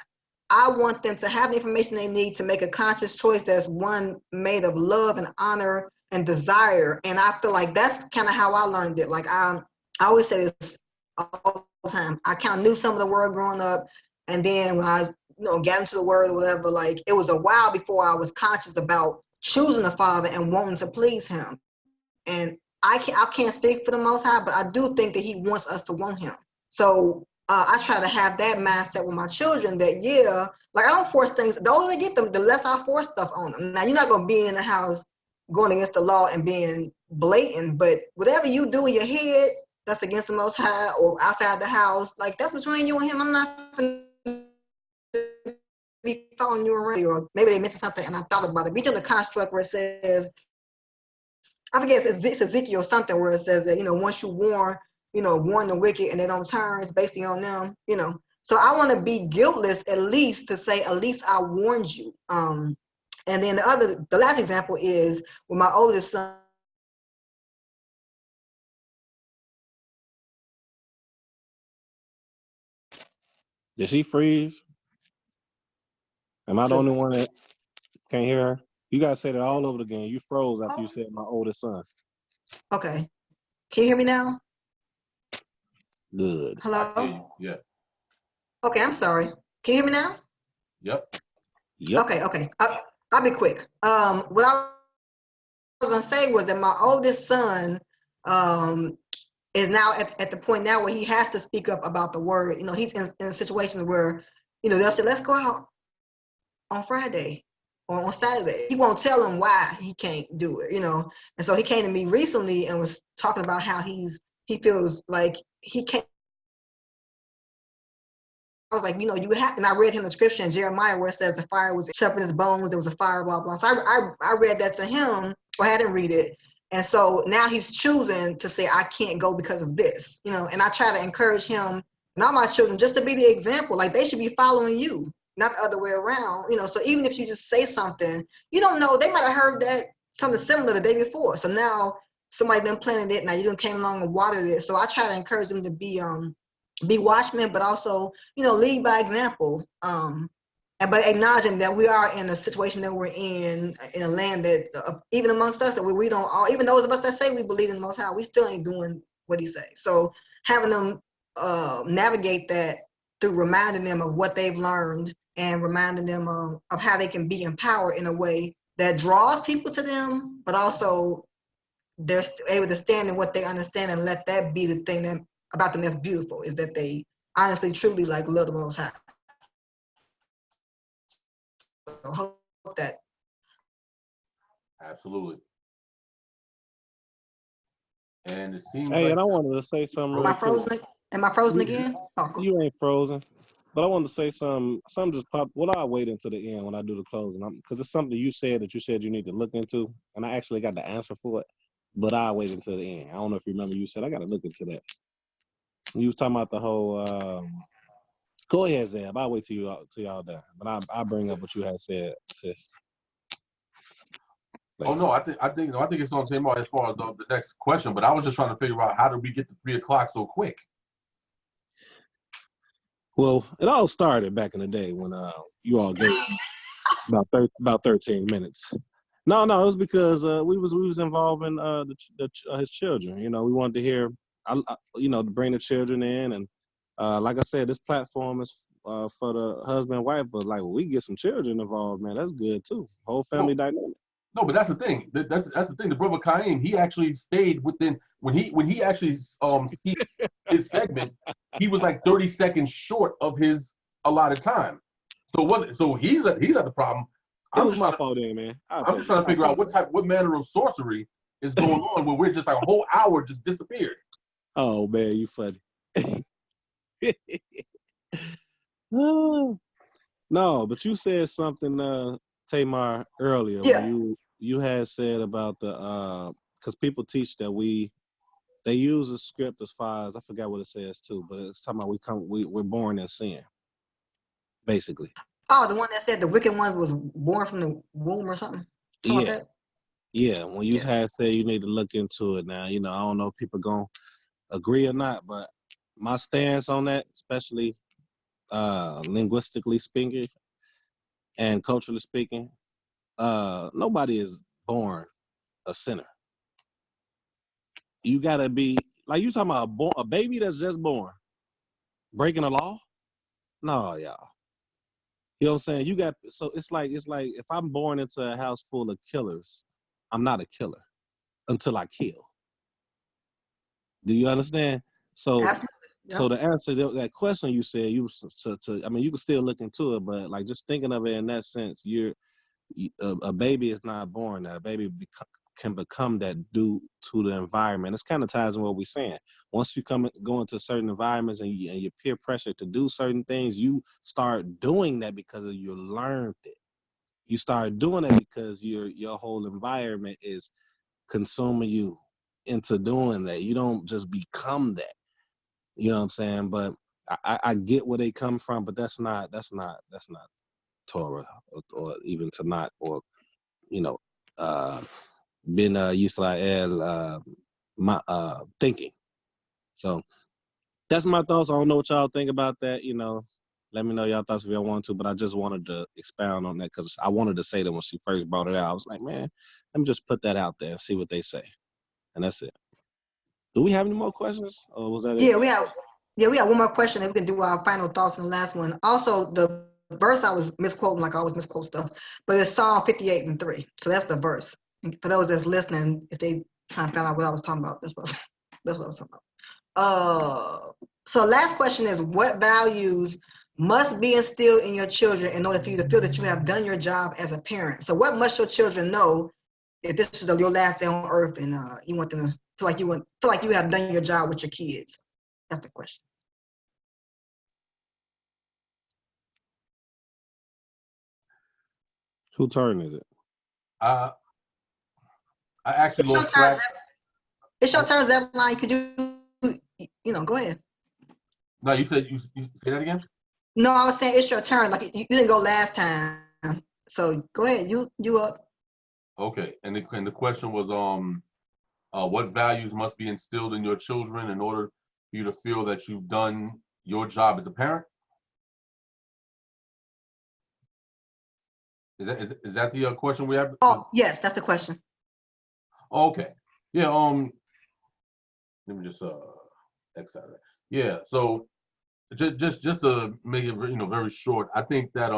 A: I want them to have the information they need to make a conscious choice that's one made of love and honor and desire. And I feel like that's kind of how I learned it. Like I always say this all the time. I kind of knew some of the word growing up, and then when I got into the word or whatever, like it was a while before I was conscious about choosing the Father and wanting to please Him. And I can't speak for the Most High, but I do think that He wants us to want Him. So I try to have that mindset with my children that, like I don't force things. The older they get, the less I force stuff on them. Now, you're not going to be in the house going against the law and being blatant, but whatever you do in your head that's against the Most High or outside the house, like that's between you and Him. I'm not going to be following you around. Or maybe they mentioned something and I thought about it. We do the construct where it says, I forget, it's Ezekiel or something where it says that, once you warn the wicked and they don't turn, it's basically on them, So I want to be guiltless, at least to say, at least I warned you. And then the last example is with my oldest son.
B: Did she freeze? Am I the only one that can't hear her? You gotta say that all over again. You froze after you said my oldest son.
A: Okay. Can you hear me now?
B: Good.
A: Hello?
C: I hear you. Yeah.
A: Okay, I'm sorry. Can you hear me now?
C: Yep.
B: Yep.
A: Okay. I'll be quick. What I was gonna say was that my oldest son is now at the point now where he has to speak up about the word. You know, he's in situations where, you know, they'll say, let's go out on Friday or on Saturday. He won't tell them why he can't do it, you know. And so he came to me recently and was talking about how he feels like he can't. I was like, you know, you have, and I read him the scripture in Jeremiah where it says the fire was shut in his bones, there was a fire, blah, blah. So I read that to him, or had him read it. And so now he's choosing to say, I can't go because of this, you know, and I try to encourage him and all my children just to be the example. Like, they should be following you, not the other way around, you know. So even if you just say something, you don't know, they might have heard that something similar the day before. So now somebody been planting it, now you done came along and watered it. So I try to encourage them to be watchmen, but also, you know, lead by example. But acknowledging that we are in a situation that we're in a land that even amongst us that we don't all, even those of us that say we believe in the Most High, we still ain't doing what He say. So having them navigate that through reminding them of what they've learned and reminding them of how they can be empowered in a way that draws people to them, but also they're able to stand in what they understand and let that be the thing that about them that's beautiful, is that they honestly, truly like love the Most High. So hope that.
C: Absolutely. And it seems
B: Hey,
C: like
B: and I wanted to say something
A: Am
B: real
A: I
B: quick.
A: frozen? Am I frozen again? Oh, cool.
B: You ain't frozen. But I wanted to say something just popped. Well, I'll wait until the end when I do the closing. Because it's something you said that you said you need to look into. And I actually got the answer for it. But I'll wait until the end. I don't know if you remember, you said, I got to look into that. You was talking about the whole, go ahead, Zab. I'll wait till y'all done. But I'll bring up what you had said, sis.
C: Oh no, I think it's on the same as far as the next question. But I was just trying to figure out, how did we get to 3 o'clock so quick?
B: Well, it all started back in the day when you all gave about 13 minutes. No, it was because we was involving his children. You know, we wanted to hear, you know, to bring the children in, and like I said, this platform is for the husband and wife. But like, when we get some children involved, man, that's good too. Whole family dynamic.
C: No, but that's the thing. That's the thing. The brother Kaim, he actually stayed within when he actually his segment. He was like 30 seconds short of his allotted time. So it wasn't. So he's at the problem.
B: It was my fault, man.
C: I'm just trying to figure out what manner of sorcery is going on when we're just like a whole hour just disappeared.
B: Oh man, you funny. No, but you said something, Tamar, earlier.
A: Yeah.
B: When you had said about the because people teach that they use a script as far as, I forgot what it says too, but it's talking about we're born in sin, basically.
A: Oh, the one that said the wicked ones was born from the womb or something.
B: Yeah. Yeah. When you had said you need to look into it now, you know, I don't know if people gonna agree or not, but my stance on that, especially linguistically speaking and culturally speaking, nobody is born a sinner. You gotta be, like, you talking about a baby that's just born breaking the law. No, y'all. You know what I'm saying? So it's like if I'm born into a house full of killers, I'm not a killer until I kill. Do you understand? So
A: Absolutely. Yeah.
B: So to answer that question, you said you can still look into it, but like, just thinking of it in that sense, a baby is not born. A baby can become that due to the environment. It's kind of ties in what we're saying. Once you go into certain environments and you peer pressure to do certain things, you start doing that because you learned it. You start doing it because your whole environment is consuming you into doing that. You don't just become that. You know what I'm saying? But I get where they come from, but that's not Torah or even Tanakh or Ben Yisrael thinking. So that's my thoughts. I don't know what y'all think about that. Let me know y'all thoughts if y'all want to, but I just wanted to expound on that because I wanted to say that when she first brought it out. I was like, man, let me just put that out there and see what they say. And that's it. Do we have any more questions? Or was that it?
A: Yeah, we have one more question and we can do our final thoughts on the last one. Also, the verse I was misquoting, like I always misquote stuff, but it's Psalm 58:3. So that's the verse. And for those that's listening, if they try to find out what I was talking about, that's what I was talking about. So last question is, what values must be instilled in your children in order for you to feel that you have done your job as a parent? So what must your children know if this is your last day on earth and you want them to feel like you have done your job with your kids? That's the question.
B: Whose turn is it?
C: I actually lost track.
A: It's your turn, Zebulon. Could you go ahead.
C: No, you said you say that again?
A: No, I was saying it's your turn. Like you didn't go last time, so go ahead. You up?
C: Okay, and the question was what values must be instilled in your children in order for you to feel that you've done your job as a parent? Is that the question we have?
A: Oh, yes, that's the question.
C: Okay. Yeah. Let me just X out of that. Yeah. So just to make it very short, I think that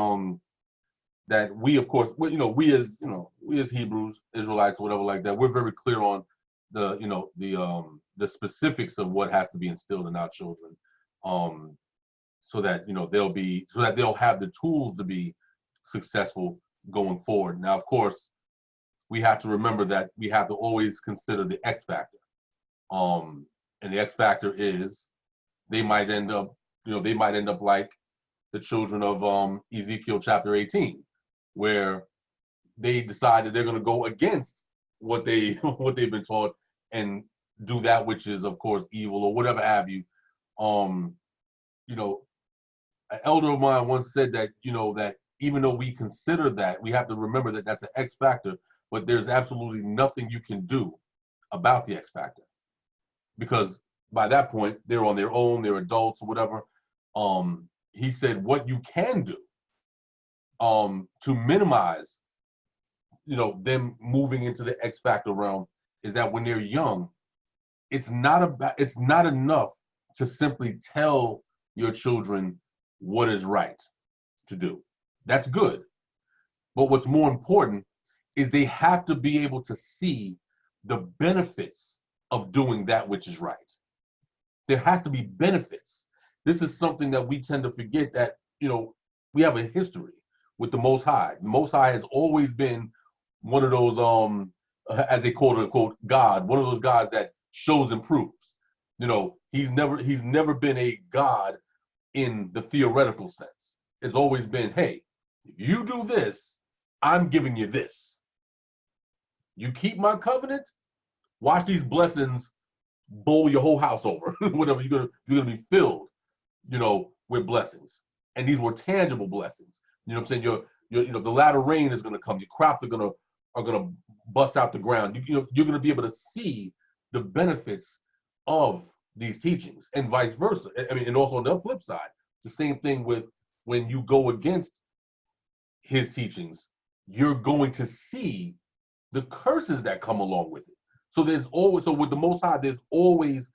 C: that we, of course, we as Hebrews, Israelites, whatever like that, we're very clear on the specifics of what has to be instilled in our children, so that they'll have the tools to be successful going forward. Now, of course, we have to remember that we have to always consider the X factor, and the X factor is they might end up like the children of Ezekiel chapter 18, where they decide that they're going to go against what they've been taught and do that which is, of course, evil or whatever have you. An elder of mine once said that that even though we consider that, we have to remember that that's an X factor, but there's absolutely nothing you can do about the X factor, because by that point they're on their own, they're adults or whatever. He said what you can do to minimize them moving into the X factor realm is that when they're young, it's not enough to simply tell your children what is right to do. That's good. But what's more important is they have to be able to see the benefits of doing that which is right. There has to be benefits. This is something that we tend to forget, that we have a history with the Most High. The Most High has always been one of those as they quote unquote God, one of those gods that shows and proves. He's never been a God in the theoretical sense. It's always been, hey, if you do this, I'm giving you this. You keep my covenant, watch these blessings bowl your whole house over. Whatever, you're gonna be filled, with blessings. And these were tangible blessings. You know what I'm saying? The latter rain is gonna come. Your crops are gonna bust out the ground. You're gonna be able to see the benefits of these teachings, and vice versa. I mean, and also on the flip side, the same thing with when you go against his teachings, you're going to see the curses that come along with it. So with the Most High, there's always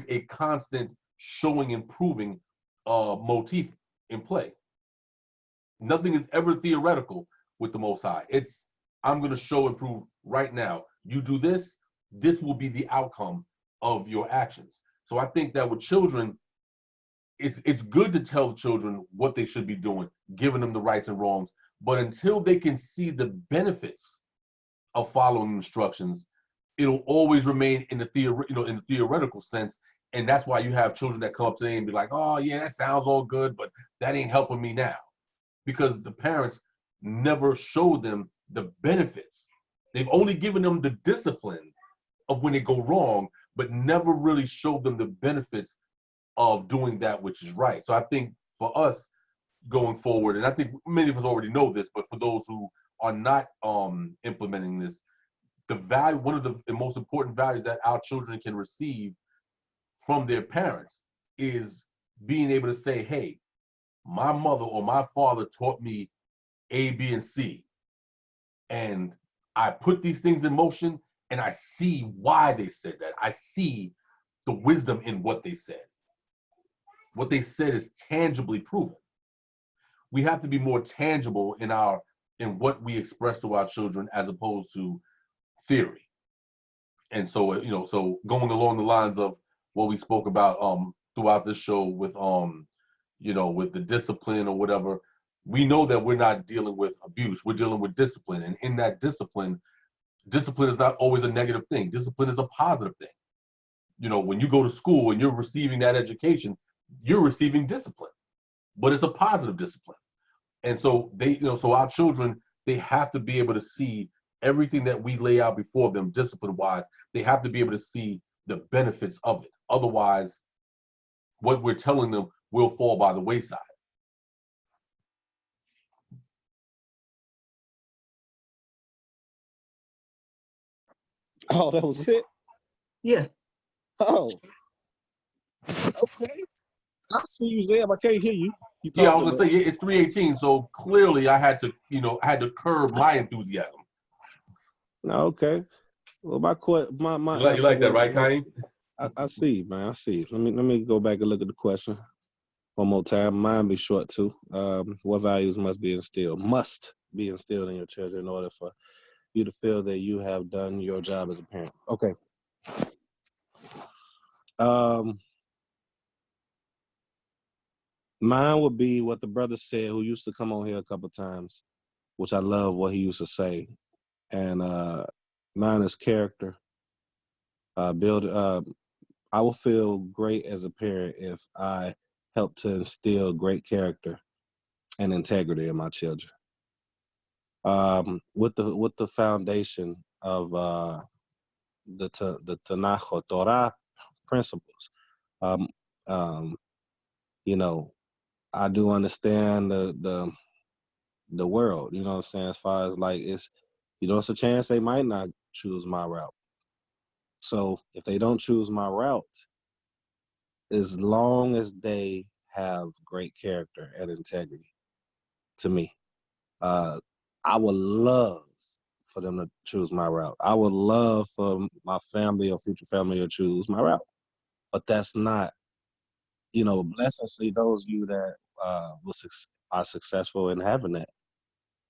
C: a constant showing and proving motif in play. Nothing is ever theoretical with the Most High. It's, I'm going to show and prove right now. You do this, this will be the outcome of your actions. So I think that with children, it's good to tell children what they should be doing, giving them the rights and wrongs. But until they can see the benefits of following instructions, it'll always remain in the theoretical sense. And that's why you have children that come up today and be like, oh yeah, that sounds all good, but that ain't helping me now. Because the parents never showed them the benefits. They've only given them the discipline of when they go wrong, but never really showed them the benefits of doing that which is right. So I think for us going forward, and I think many of us already know this, but for those who are not implementing this, the value, one of the most important values that our children can receive from their parents is being able to say, hey, my mother or my father taught me A, B, and C. And I put these things in motion and I see why they said that. I see the wisdom in what they said. What they said is tangibly proven. We have to be more tangible in what we express to our children as opposed to theory. And so, so going along the lines of what we spoke about throughout this show with with the discipline or whatever, we know that we're not dealing with abuse, we're dealing with discipline. And in that discipline is not always a negative thing. Discipline is a positive thing. When you go to school and you're receiving that education, you're receiving discipline, but it's a positive discipline. And so so our children, they have to be able to see everything that we lay out before them discipline-wise. They have to be able to see the benefits of it. Otherwise, what we're telling them will fall by the wayside.
B: Oh, that was it?
A: Yeah.
B: Oh. Okay. I see you, Zeb. I can't hear you.
C: Yeah, I was gonna say it's 3:18, so clearly I had to, curb my enthusiasm.
B: Okay. Well, my
C: you like that, right, Kaim?
B: I see, man. I see. Let me go back and look at the question one more time. Mine be short too. What values must be instilled in your children in order for you to feel that you have done your job as a parent? Okay. Mine would be what the brother said, who used to come on here a couple times, which I love what he used to say. And mine is character. I will feel great as a parent if I help to instill great character and integrity in my children. With the foundation of the Tanakh or Torah principles. I do understand the world, you know what I'm saying, as far as like it's a chance they might not choose my route. So if they don't choose my route, as long as they have great character and integrity, to me, I would love for them to choose my route. I would love for my family or future family to choose my route. But that's not, blessings to those of you that are successful in having that.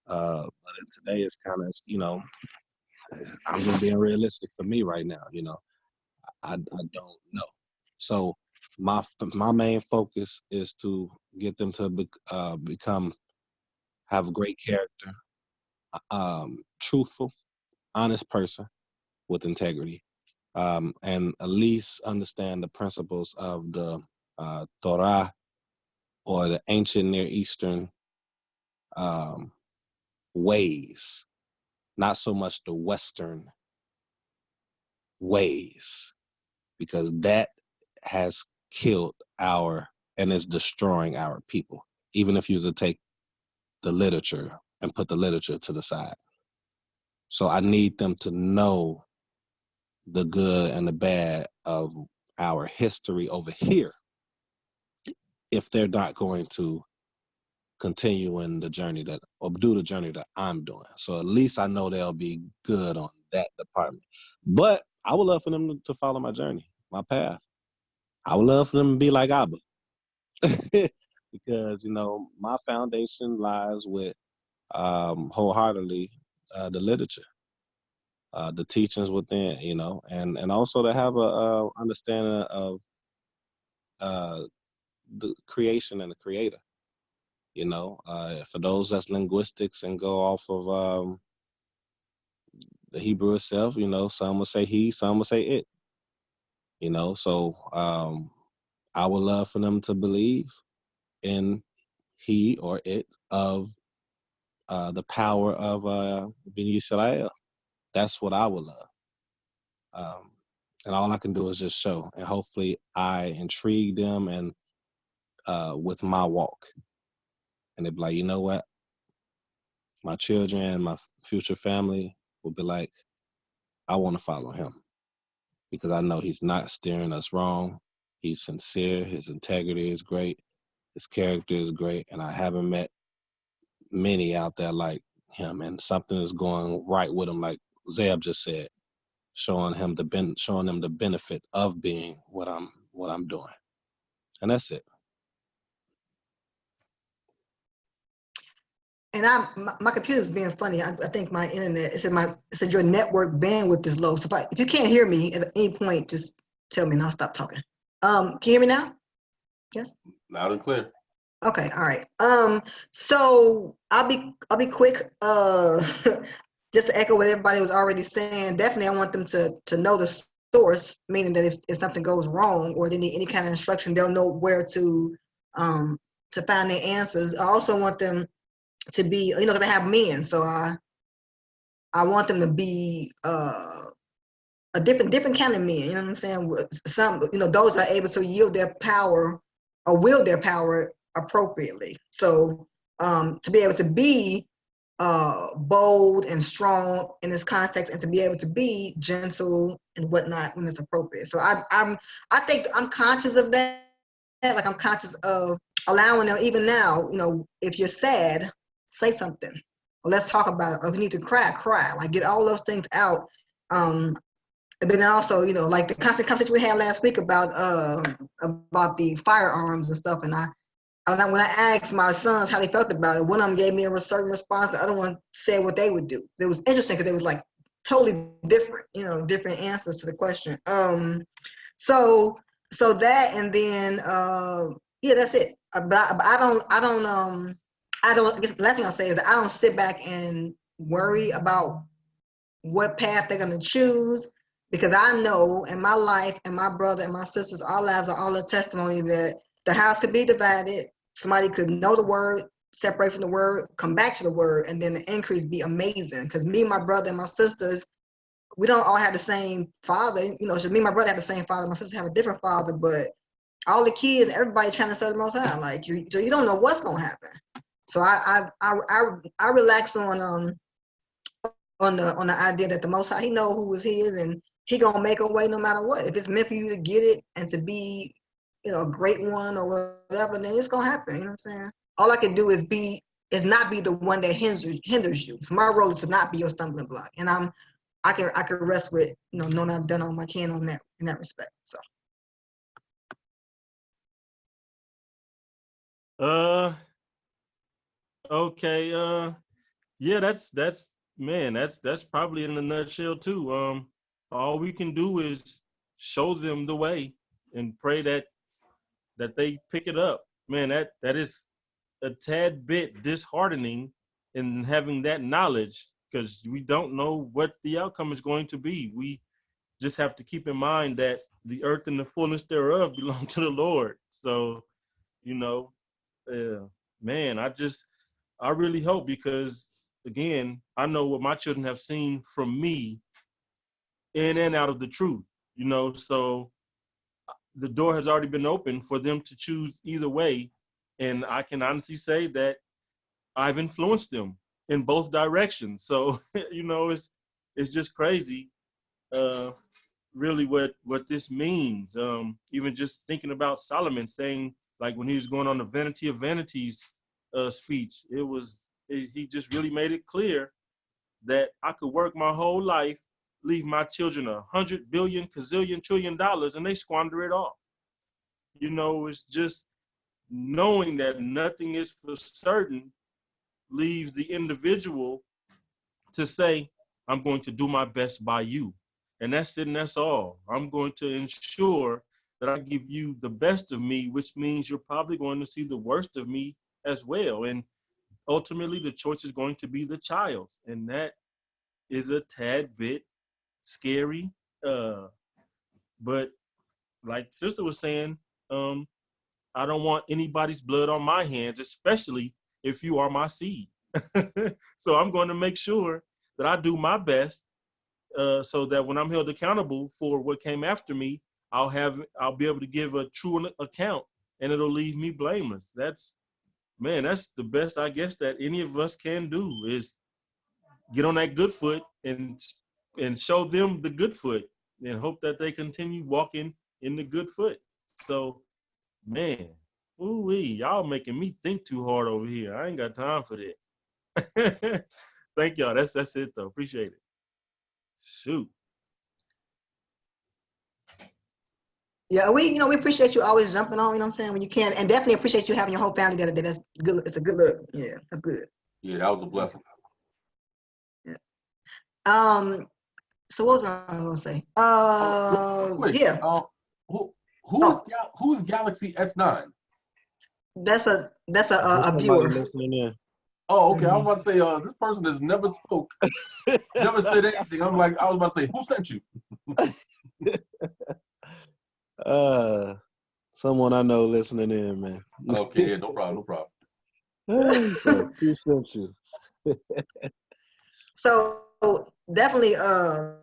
B: But today it's kind of, I'm just being realistic for me right now. I don't know. So my main focus is to get them to have great character, truthful, honest person with integrity, and at least understand the principles of the Torah or the ancient Near Eastern ways, not so much the Western ways, because that has killed and is destroying our people, even if you were to take the literature and put the literature to the side. So I need them to know the good and the bad of our history over here if they're not going to continue in the journey or do the journey that I'm doing. So at least I know they'll be good on that department. But I would love for them to follow my journey, my path. I would love for them to be like Abba. Because, my foundation lies with wholeheartedly the literature, the teachings within, and also to have a understanding of the creation and the creator. For those that's linguistics and go off of the Hebrew itself, some will say he, some will say it. So I would love for them to believe in he or it of the power of Ben Yisrael. That's what I would love. And all I can do is just show. And hopefully I intrigue them and with my walk. And they'll be like, you know what? My children and my future family will be like, I want to follow him because I know he's not steering us wrong. He's sincere. His integrity is great. His character is great. And I haven't met many out there like him. And something is going right with him, like Zeb just said, showing them the benefit of being what I'm doing. And that's it.
A: And my computer's being funny. I think my internet, it said your network bandwidth is low. So if you can't hear me at any point, just tell me and I'll stop talking. Can you hear me now? Yes?
C: Loud and clear.
A: Okay, all right. So I'll be quick. Just to echo what everybody was already saying, definitely I want them to know the source, meaning that if something goes wrong or they need any kind of instruction, they'll know where to find their answers. I also want them to be, they have men, so I want them to be a different kind of men. You know what I'm saying? Some, those are able to yield their power or wield their power appropriately. So to be able to be bold and strong in this context, and to be able to be gentle and whatnot when it's appropriate. So I think I'm conscious of that. Like I'm conscious of allowing them, even now, if you're sad, say something. Or let's talk about it. Or if you need to cry, like get all those things out. But then also, like the conversation we had last week about the firearms and stuff. And when I asked my sons how they felt about it, one of them gave me a certain response. The other one said what they would do. It was interesting because it was like totally different, different answers to the question. So that, and then yeah, that's it. But I guess the last thing I'll say is that I don't sit back and worry about what path they're gonna choose, because I know in my life and my brother and my sisters, our lives are all a testimony that the house could be divided. Somebody could know the word, separate from the word, come back to the word, and then the increase be amazing. Because me, my brother, and my sisters, we don't all have the same father. So me and my brother have the same father, my sisters have a different father, but all the kids, everybody trying to serve the Most High. Like so you don't know what's gonna happen. So I relax on the idea that the Most High, He know who is His, and He gonna make a way no matter what. If it's meant for you to get it and to be, a great one or whatever, then it's gonna happen. You know what I'm saying? All I can do is not be the one that hinders you. So my role is to not be your stumbling block, and I can rest with knowing I've done all my can on that in that respect. So.
E: Okay. Yeah, that's probably in a nutshell too. All we can do is show them the way and pray that they pick it up. Man, that is a tad bit disheartening in having that knowledge, because we don't know what the outcome is going to be. We just have to keep in mind that the earth and the fullness thereof belong to the Lord. So, man, I really hope, because again, I know what my children have seen from me in and out of the truth, so the door has already been open for them to choose either way. And I can honestly say that I've influenced them in both directions. So, it's just crazy, really what this means. Even just thinking about Solomon saying, like when he was going on the Vanity of Vanities speech, he just really made it clear that I could work my whole life, leave my children $100 billion, gazillion, trillion dollars, and they squander it all. It's just knowing that nothing is for certain leaves the individual to say, I'm going to do my best by you. And that's it, and that's all. I'm going to ensure that I give you the best of me, which means you're probably going to see the worst of me as well. And ultimately, the choice is going to be the child's. And that is a tad bit scary. But like Sister was saying, I don't want anybody's blood on my hands, especially if you are my seed. So I'm going to make sure that I do my best so that when I'm held accountable for what came after me, I'll be able to give a true account, and it'll leave me blameless. That's the best, I guess, that any of us can do, is get on that good foot and show them the good foot, and hope that they continue walking in the good foot. So, man, ooh-wee, y'all making me think too hard over here. I ain't got time for that. Thank y'all. That's it though. Appreciate it. Shoot.
A: Yeah, we appreciate you always jumping on, you know what I'm saying, when you can, and definitely appreciate you having your whole family together. That's good. It's a good look. Yeah, that's good.
C: Yeah, that was a blessing.
A: Yeah. So what was I gonna say?
C: Quick,
A: Yeah.
C: Who's Galaxy S9?
A: That's a
B: Somebody
A: viewer.
B: listening in.
C: Oh, okay. I was about to say, this person has never spoke, never said anything. I was about to say, who sent you?
B: Someone I know listening in, man.
C: Okay, yeah, no problem.
B: Who sent you?
A: So definitely, I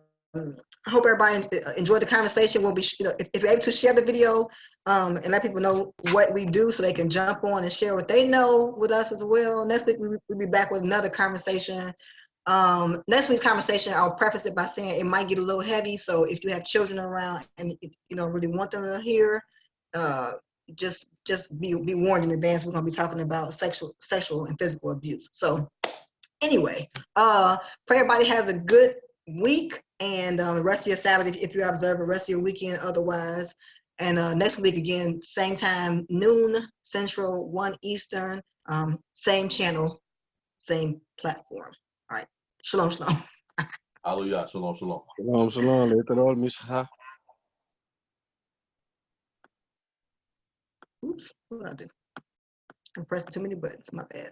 A: hope everybody enjoyed the conversation. We'll be, if you're able to share the video, and let people know what we do, so they can jump on and share what they know with us as well. Next week we'll be back with another conversation. Next week's conversation, I'll preface it by saying it might get a little heavy. So if you have children around and really want them to hear, just be warned in advance. We're gonna be talking about sexual and physical abuse. So anyway, pray everybody has a good week, and the rest of your Sabbath, if you observe, the rest of your weekend otherwise. And next week again, same time, noon Central, 1 Eastern, same channel, same platform. All right. Shalom, shalom.
C: Hallelujah. Shalom.
B: Shalom. Letarol Mishha.
A: Oops, what did I do? I'm pressing too many buttons. My bad.